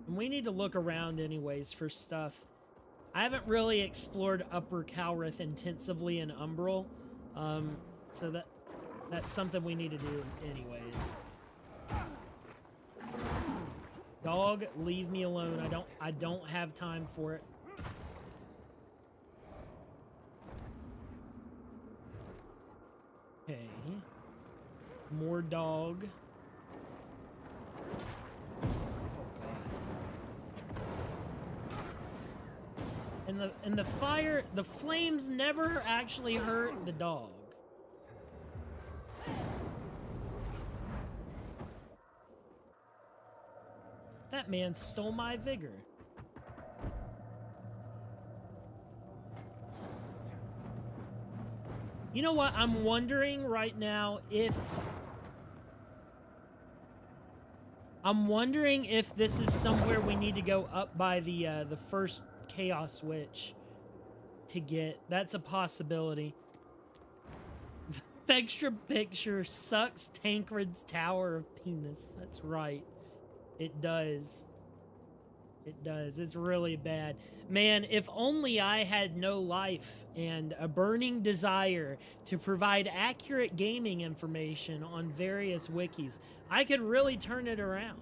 And we need to look around anyways for stuff. I haven't really explored Upper Calrith intensively in Umbral. So that's something we need to do anyways. Dog, leave me alone. I don't have time for it. Okay. More dog. Oh god. And the fire, the flames never actually hurt the dog. That man stole my vigor. You know what? I'm wondering right now if... I'm wondering if this is somewhere we need to go up by the first Chaos Witch to get. That's a possibility. The extra picture sucks Tancred's Tower of Penis. That's right. It does. It does. It's really bad. Man, if only I had no life and a burning desire to provide accurate gaming information on various wikis, I could really turn it around.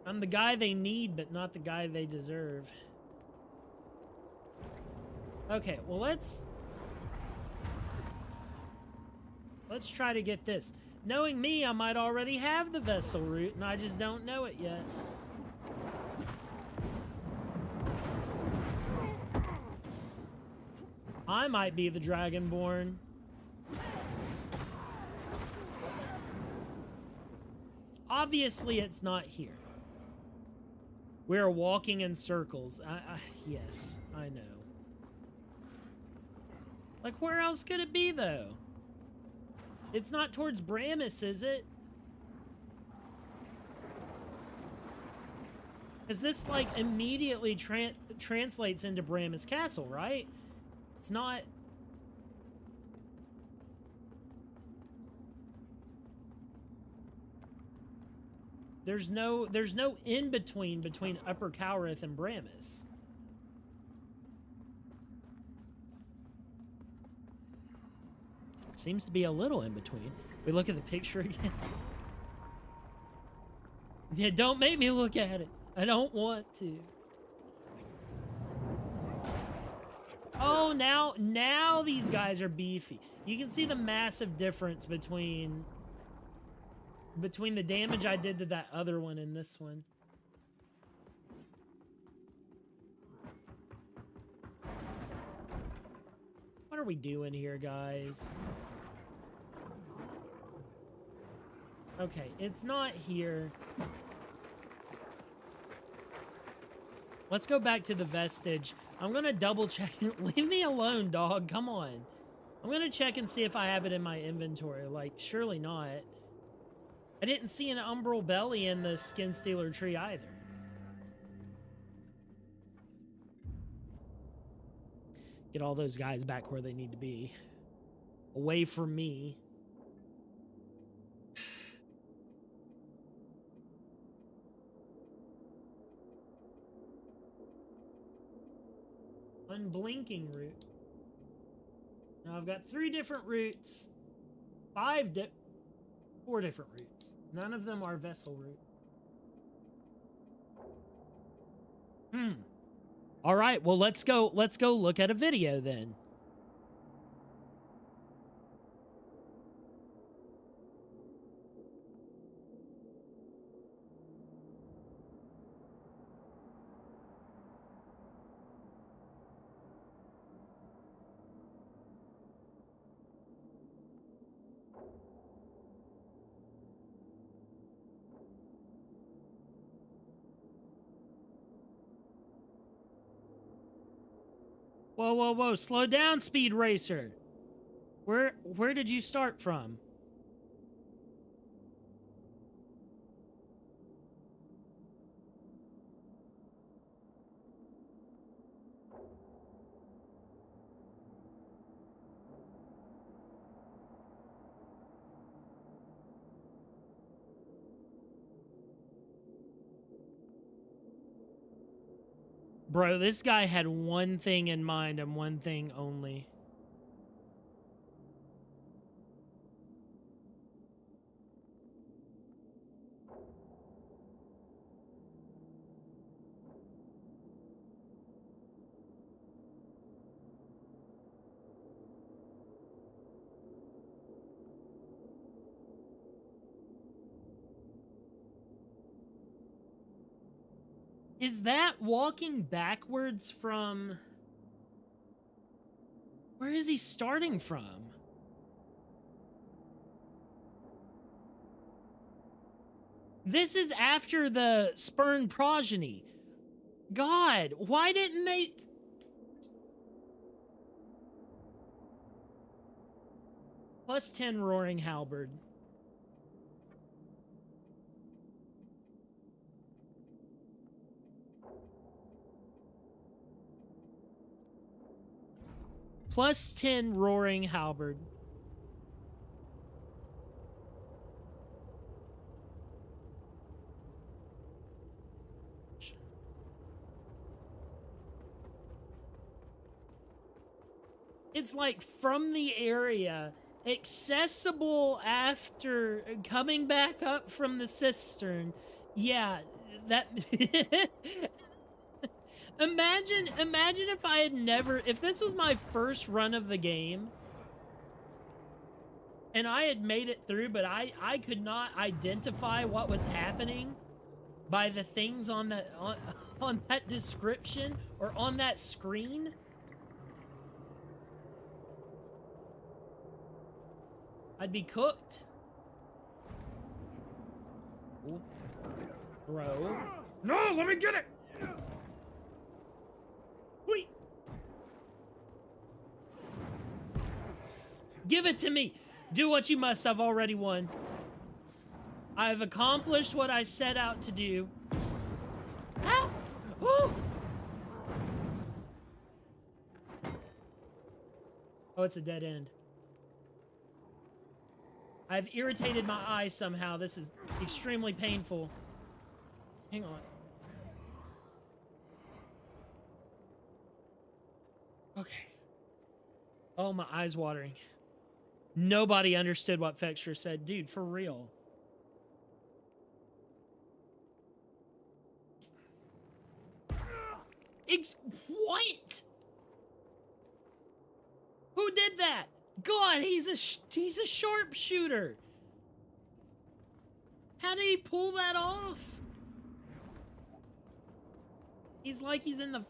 I'm the guy they need, but not the guy they deserve. Okay, well, let's try to get this. Knowing me, I might already have the vessel route, and I just don't know it yet. I might be the Dragonborn. Obviously, it's not here. We're walking in circles. Yes, I know. Like, where else could it be, though? It's not towards Bramis, is it? Because this, like, immediately translates into Bramis Castle, right? It's not... There's no in-between between Upper Cowrith and Bramis. Seems to be a little in between. We look at the picture again. Yeah, don't make me look at it. I don't want to. Oh, now these guys are beefy. You can see the massive difference between the damage I did to that other one and this one. What are we doing here, guys? Okay, it's not here. Let's go back to the vestige. I'm gonna double check it. Leave me alone, dog. Come on. I'm gonna check and see if I have it in my inventory. Like, surely not. I didn't see an umbral belly in the skin stealer tree either. Get all those guys back where they need to be. Away from me. Unblinking route. Now I've got 3 different routes. 4 different routes. None of them are vessel route. All right, well, let's go look at a video then. Whoa, whoa, whoa, slow down, Speed Racer. Where did you start from? Bro, this guy had one thing in mind and one thing only. Is that walking backwards from... Where is he starting from? This is after the spurned progeny. God, why didn't they... Plus 10 roaring halberd. Plus 10 roaring halberd. It's like from the area, accessible after coming back up from the cistern, Yeah, that imagine if I had never, if this was my first run of the game and I had made it through, but I could not identify what was happening by the things on that on that description or on that screen. I'd be cooked. Ooh. Bro. No, let me get it. Wait. Give it to me. Do what you must. I've already won. I've accomplished what I set out to do. Ah! Woo! Oh, it's a dead end. I've irritated my eyes somehow. This is extremely painful. Hang on. Okay. Oh, my eyes watering. Nobody understood what Fextra said. Dude, for real. What? Who did that? God, he's a sharpshooter. How did he pull that off? He's like he's in the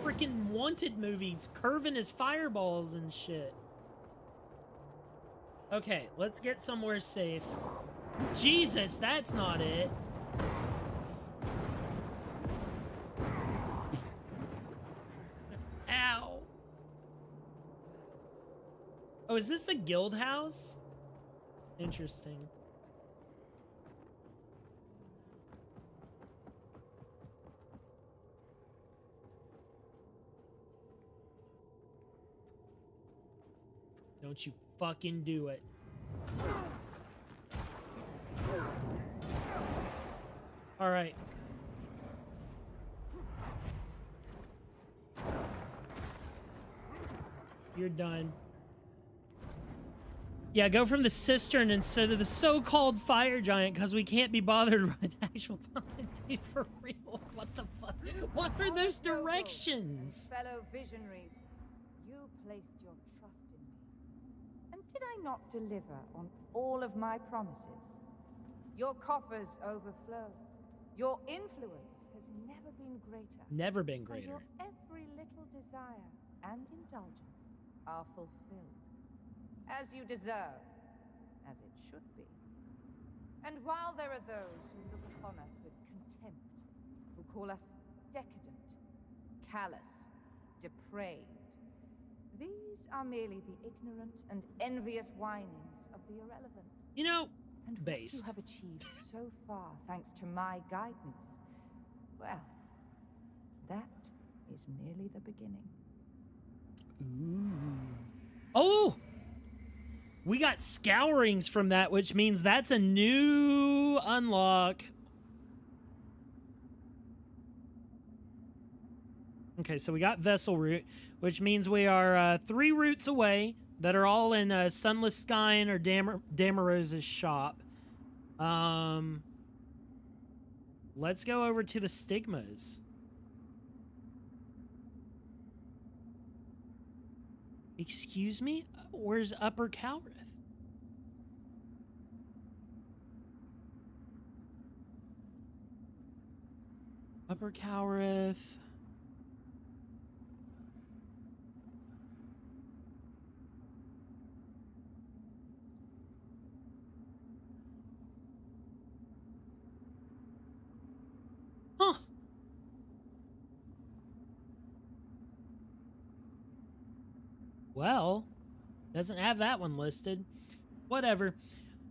freaking Wanted movies, curving his fireballs and shit. Okay, let's get somewhere safe. Jesus, that's not it. Ow. Oh, is this the guild house? Interesting. Don't you fucking do it. All right. You're done. Yeah, go from the cistern instead of the so-called fire giant because we can't be bothered with actual dude, for real. What the fuck? What are those directions? Fellow visionaries, you placed your trust in me. And did I not deliver on all of my promises? Your coffers overflow. Your influence has never been greater. Never been And greater. your every little desire and indulgence are fulfilled. As you deserve, as it should be. And while there are those who look upon us with contempt, who call us decadent, callous, depraved, these are merely the ignorant and envious whinings of the irrelevant. You know, And what based. you have achieved so far thanks to my guidance, well, that is merely the beginning. Ooh. Oh! We got scourings from that, which means that's a new unlock. Okay, so we got Vessel Root, which means we are 3 routes away that are all in Sunless Skyn or Damarose's shop. Let's go over to the Stigmas. Excuse me? Where's Upper Cowrith? Upper Cowrith. Huh. Well, doesn't have that one listed. Whatever.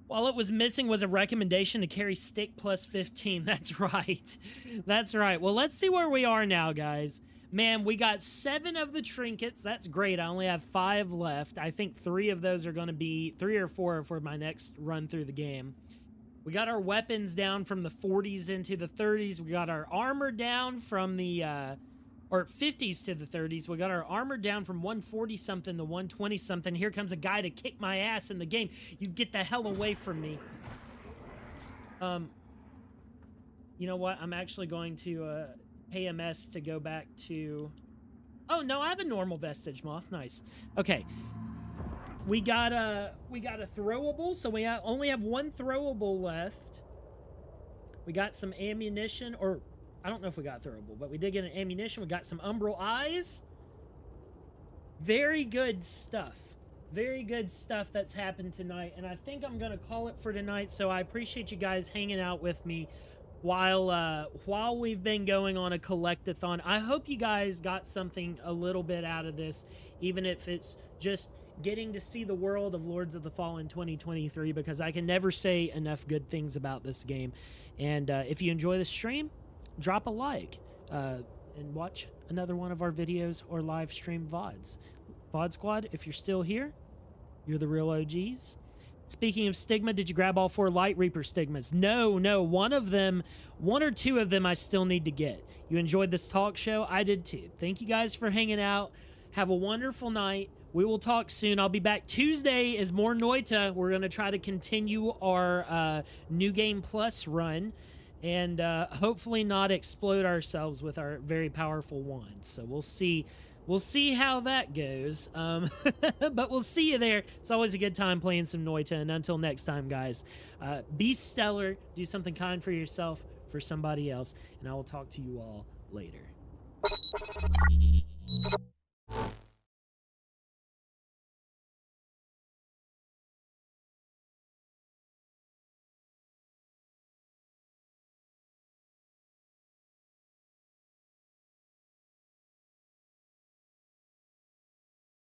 All it was missing was a recommendation to carry stick plus 15. That's right. That's right. Well, let's see where we are now, guys. Man, we got 7 of the trinkets. That's great. I only have 5 left. I think 3 of those are going to be 3 or 4 for my next run through the game. We got our weapons down from the 40s into the 30s. We got our armor down from the or 50s to the 30s. We got our armor down from 140-something to 120-something. Here comes a guy to kick my ass in the game. You get the hell away from me. You know what? I'm actually going to pay MS to go back to... Oh, no, I have a normal vestige moth. Nice. Okay. We got a throwable, so we only have one throwable left. We got some ammunition, or I don't know if we got throwable, but we did get an ammunition. We got some umbral eyes. Very good stuff. Very good stuff that's happened tonight, and I think I'm gonna call it for tonight. So I appreciate you guys hanging out with me while we've been going on a collectathon. I hope you guys got something a little bit out of this, even if it's just getting to see the world of Lords of the Fallen 2023, because I can never say enough good things about this game. And if you enjoy the stream, drop a like and watch another one of our videos or live stream VODs. VOD Squad, if you're still here, you're the real OGs. Speaking of stigma, did you grab all 4 Light Reaper stigmas? No, one or two of them I still need to get. You enjoyed this talk show? I did too. Thank you guys for hanging out. Have a wonderful night. We will talk soon. I'll be back Tuesday is more Noita. We're going to try to continue our New Game Plus run and hopefully not explode ourselves with our very powerful wands. So we'll see. We'll see how that goes. But we'll see you there. It's always a good time playing some Noita. And until next time, guys, be stellar. Do something kind for yourself, for somebody else. And I will talk to you all later.